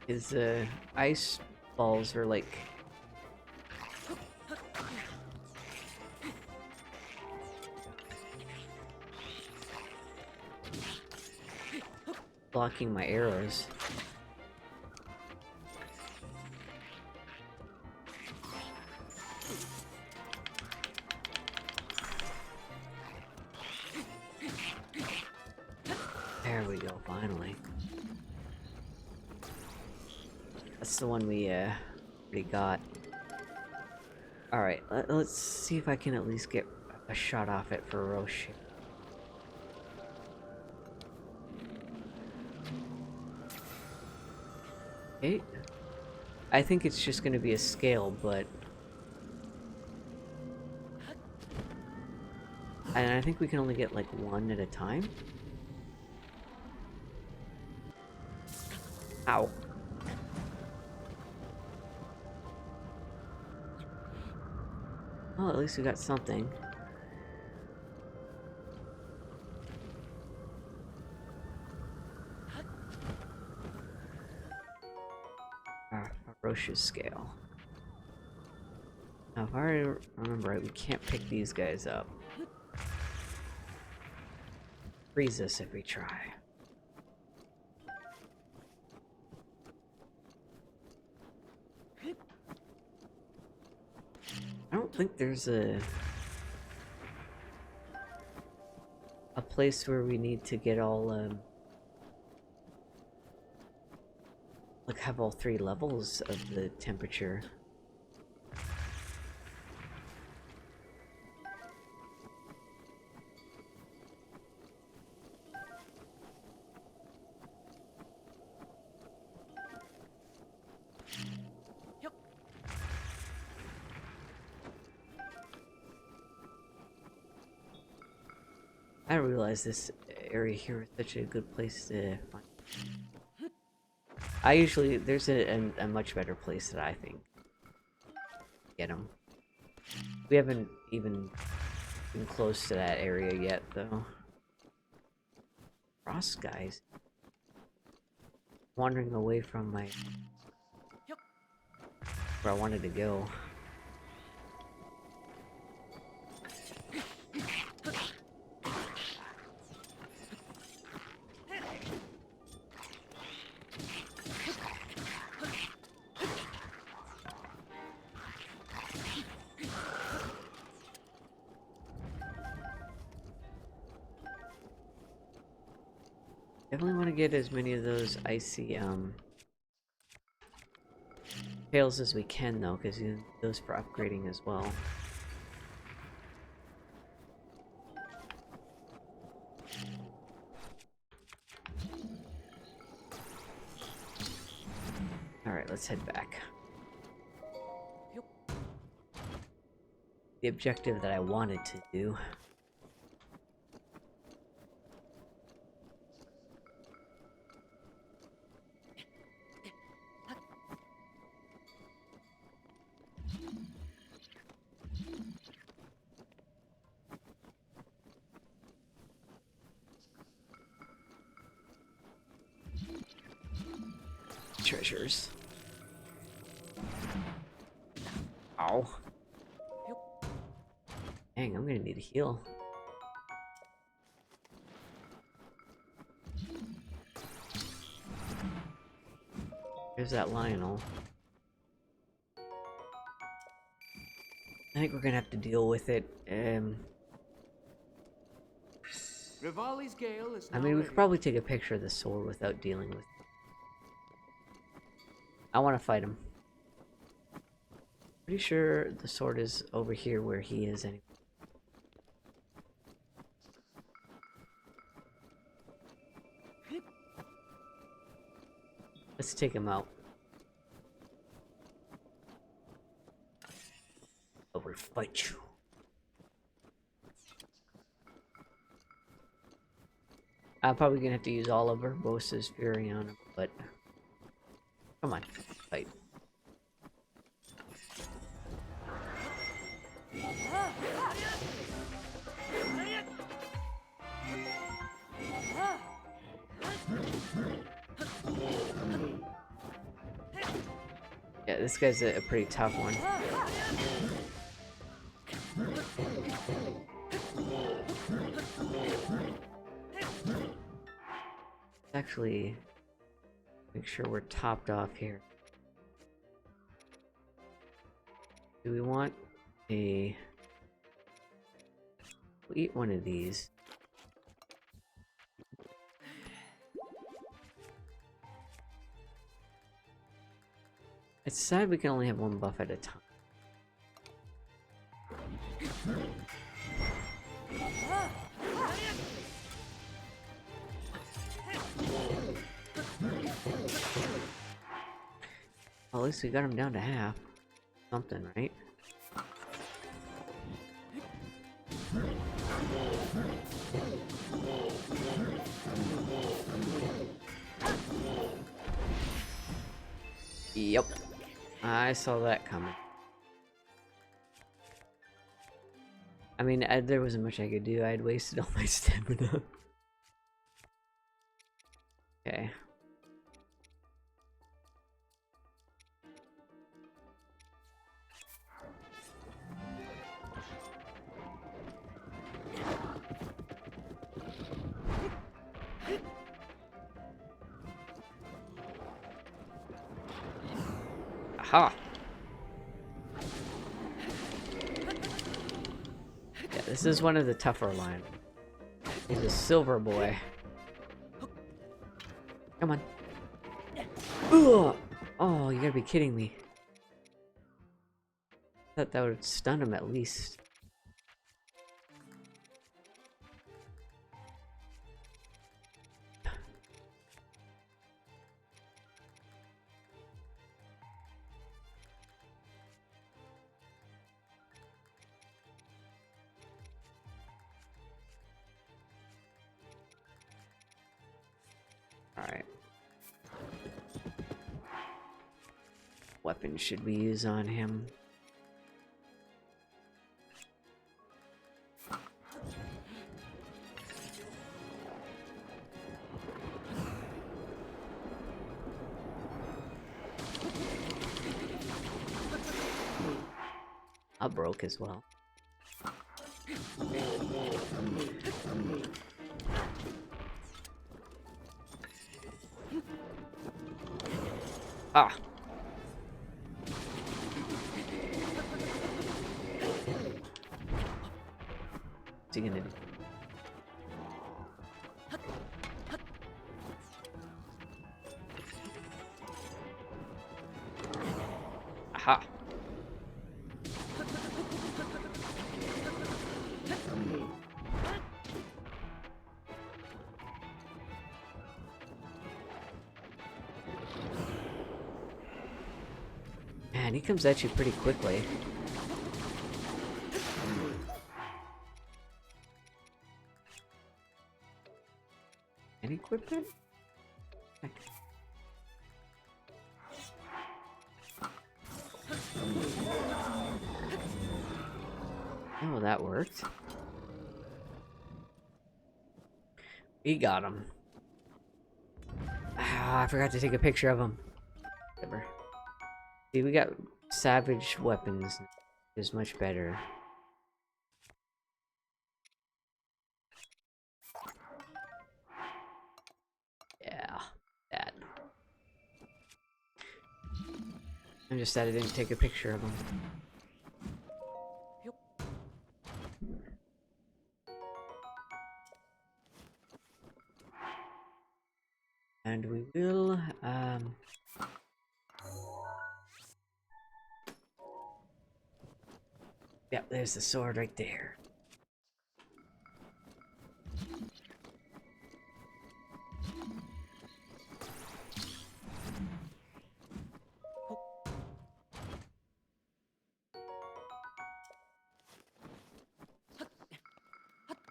His ice balls are like blocking my arrows. There we go, finally. That's the one we already got. Alright, let's see if I can at least get a shot off it for Roche. Okay. I think it's just gonna be a scale, but... And I think we can only get like one at a time. Ow. Well, at least we got something. Roche's scale. Now, if I remember right, we can't pick these guys up. Freeze us if we try. I don't think there's a place where we need to get all like have all 3 levels of the temperature. I didn't realize this area here is such a good place to find. I usually, there's a much better place that I think. Get them. We haven't even been close to that area yet, though. Frost guys. Wandering away from my... where I wanted to go. Definitely want to get as many of those icy, tails as we can, though, because you need those for upgrading as well. Alright, let's head back. The objective that I wanted to do. Treasures. Ow. Dang, I'm gonna need a heal. There's that Lionel. I think we're gonna have to deal with it. Rivali's Gale is I now mean, we ready. could probably take a picture of the sword without dealing with it. I want to fight him. Pretty sure the sword is over here where he is anyway. Let's take him out. I will fight you. I'm probably gonna have to use all of Urbosa's fury on him, but come on, fight. Yeah, this guy's a pretty tough one. Actually, make sure we're topped off here. Do we want a... We'll eat one of these. It's sad we can only have one buff at a time. Well, at least we got him down to half. Something, right? Yep. I saw that coming. I mean, there wasn't much I could do. I had wasted all my stamina. Okay. Aha! Yeah, this is one of the tougher lines. He's a silver boy. Come on. Ugh! Oh, you gotta be kidding me. I thought that would stun him at least. Alright. Weapon should we use on him? I broke as well. Ah! What's he gonna do? Man, he comes at you pretty quickly. Any equipment? Heck. Oh, that worked. We got him. Ah, I forgot to take a picture of him. Whatever. See, we got savage weapons. Is much better. Yeah, that. I'm just sad I didn't take a picture of him. And we will, yeah, there's the sword right there.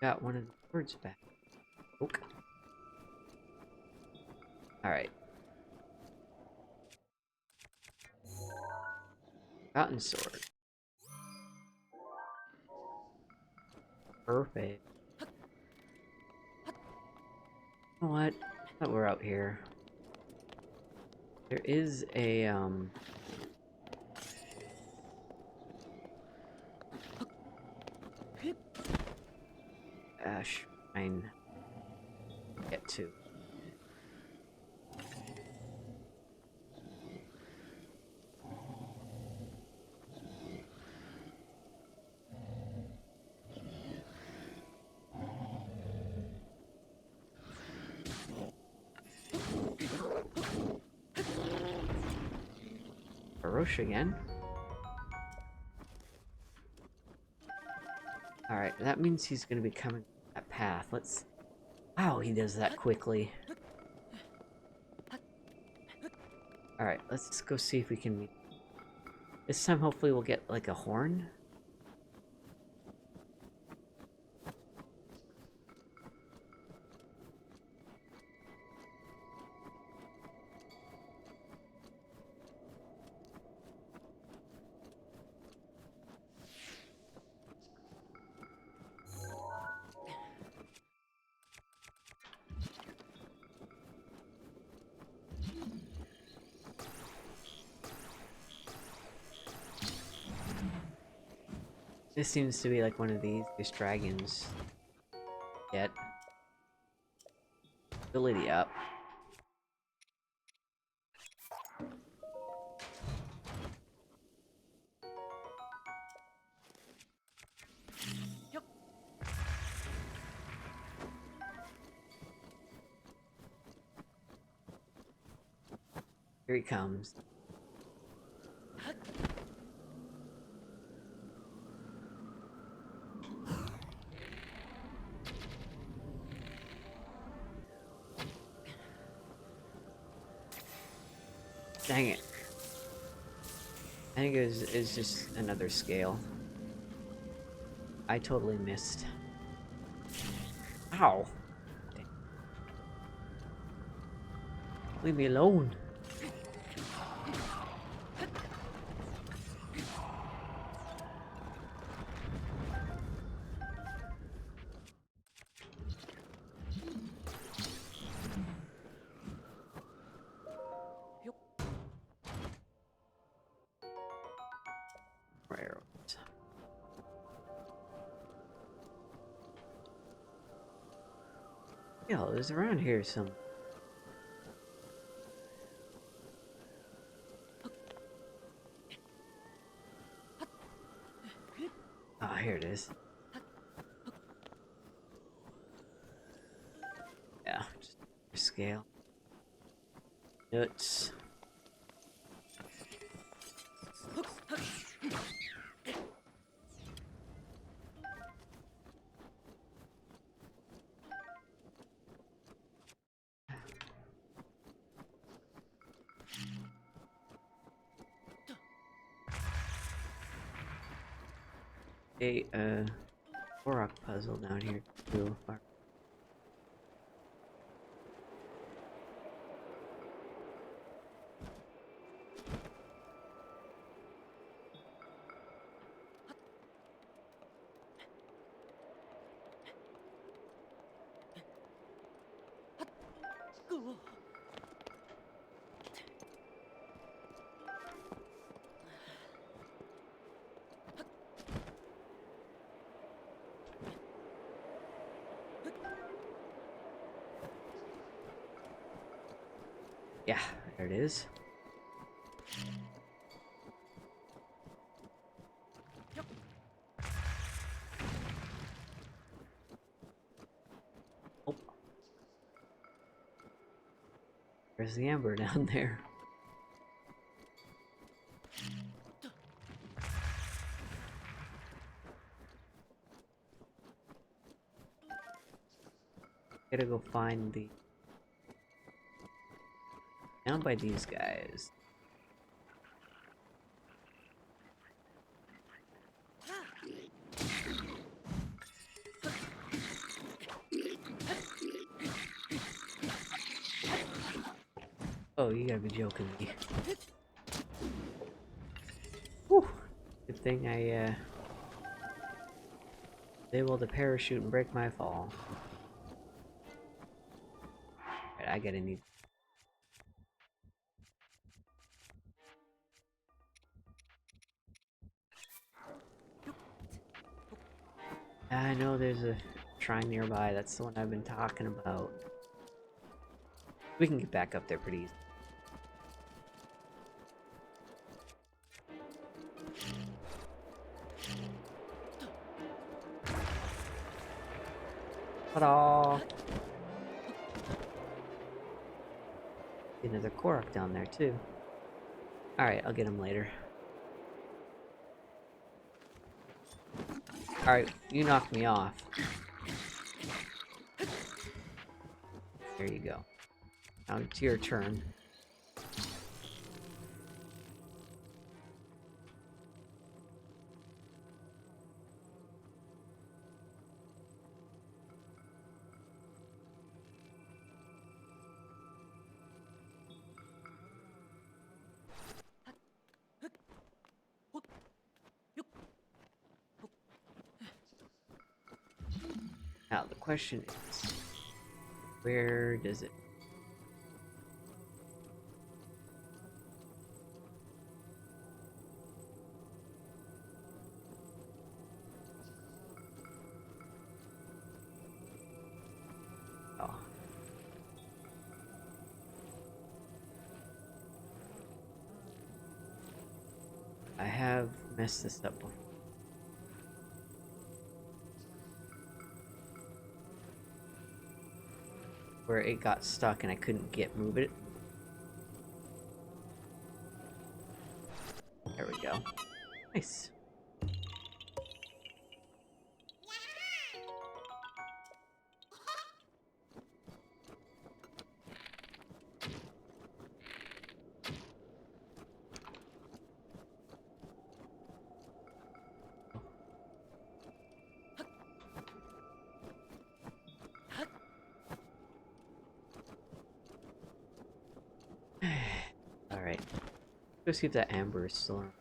Got one of the swords back. Okay. Alright. Cotton sword. Perfect. You know what? Now that we're out here. There is a, shrine to get to. Barosh again. Alright, that means he's gonna be coming that path. Let's... Wow, he does that quickly. Alright, let's go see if we can meet. This time hopefully we'll get like a horn. This seems to be like one of these dragons. Get ability up. Here he comes. Dang it. I think it's just another scale. I totally missed. Ow! Leave me alone. More arrows. Yo, there's around here some. Ah, here it is. Yeah, just a scale. Nuts. a Korok puzzle down here too. Yeah, there it is. Oh. There's the amber down there. Gotta go find the... down by these guys. Oh, you gotta be joking me. Whew. Good thing I, was able to parachute and break my fall. Right, I gotta need... I know there's a shrine nearby, that's the one I've been talking about. We can get back up there pretty easy. Ta-da! Another Korok down there too. Alright, I'll get him later. Alright, you knocked me off. There you go. Now it's your turn. Now the question is, where does it... oh. I have messed this up before. Where it got stuck and I couldn't move it. There we go. Nice. Alright. Go see if that amber is still on.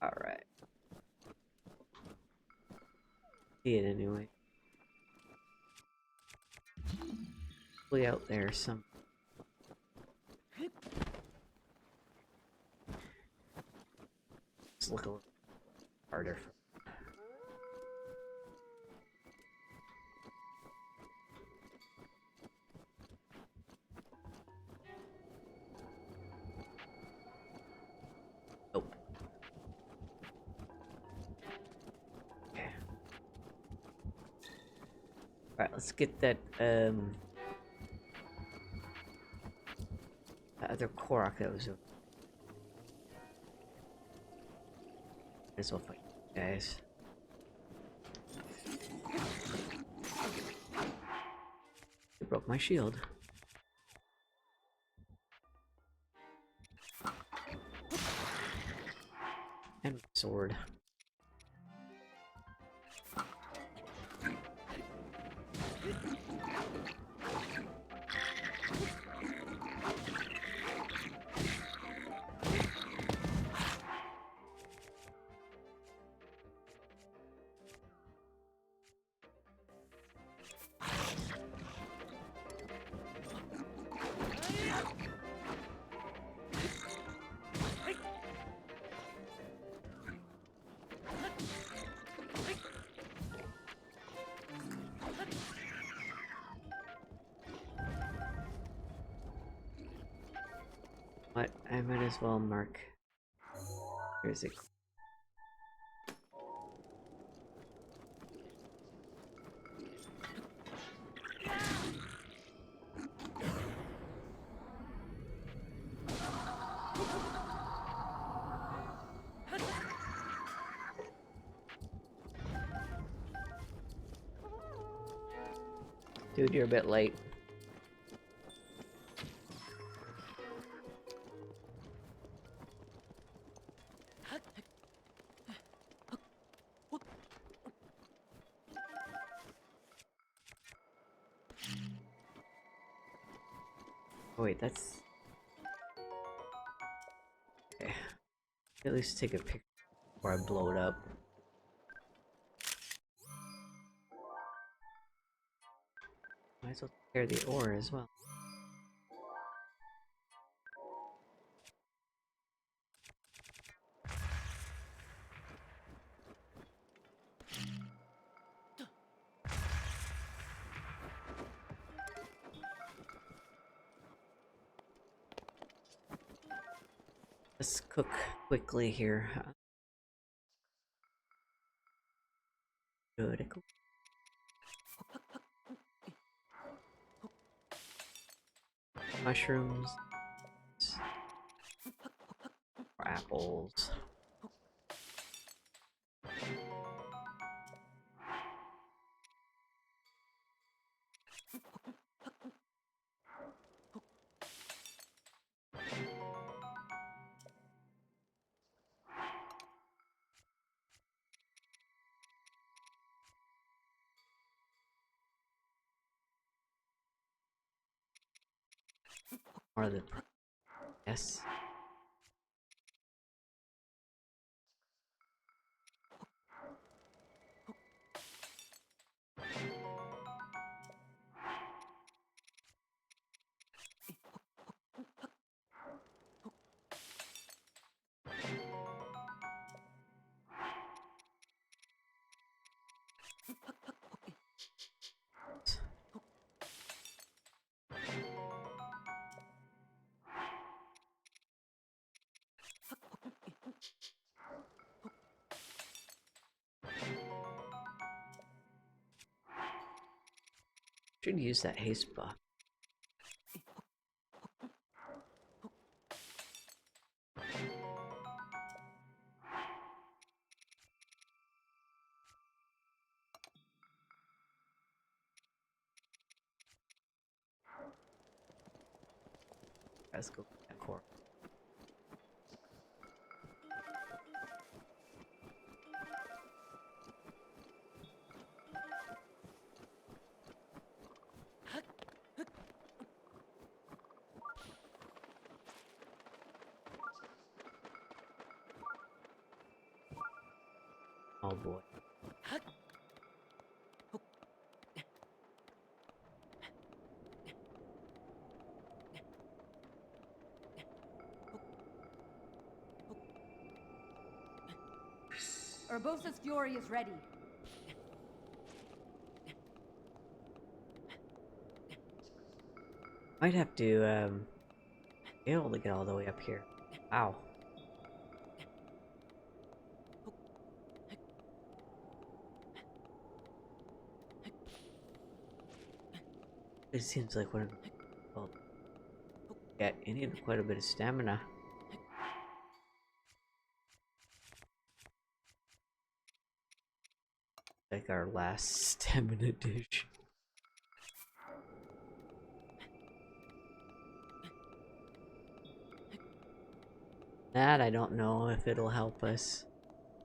Alright. See it anyway. Probably out there some. Let's look a little harder. Alright, let's get that other Korok that was over. Might as well fight you guys. It broke my shield. And my sword. But I might as well mark. Here's it. Dude, you're a bit late. Oh wait, that's... Okay. At least take a picture before I blow it up. Might as well take care of the ore as well. Let's cook quickly here. Good. Mushrooms. Or apples. Or the... Yes. Should use that haste buff. Let's go get that core. Oh boy. Urbosa's fury is ready. Might have to be able to get all the way up here. Ow. It seems like we're well. Yeah, you need quite a bit of stamina. Like our last stamina dish. That I don't know if it'll help us.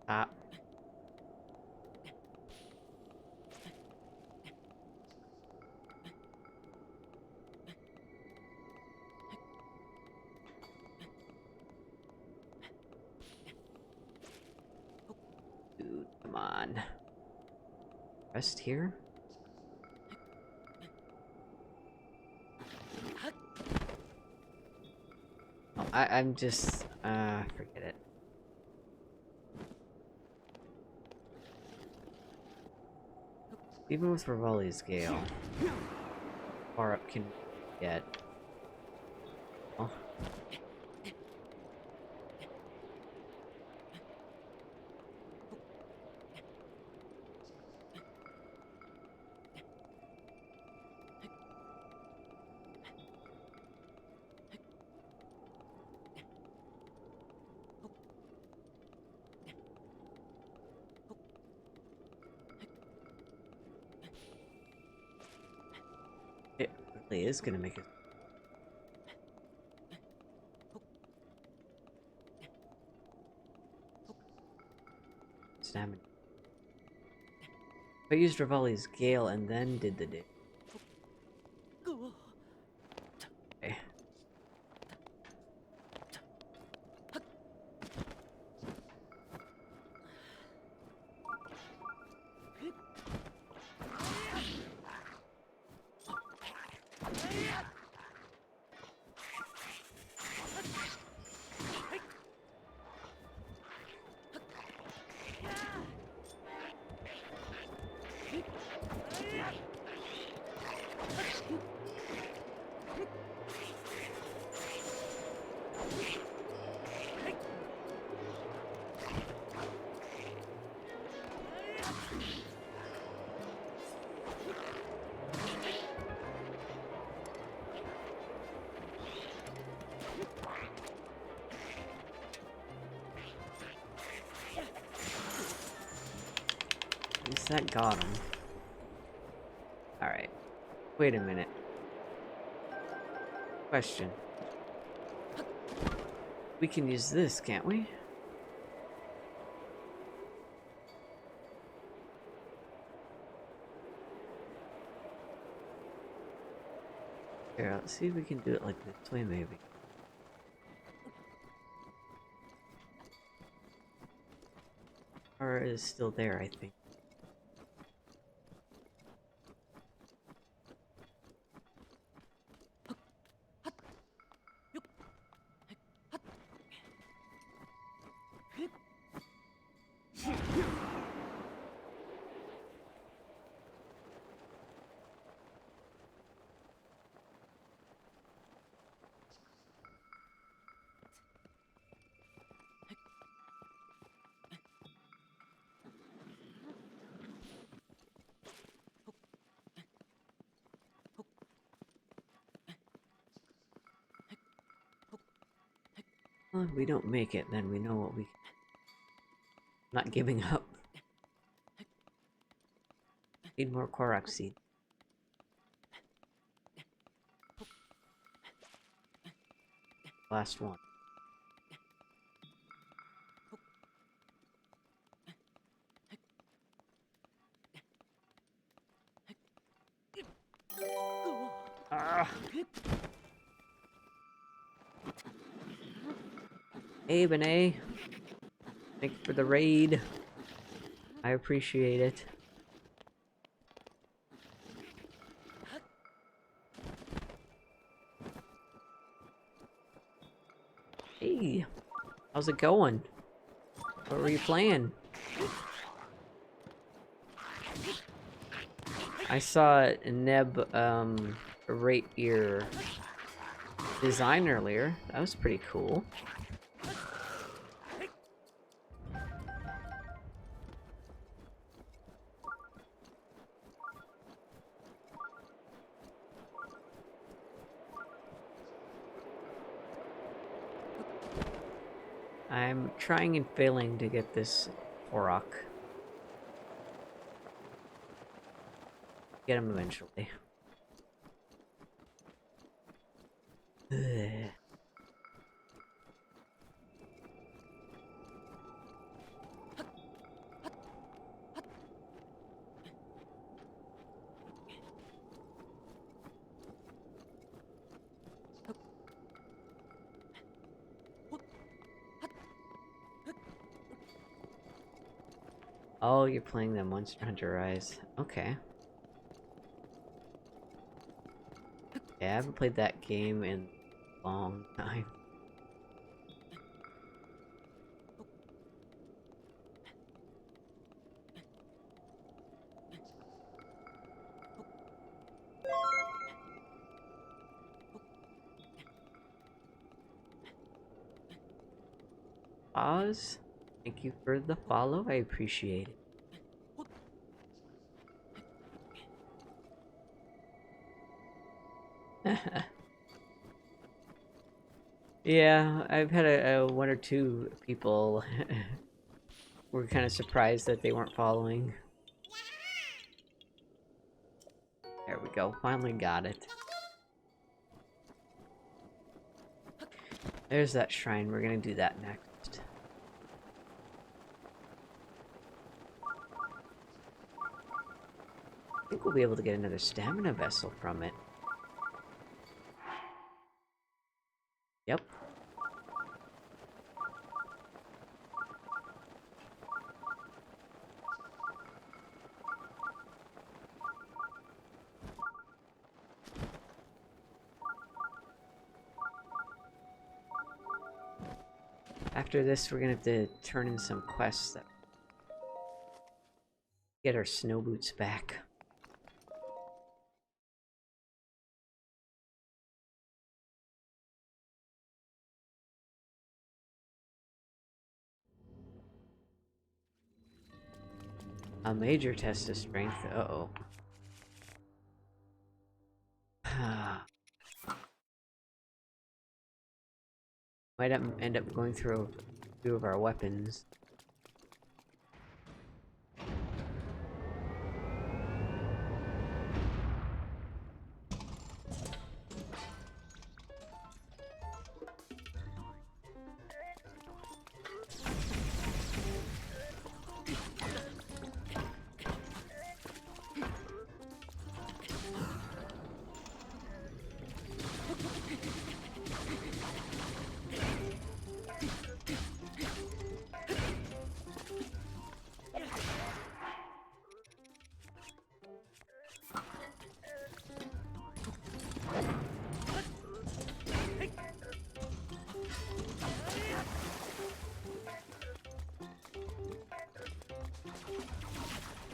Ah. Dude, come on. Rest here? Oh, I'm just, forget it. Even with Rivali's Gale, far up can we get. Oh. It really is gonna make it. Stamina. If I used Rivali's Gale and then did the dig. Okay. At least that got him. Alright. Wait a minute. Question. We can use this, can't we? Here, let's see if we can do it like this way, maybe. Or is still there, I think. Well, if we don't make it, then we know what we... Not giving up. Need more Korok seed. Last one. Ah. Hey, Benet. Thank you for the raid. I appreciate it. Hey, how's it going? What were you playing? I saw Neb rate your design earlier. That was pretty cool. I'm trying and failing to get this Korok. Get him eventually. Ugh. Oh, you're playing the Monster Hunter Rise. Okay. Yeah, I haven't played that game in a long time. Oz, thank you for the follow. I appreciate it. Yeah, I've had a one or two people were kind of surprised that they weren't following. There we go. Finally got it. There's that shrine. We're gonna do that next. I think we'll be able to get another stamina vessel from it. Yep. After this, we're gonna have to turn in some quests that get our snow boots back. A major test of strength. Uh-oh. Might end up going through a few of our weapons.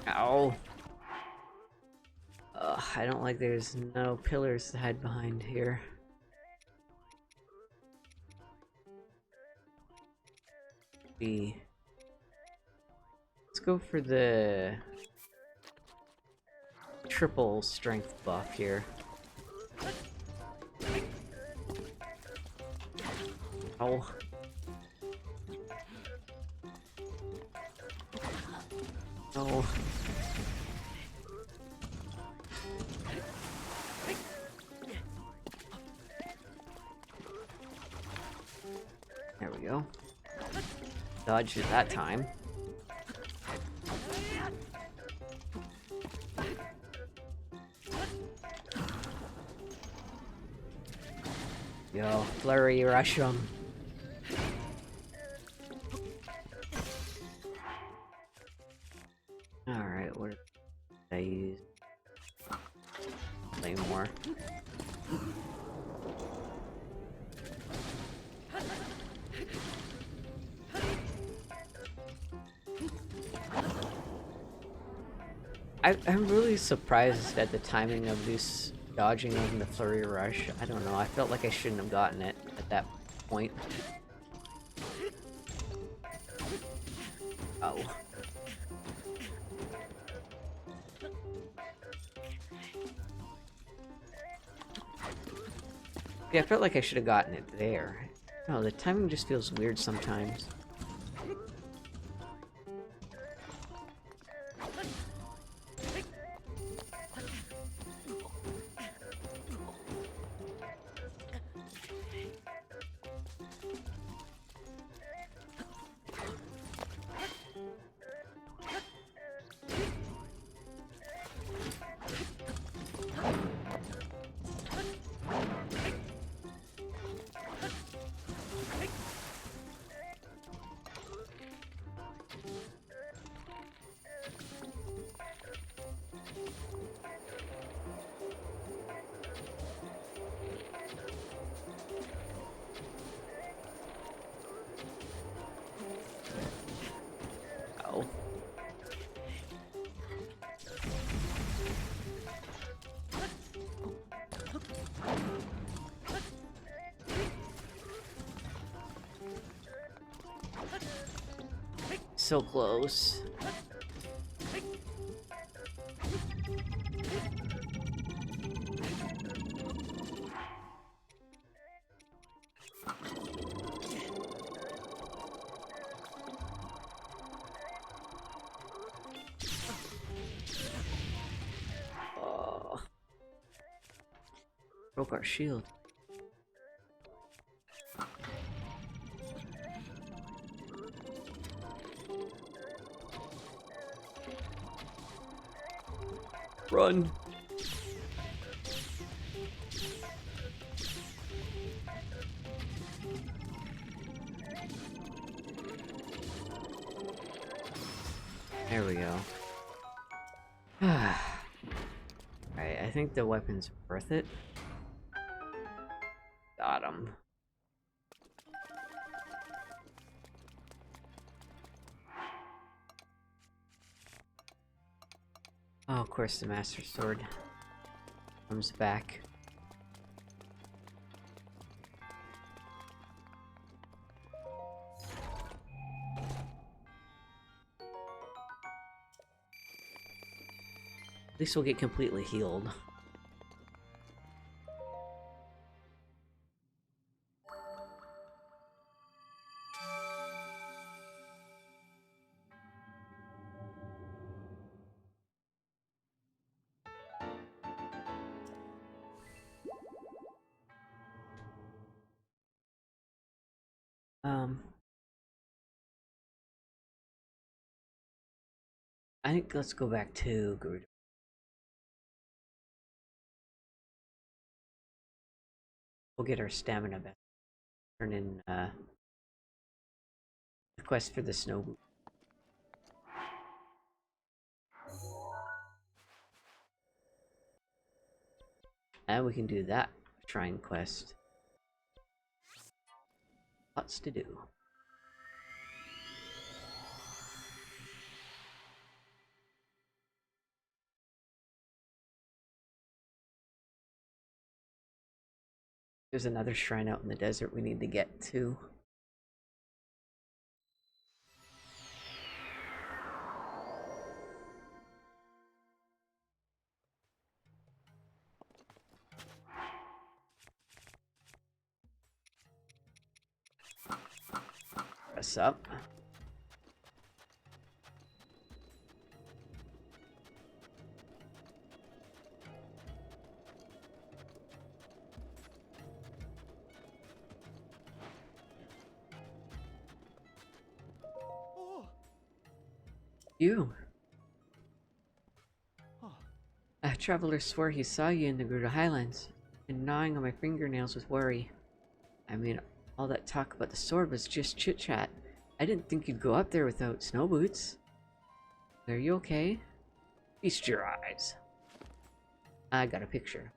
Ow. Ugh, I don't like there's no pillars to hide behind here. Let's go for the triple strength buff here. Oh. Oh. There we go. Dodged it that time. Yo, flurry rush him. Alright, what did I use? Play more. I'm really surprised at the timing of this dodging of the flurry rush. I don't know, I felt like I shouldn't have gotten it at that point. Oh. Yeah, I felt like I should have gotten it there. Oh, the timing just feels weird sometimes. Oh. So close. Oh. Broke our shield. Run. There we go. Alright, I think the weapon's worth it. Got him. Oh, of course the Master Sword comes back. At least we'll get completely healed. I think let's go back to Gerudo. We'll get our stamina back. Turn in the quest for the snow boot. And we can do that shrine quest. Lots to do. There's another shrine out in the desert we need to get to. Press up. You. A traveler swore he saw you in the Gerudo Highlands, and gnawing on my fingernails with worry. I mean, all that talk about the sword was just chit-chat. I didn't think you'd go up there without snow boots. Are you okay? Feast your eyes. I got a picture.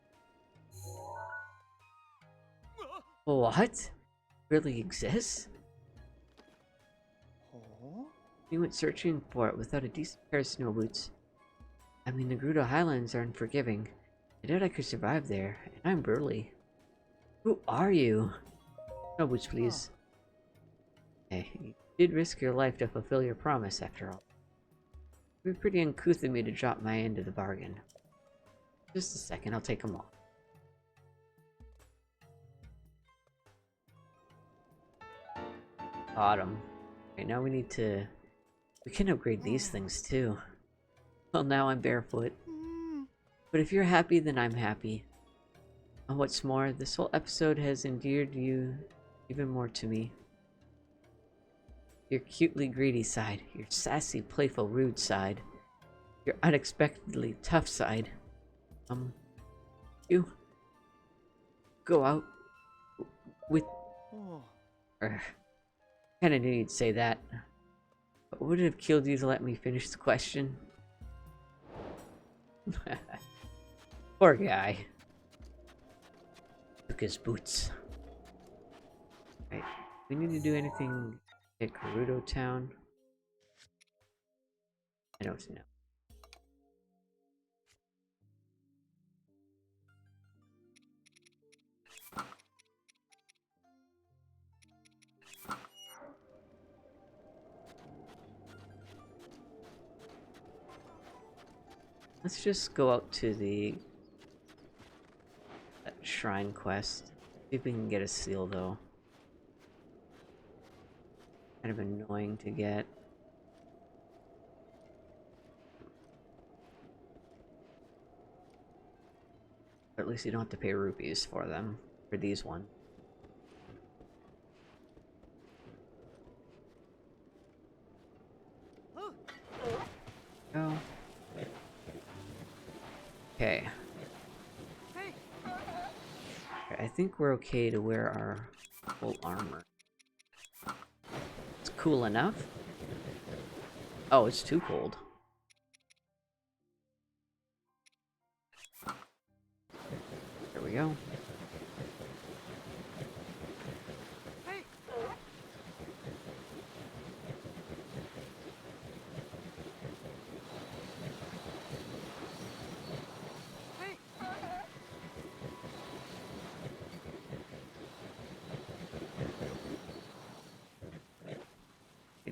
What? Really exists? We went searching for it without a decent pair of snow boots. I mean, the Gerudo Highlands are unforgiving. I doubt I could survive there, and I'm burly. Who are you? Snow boots, please. Hey, you did risk your life to fulfill your promise, after all. It would be pretty uncouth of me to drop my end of the bargain. Just a second, I'll take them all. Autumn. Okay, now we need to... We can upgrade these things too. Well, now I'm barefoot. But if you're happy, then I'm happy. And what's more, this whole episode has endeared you even more to me. Your cutely greedy side, your sassy, playful, rude side, your unexpectedly tough side. You go out with... Kinda knew you'd say that. But would it have killed you to let me finish the question? Poor guy. Took his boots. Right. We need to do anything at Gerudo Town? I don't know. Let's just go out to the shrine quest. See if we can get a seal though. Kind of annoying to get. But at least you don't have to pay rupees for them. For these ones. Go. Okay. I think we're okay to wear our full armor. It's cool enough. Oh, it's too cold. There we go.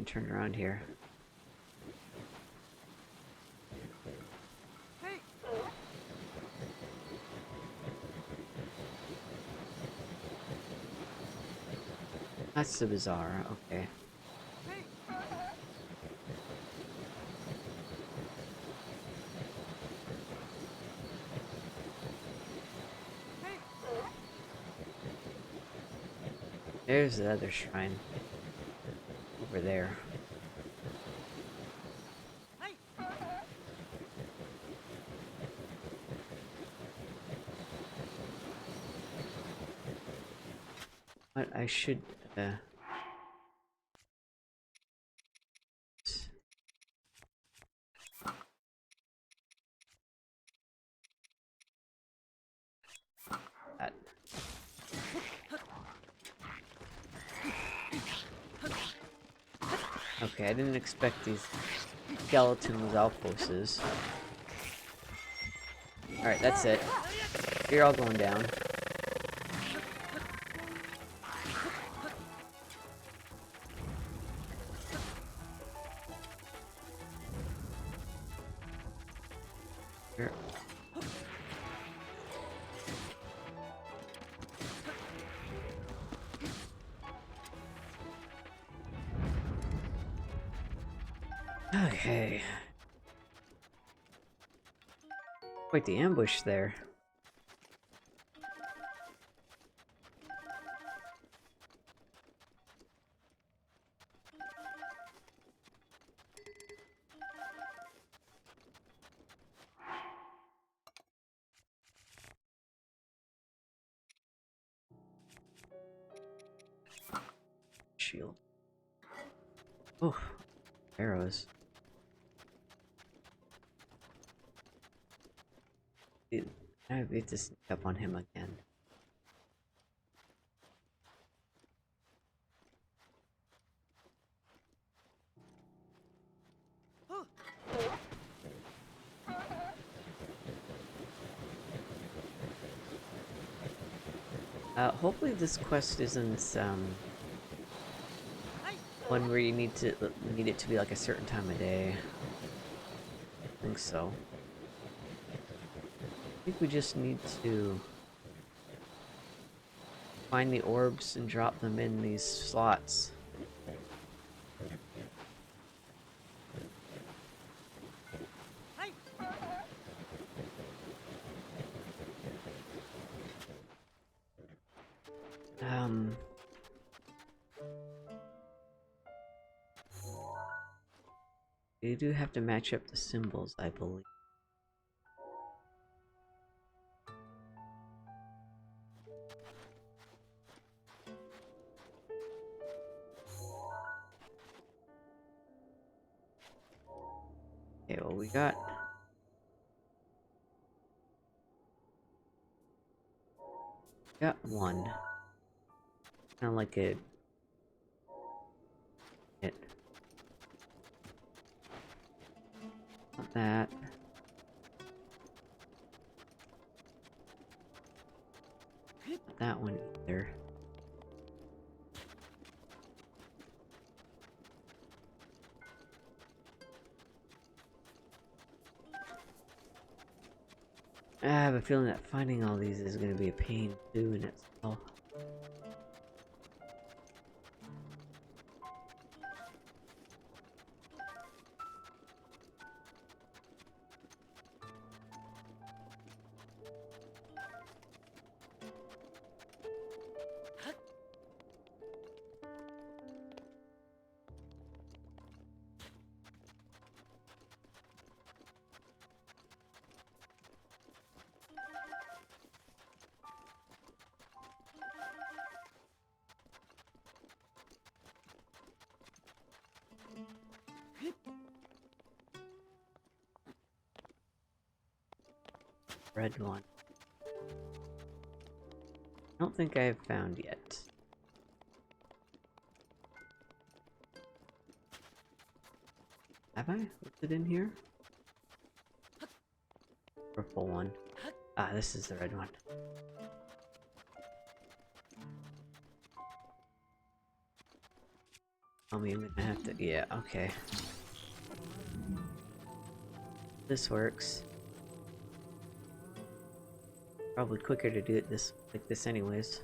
Turn around here. That's the bazaar, okay. There's the other shrine. Over there. But I should, that. Okay, I didn't expect these skeletons outposts. Alright, that's it. You're all going down. Here. Okay. Quite the ambush there. Shield. Oh, arrows. Dude, I have to sneak up on him again. Hopefully this quest isn't, one where you need it to be like a certain time of day. I think so. I think we just need to find the orbs and drop them in these slots. Um... You do have to match up the symbols, I believe. Okay, well, we got one. Kind of like a it. Not that. Not that one either. I have a feeling that finding all these is going to be a pain too in itself. Red one. I don't think I have found yet. Have I? What's it in here? Purple one. Ah, this is the red one. Tell me I'm gonna have to. Yeah, okay. This works. Probably quicker to do it like this anyways.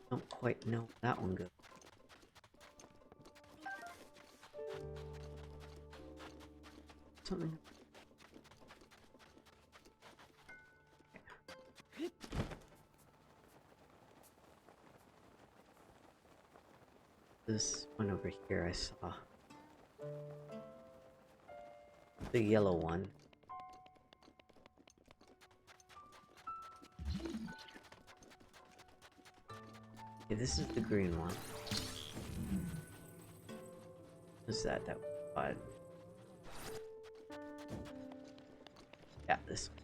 Don't quite know that one goes. Something. This one over here I saw. The yellow one. Okay, this is the green one. What's that? That was yeah, this one.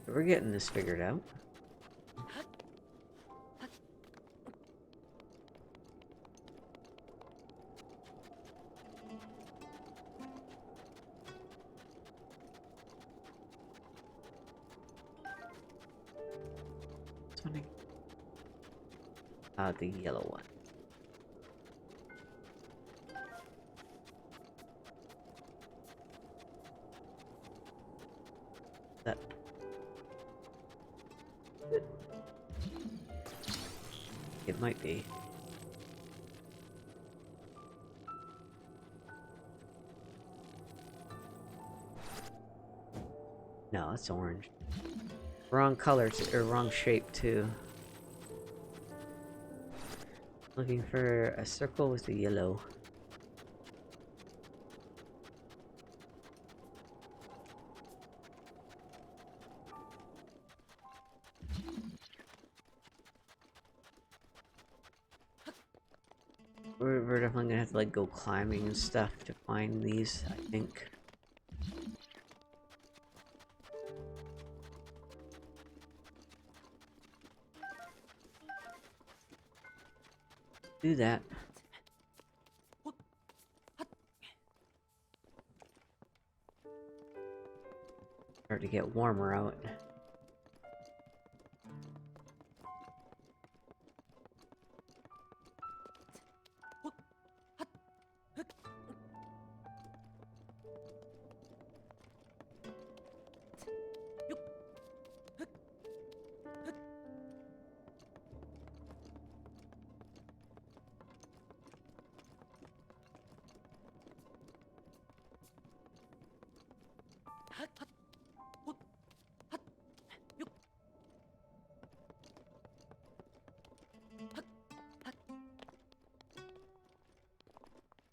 We're getting this figured out. The yellow one. That. It might be. No, it's orange. Wrong color or wrong shape too. Looking for a circle with the yellow. We're definitely gonna have to like go climbing and stuff to find these, I think. Do that. Start to get warmer out.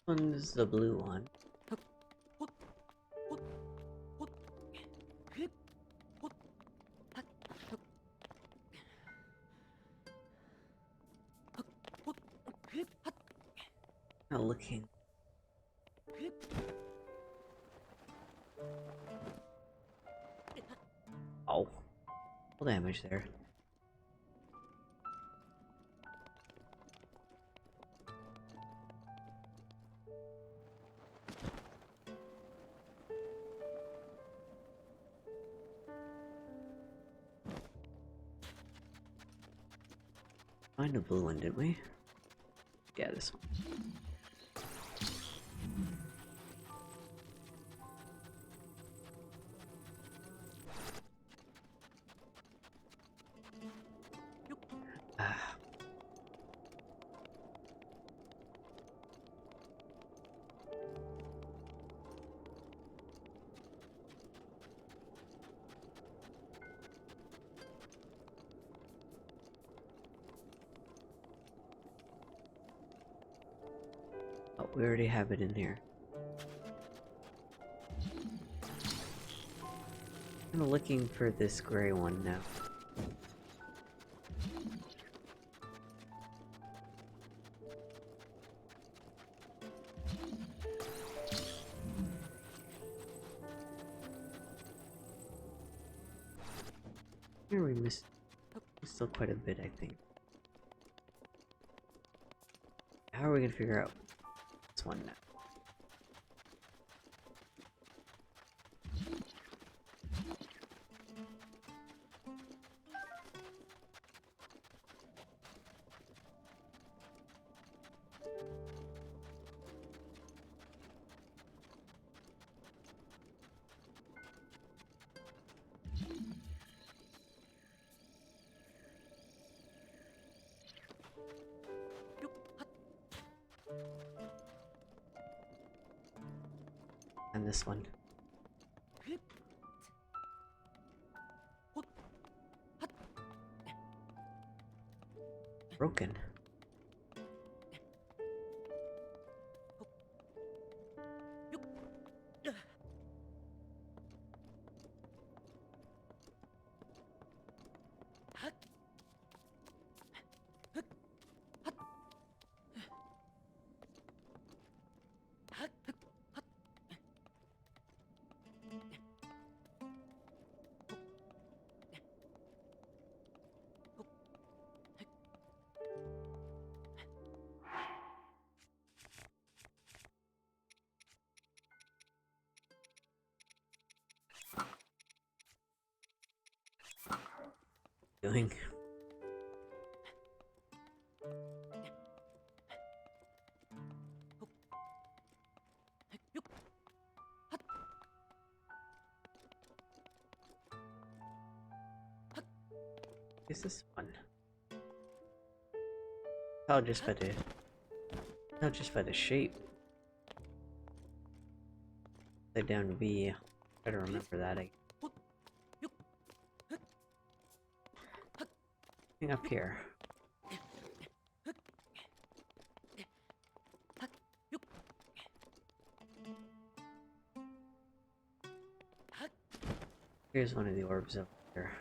One's the blue one. Not looking. Oh, full damage there. Find a blue one, didn't we? Yeah, this one. Ah. Oh, we already have it in here. I'm looking for this gray one now. Here we missed still quite a bit, I think. How are we gonna figure out this one now? And this one. Broken. Doing. Is this one? Oh, just by the, not just by the shape. Lay down V. Better remember that. Thing up here. Here's one of the orbs up there.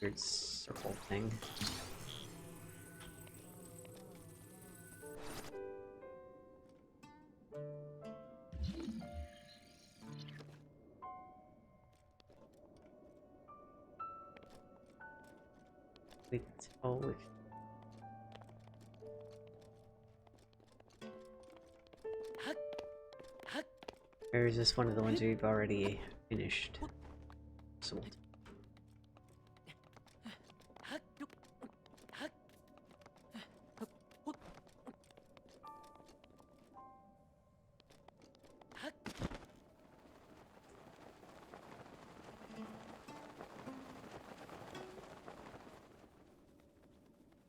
Weird circle thing. Wait, oh wait. Or is this one of the ones we've already finished? Sold.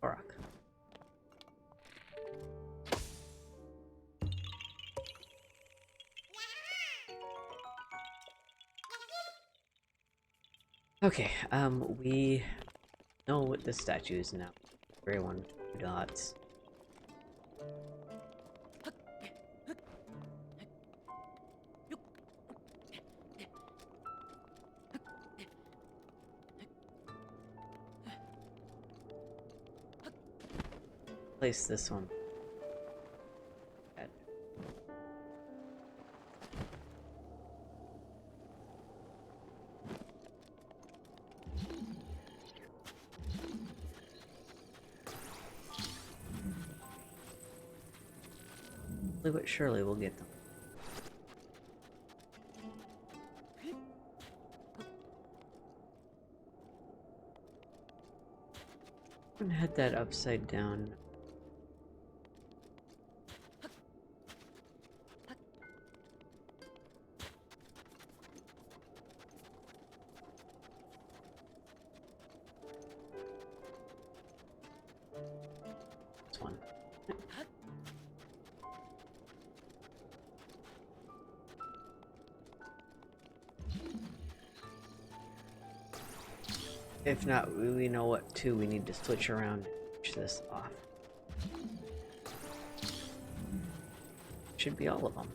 Rock. Okay, we know what this statue is now. Gray one, 2 dots. Place this one. Slowly but surely we'll get them. I'm gonna head that upside down. This one. If not, we know what two we need to switch around and switch this off. Should be all of them.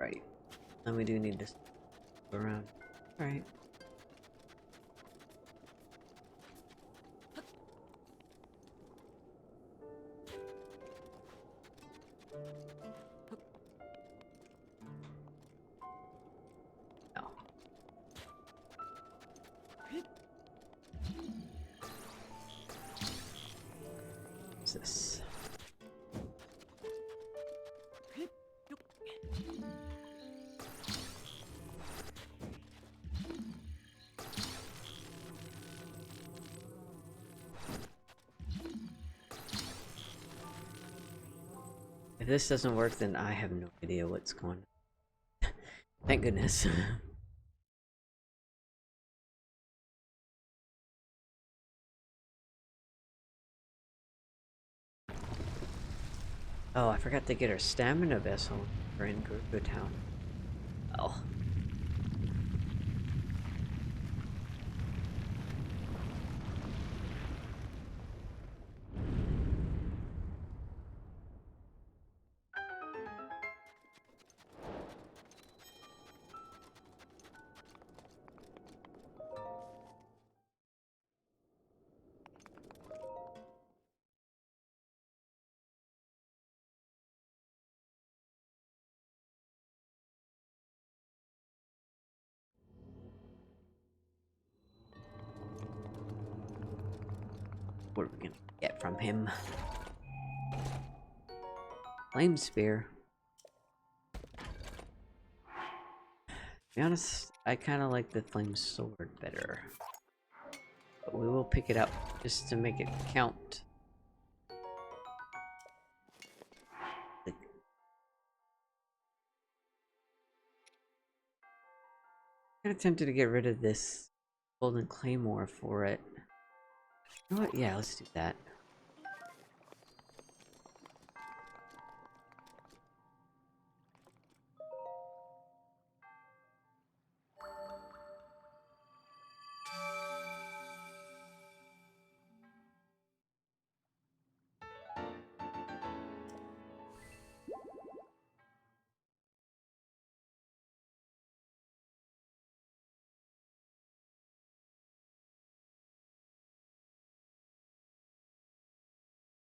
Right. And we do need to go around. Alright. No. What's this? If this doesn't work, then I have no idea what's going on. Thank goodness. Oh, I forgot to get our stamina vessel for in Good Town. Oh. What are we gonna get from him? Flame Spear. To be honest, I kind of like the Flame Sword better. But we will pick it up just to make it count. I'm kinda tempted to get rid of this Golden Claymore for it. You know what? Yeah, let's do that.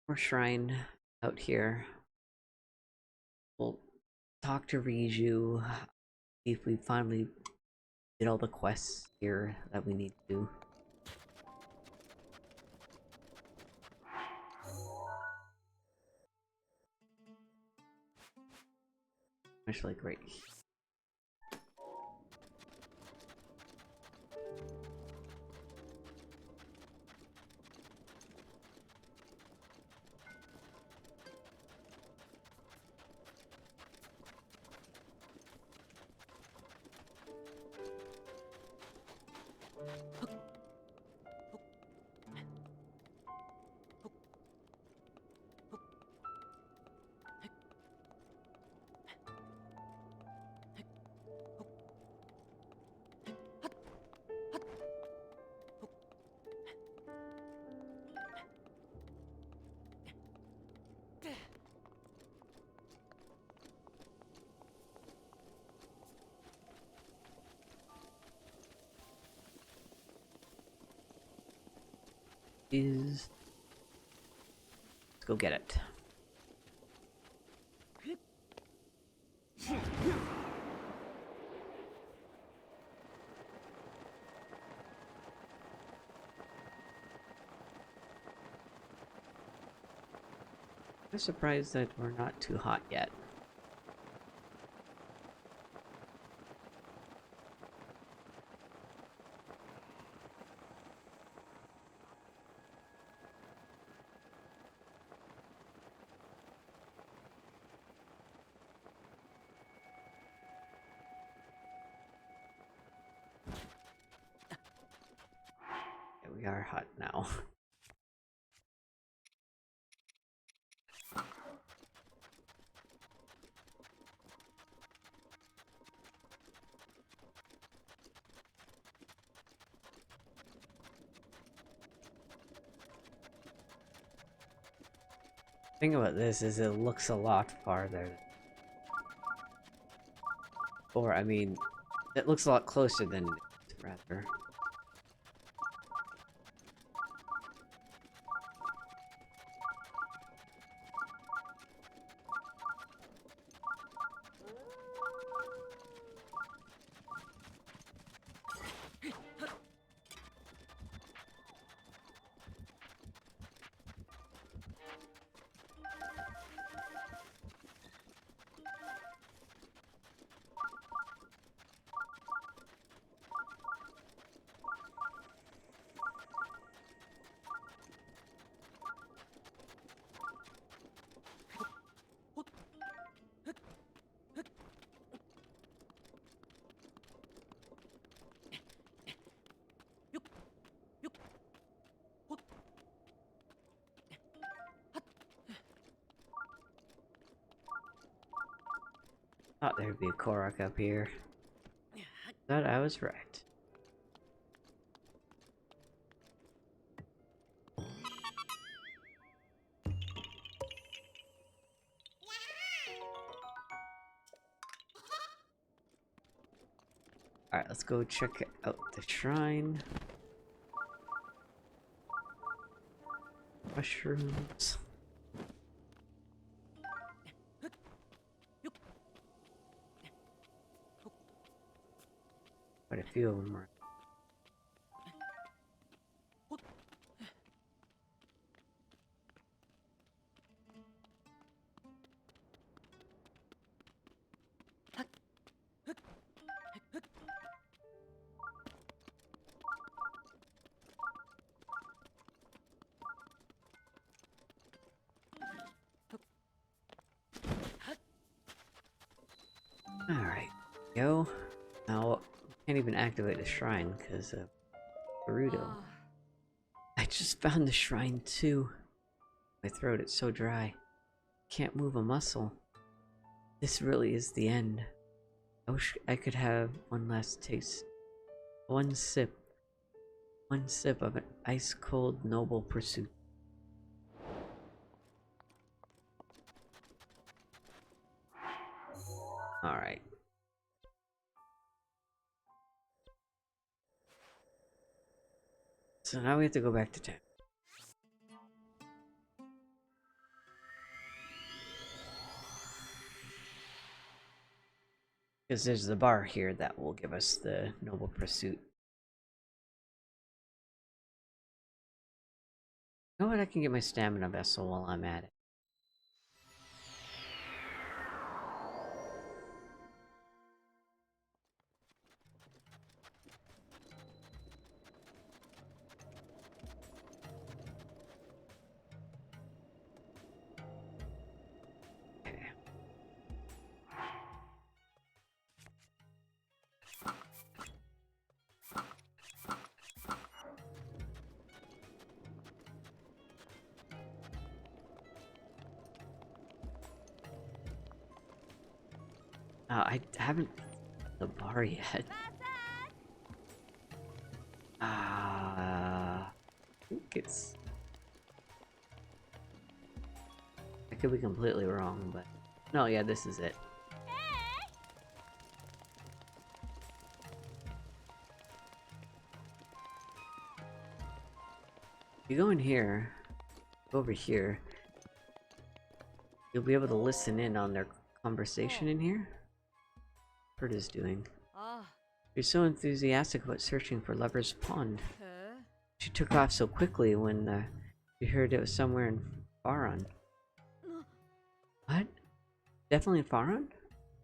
More shrine out here. We'll talk to Riju. See if we finally did all the quests here that we need to. Actually, great. is... Let's go get it. I'm surprised that we're not too hot yet. Yeah, we are hot now. The thing about this is it looks a lot farther. Or, I mean, it looks a lot closer than it is, rather. Thought there'd be a Korok up here. Thought I was right. Alright, let's go check out the shrine. Mushrooms. Quite a few of them are. Alright, go. Now, can't even activate the shrine because of Gerudo. I just found the shrine too. My throat, it's so dry. Can't move a muscle. This really is the end. I wish I could have one last taste. One sip. One sip of an ice-cold noble pursuit. Alright. So now we have to go back to town. Because there's the bar here that will give us the noble pursuit. You know what? I can get my stamina vessel while I'm at it. I haven't the bar yet. I think it's... I could be completely wrong, but... No, yeah, this is it. You go in here, go over here, you'll be able to listen in on their conversation in here. What is doing. Ah. You're so enthusiastic about searching for Lover's Pond. Huh? She took off so quickly when you heard it was somewhere in Faron. What? Definitely in Faron?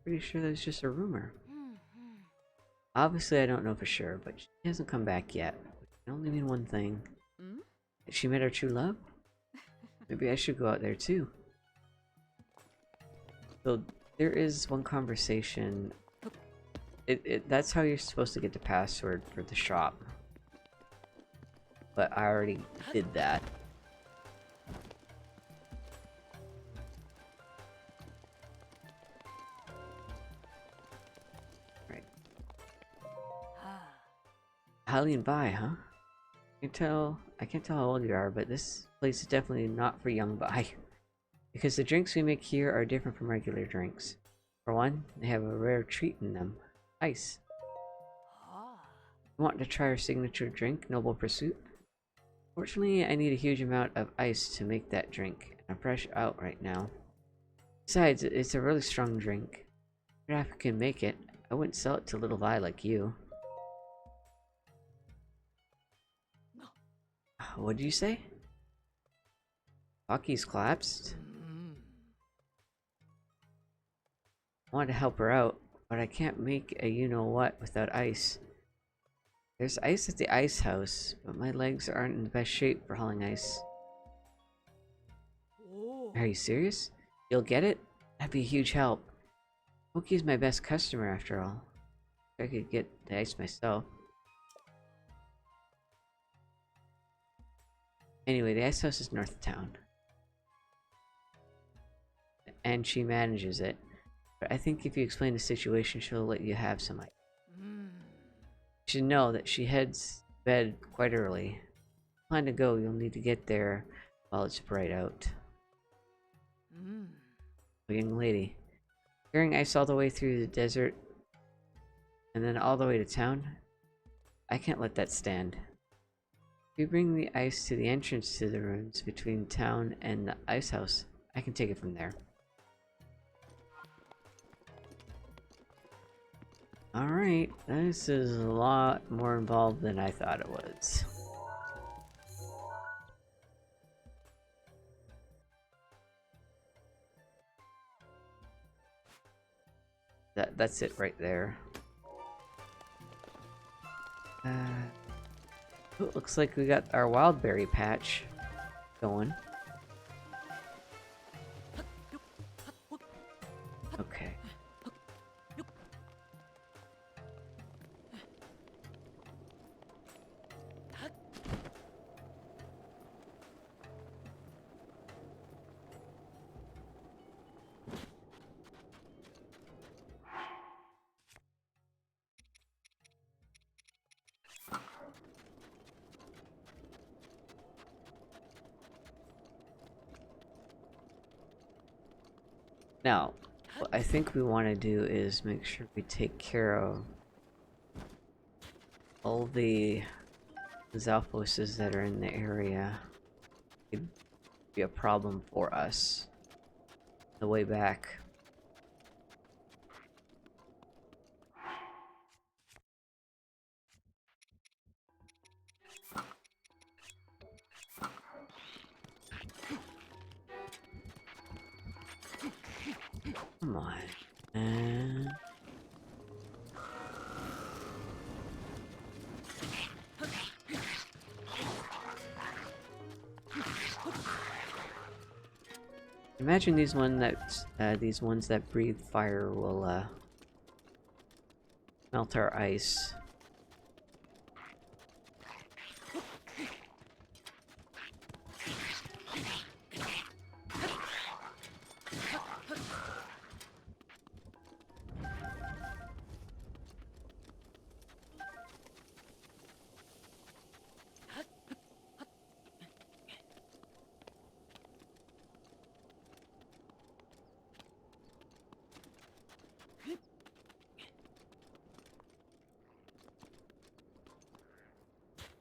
Pretty sure that was just a rumor. Obviously, I don't know for sure, but she hasn't come back yet. Which can only mean one thing. That she met her true love? Maybe I should go out there too. So, there is one conversation. That's how you're supposed to get the password for the shop. But I already did that. Right. Hylian Bai, huh? I can't tell how old you are, but this place is definitely not for young Bai. Because the drinks we make here are different from regular drinks. For one, they have a rare treat in them. Ice. You want to try our signature drink, Noble Pursuit? Fortunately, I need a huge amount of ice to make that drink, and I'm fresh out right now. Besides, it's a really strong drink. If I can make it, I wouldn't sell it to little Vi like you. What did you say? Bucky's collapsed? I want to help her out, but I can't make a you-know-what without ice. There's ice at the ice house, but my legs aren't in the best shape for hauling ice. Are you serious? You'll get it? That'd be a huge help. Moki's my best customer after all. I could get the ice myself. Anyway, the ice house is north of town. And she manages it. But I think if you explain the situation, she'll let you have some ice. You should know that she heads to bed quite early. If you plan to go, you'll need to get there while it's bright out. Young lady, carrying ice all the way through the desert and then all the way to town? I can't let that stand. If you bring the ice to the entrance to the ruins between town and the ice house, I can take it from there. Alright, this is a lot more involved than I thought it was. That's it right there. It looks like we got our wildberry patch going. Okay. Now, what I think we want to do is make sure we take care of all the Zalphoses that are in the area. Could be a problem for us the way back. Come on. Imagine these ones that breathe fire will melt our ice.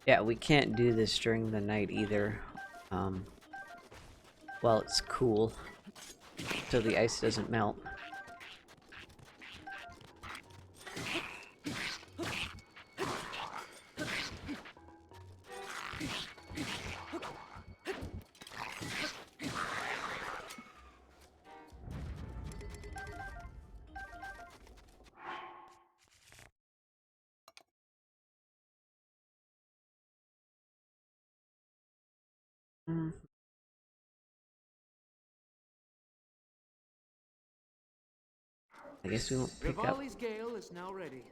Yeah, we can't do this during the night either. While it's cool. So the ice doesn't melt. Hmm. I guess we won't pick up. Rivali's gale is now ready.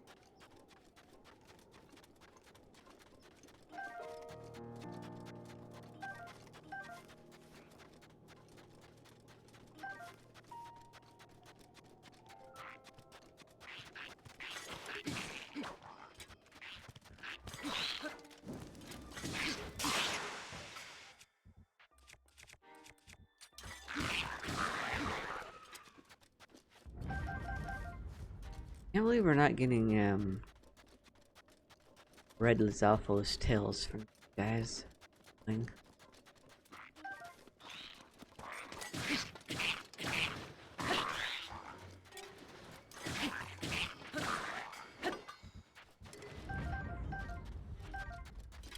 Can't believe we're not getting Red Lizalfo's tails from these guys. Thing.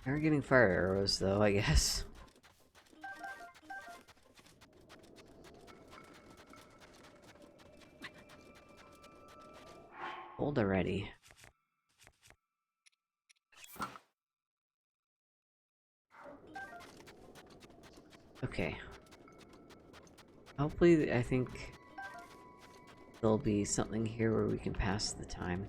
We're getting fire arrows though, I guess. Hold already. Okay. Hopefully, I think there'll be something here where we can pass the time.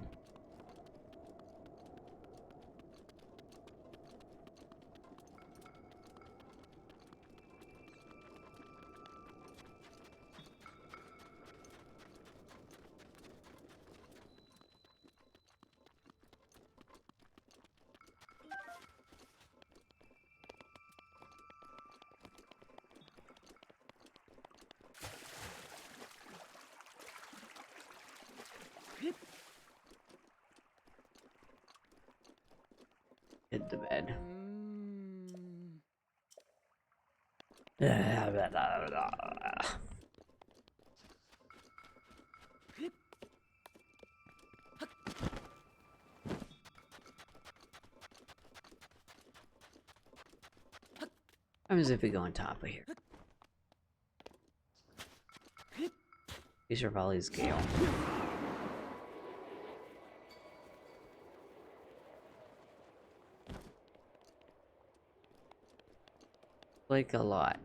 Hit the bed. I'm as if we go on top of here. These are Volley's Gale. Like a lot.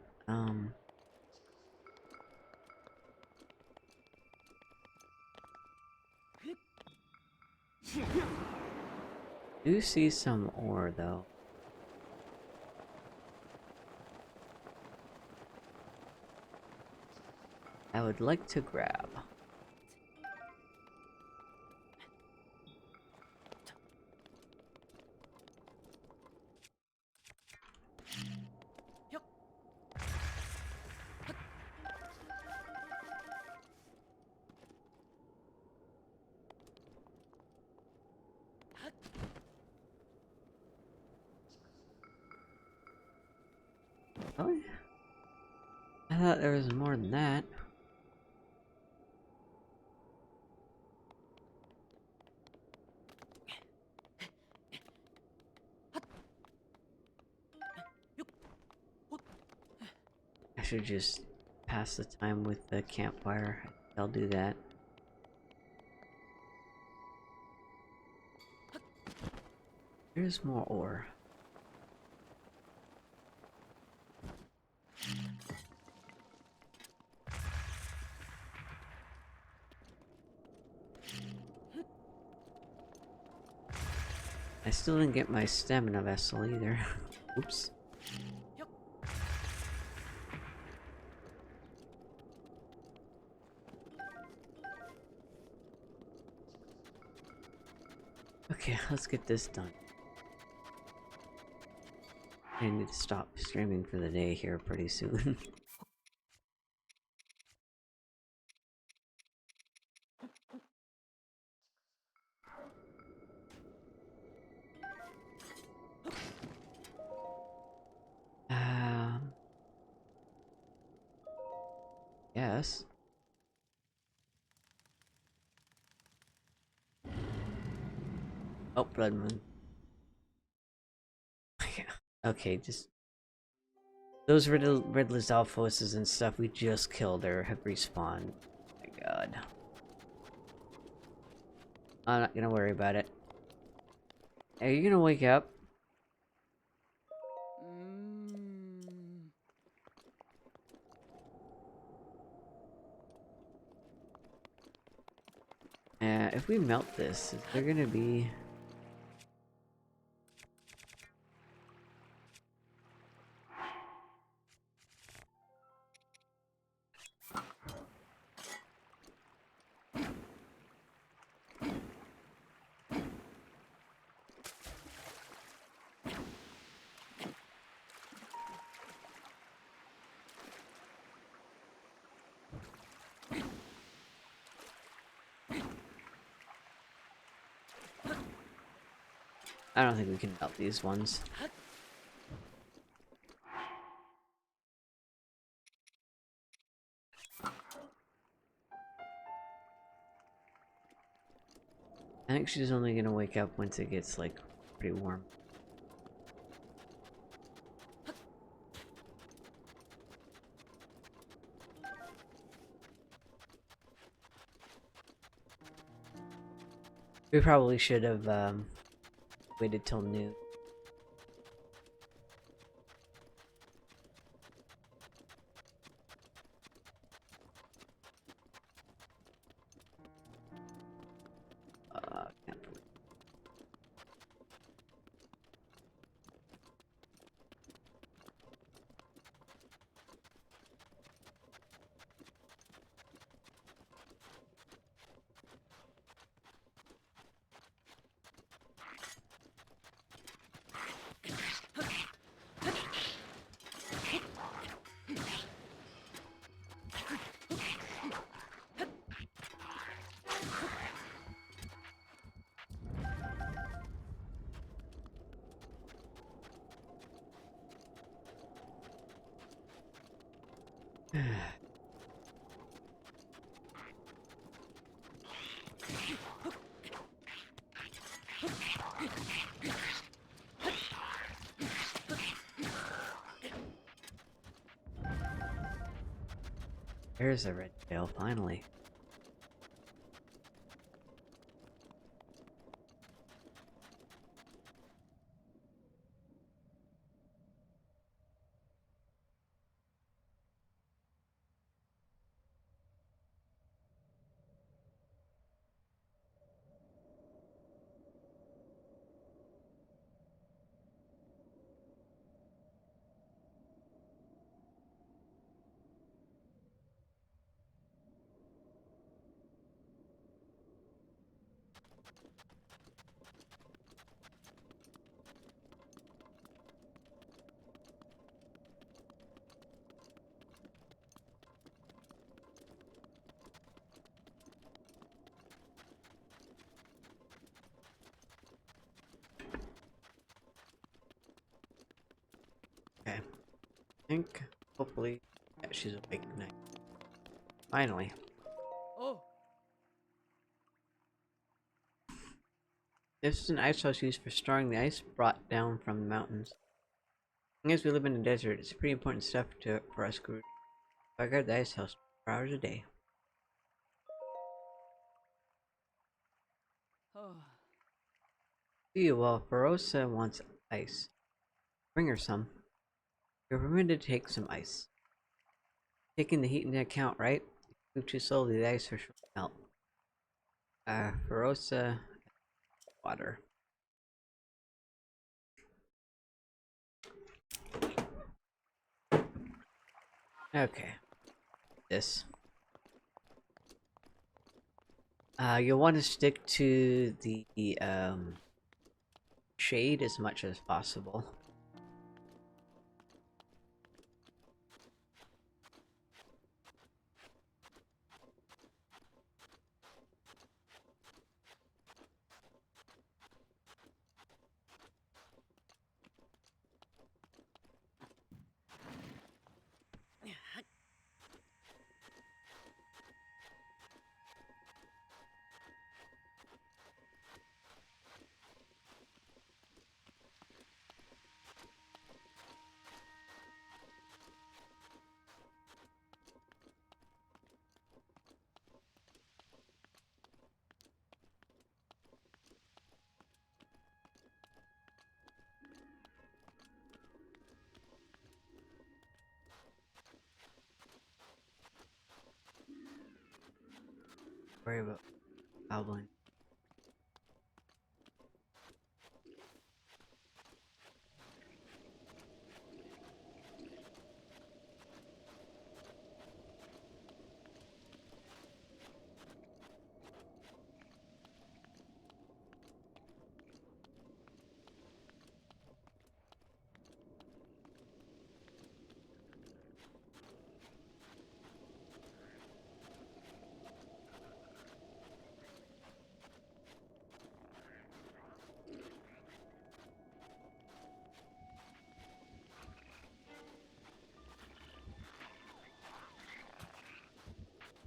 Do see some ore though. I would like to grab. Really? I thought there was more than that. I should just pass the time with the campfire. I'll do that. There's more ore. I still didn't get my stamina vessel either. Oops. Okay, let's get this done. I need to stop streaming for the day here pretty soon. us. Oh, Blood Moon. Yeah. Okay, just... Those red Lizalfoses and stuff we just killed or have respawned. Oh my god. I'm not gonna worry about it. Are you gonna wake up? If we melt this, is there gonna be... I don't think we can melt these ones. I think she's only gonna wake up once it gets, like, pretty warm. We probably should have, waited till noon. Can't believe- There's a red tail, finally. Okay. I think, hopefully... Yeah, she's awake now. Finally. Oh, This is an ice house used for storing the ice brought down from the mountains. As we live in a desert, it's pretty important stuff for us Groot. I guard the ice house 4 hours a day. oh. See, well, Ferosa wants ice. Bring her some. You're permitted to take some ice. Taking the heat into account, right? If you move too slowly, the ice will surely melt. Ferosa... water. Okay. This. You'll want to stick to the, shade as much as possible. Worry about goblin.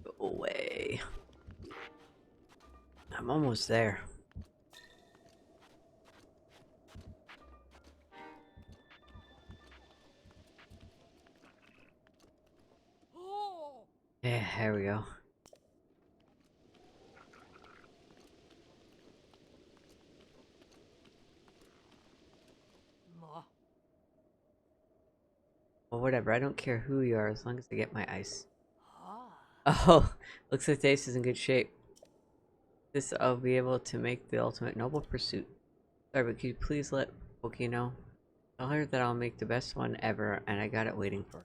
Go away. I'm almost there. Yeah, there we go. Well, whatever. I don't care who you are as long as I get my ice. Oh, looks like the ice is in good shape. This I'll be able to make the ultimate noble pursuit. Sorry, but could you please let Pokey know? Tell her that I'll make the best one ever, and I got it waiting for her.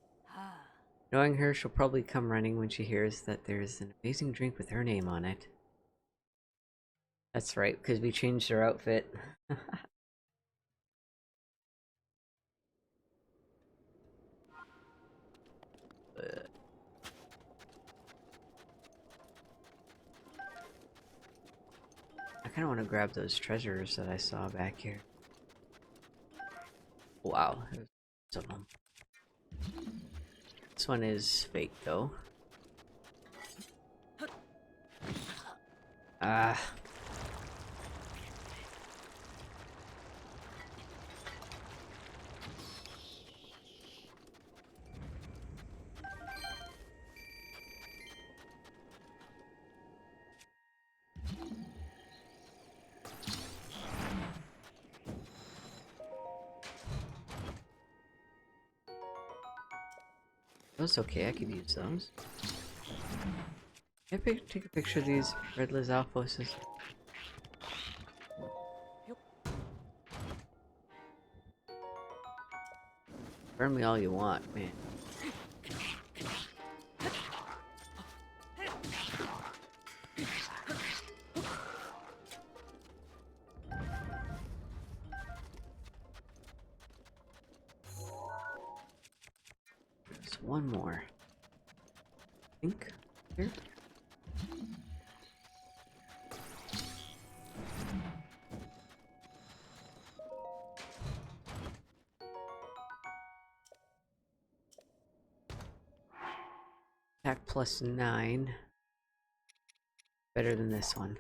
Knowing her, she'll probably come running when she hears that there's an amazing drink with her name on it. That's right, because we changed her outfit. I kind of want to grab those treasures that I saw back here. Wow, there's some of them. This one is fake, though. Ah. Those okay, I could use those. Can I take a picture of these red Lizalfoses? Burn me all you want, man. There's one more. I think here. Attack plus 9. Better than this one.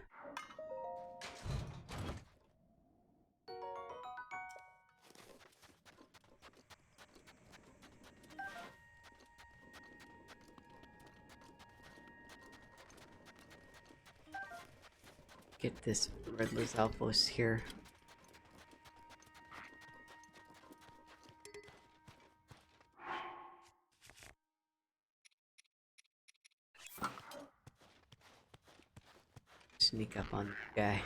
Get this red Lizalfos here. Sneak up on the guy.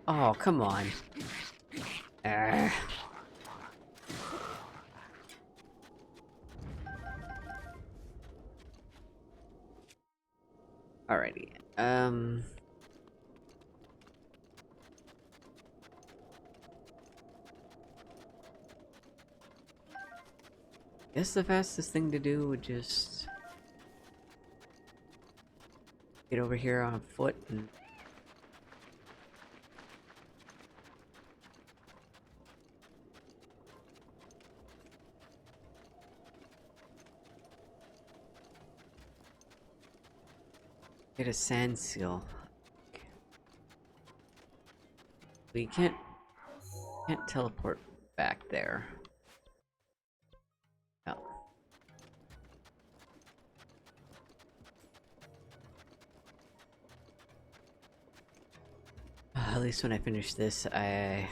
Oh, come on. Alrighty. Guess the fastest thing to do would just get over here on foot and get a sand seal. We can't teleport back there. Oh. At least when I finish this, I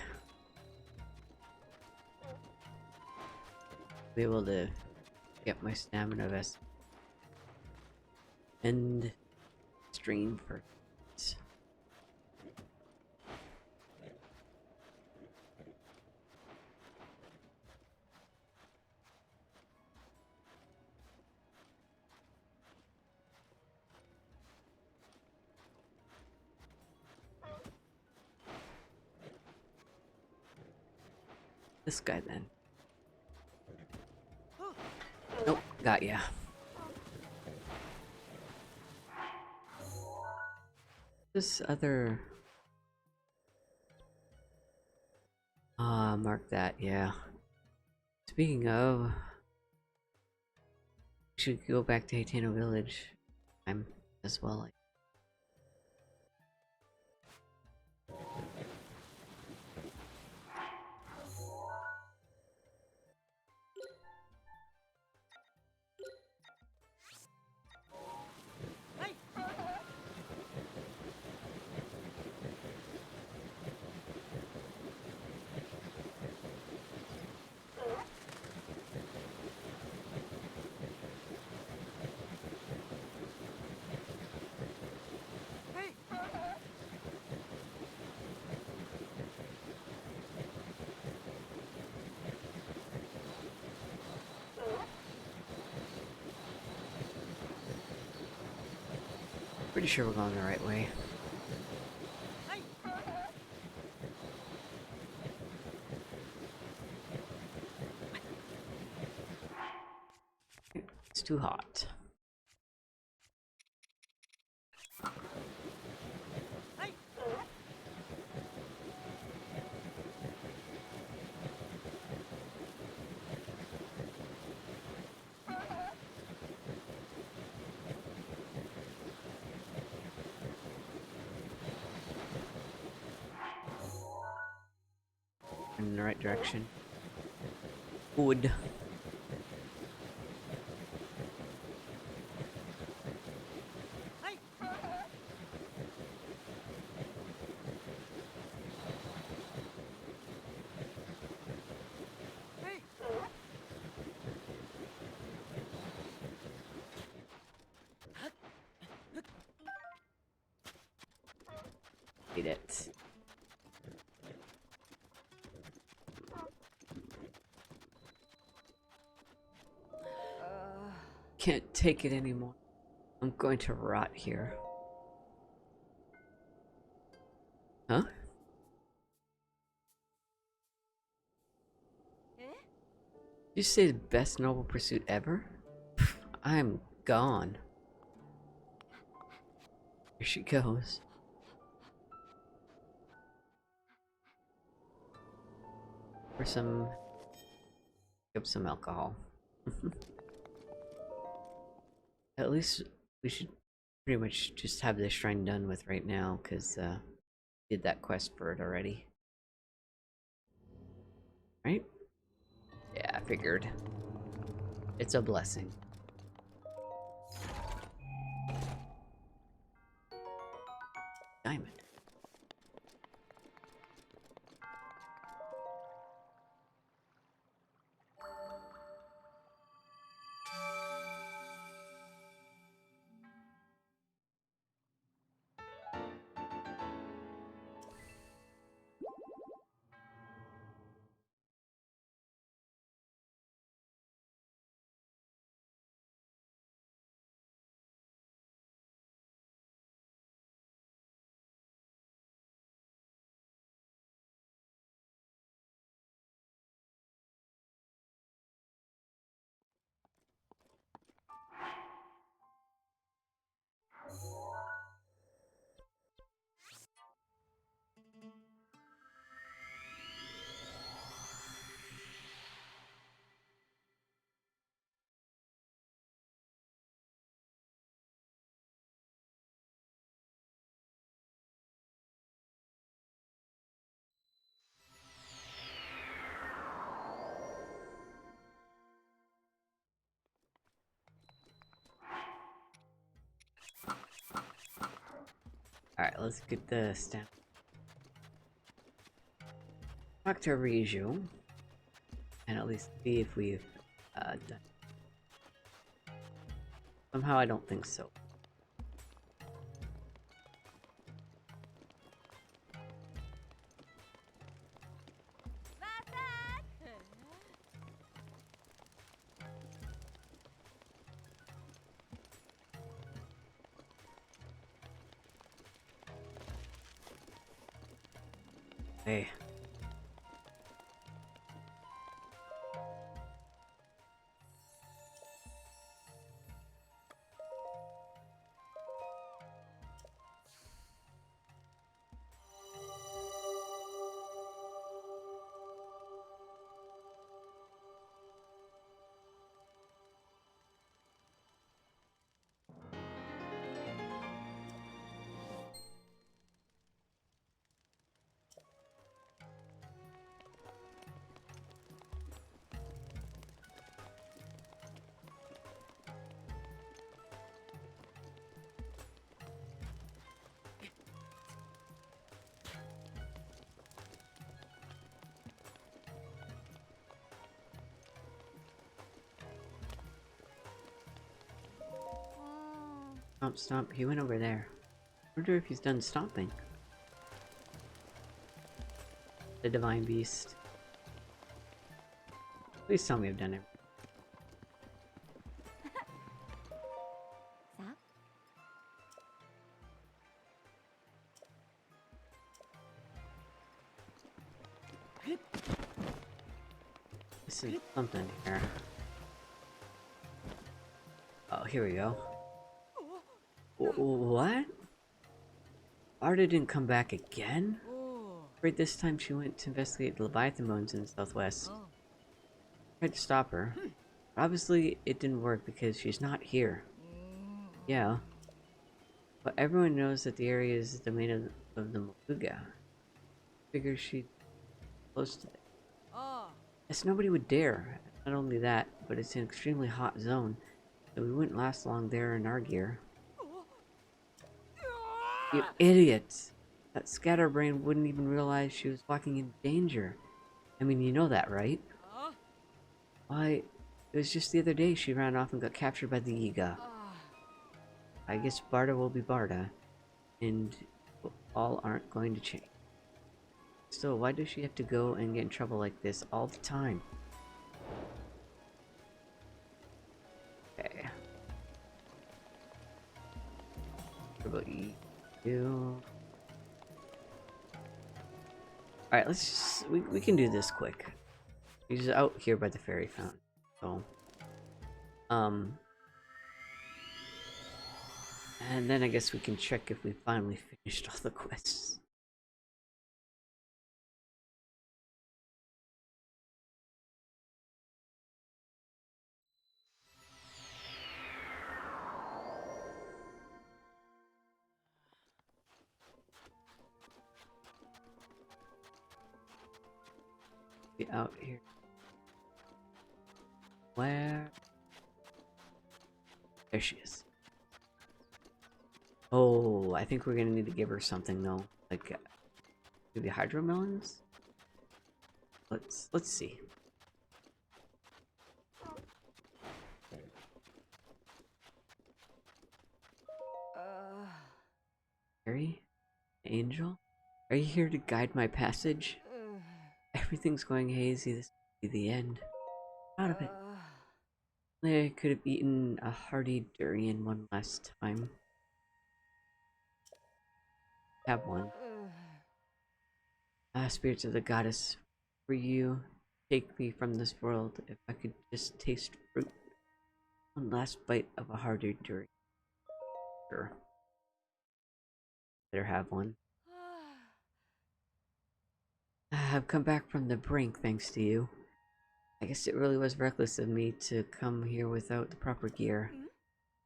be able to get my stamina vest. End stream for this guy then. Nope, got ya. This other... mark that, yeah. Speaking of... we should go back to Hateno Village. I'm as well. Pretty sure we're going the right way. It's too hot. In the right direction. Wood. Eat it. Can't take it anymore. I'm going to rot here. Huh? You say the best noble pursuit ever? I'm gone. Here she goes. For some... Pick up some alcohol. At least we should pretty much just have this shrine done with right now, because did that quest for it already. Right? Yeah, I figured. It's a blessing. Diamond. Alright, let's get the stamp. Talk to Riju. And at least see if we've done. Somehow I don't think so. Hey. Stomp, stomp. He went over there. Wonder if he's done stomping. The divine beast. Please tell me I've done it. This is something here. Oh, here we go. What? Arda didn't come back again? Right, this time she went to investigate the Leviathan bones in the southwest. Tried to stop her. But obviously, it didn't work because she's not here. Yeah. But everyone knows that the area is the domain of the Maluga. Figures she's close to it. Yes, nobody would dare. Not only that, but it's an extremely hot zone, so we wouldn't last long there in our gear. You idiots! That scatterbrain wouldn't even realize she was walking in danger. I mean, you know that, right? Why, it was just the other day she ran off and got captured by the Yiga. I guess Barda will be Barda, and all aren't going to change. Still, why does she have to go and get in trouble like this all the time? Okay. What about you? Alright, let's just... We can do this quick. He's out here by the fairy fountain. So... And then I guess we can check if we finally finished all the quests. Be out here. Where? There she is. Oh, I think we're gonna need to give her something though. Like, maybe hydro melons? Let's see. Harry? Angel? Are you here to guide my passage? Everything's going hazy. This will be the end. Out of it. I could have eaten a hearty durian one last time. Have one. Ah, spirits of the goddess, for you, take me from this world. If I could just taste fruit. One last bite of a hearty durian. Sure. Better have one. I've come back from the brink thanks to you. I guess it really was reckless of me to come here without the proper gear.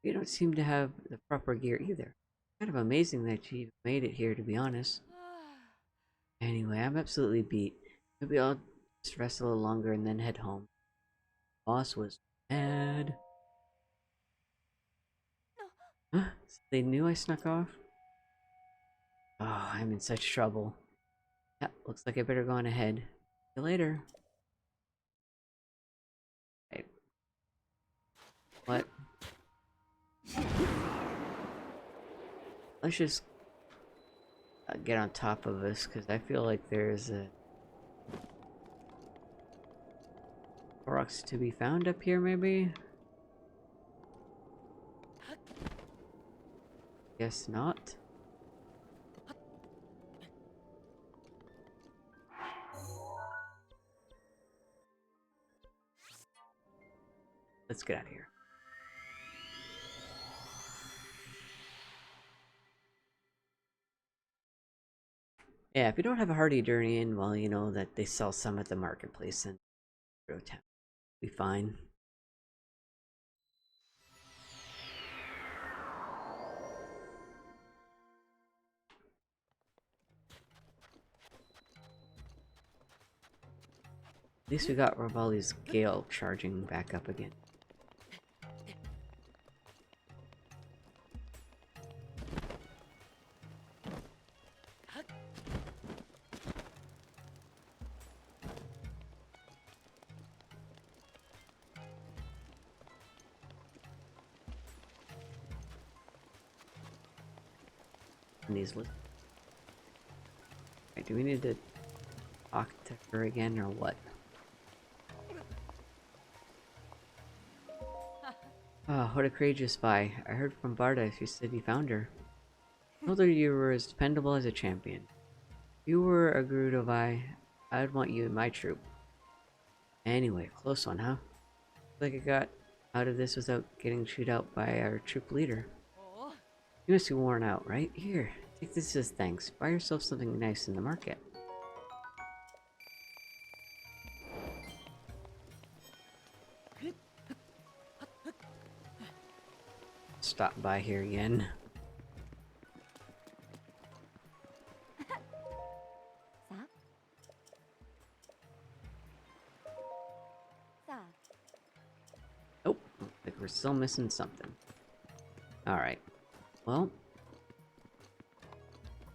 You don't seem to have the proper gear either. Kind of amazing that you made it here, to be honest. Anyway, I'm absolutely beat. Maybe I'll just rest a little longer and then head home. Boss was mad. Huh? They knew I snuck off? Oh, I'm in such trouble. Yeah, looks like I better go on ahead. See you later. Okay. What? Let's just get on top of this, because I feel like there's a rocks to be found up here, maybe? Guess not. get out of here. Yeah, if you don't have a hardy durian, well, you know that they sell some at the marketplace in Town. Be fine. At least we got Rivali's Gale charging back up again. And these lists. Right, do we need to talk to her again or what? Oh, what a courageous spy. I heard from Barda, she said you found her. I told her you were as dependable as a champion. If you were a Gerudo, I'd want you in my troop. Anyway, close one, huh? Looks like I got out of this without getting chewed out by our troop leader. You must be worn out, right? Here, take this as thanks. Buy yourself something nice in the market. Stop by here again. Oh, looks like we're still missing something. Alright. Well,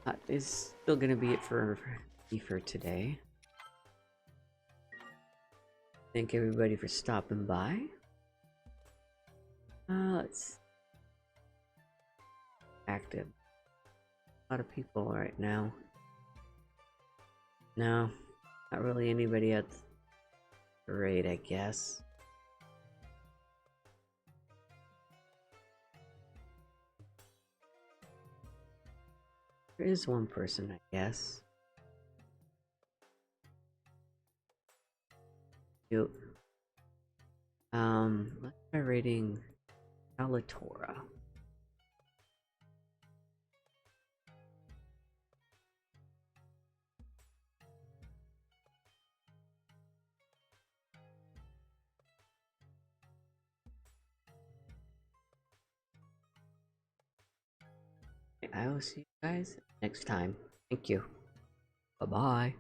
that is still gonna be it for me for today. Thank everybody for stopping by. Let's active. A lot of people right now. No, not really anybody at the raid, I guess. There is one person, I guess. Cute. Let's try raiding Alatora. I will see you guys next time. Thank you. Bye-bye.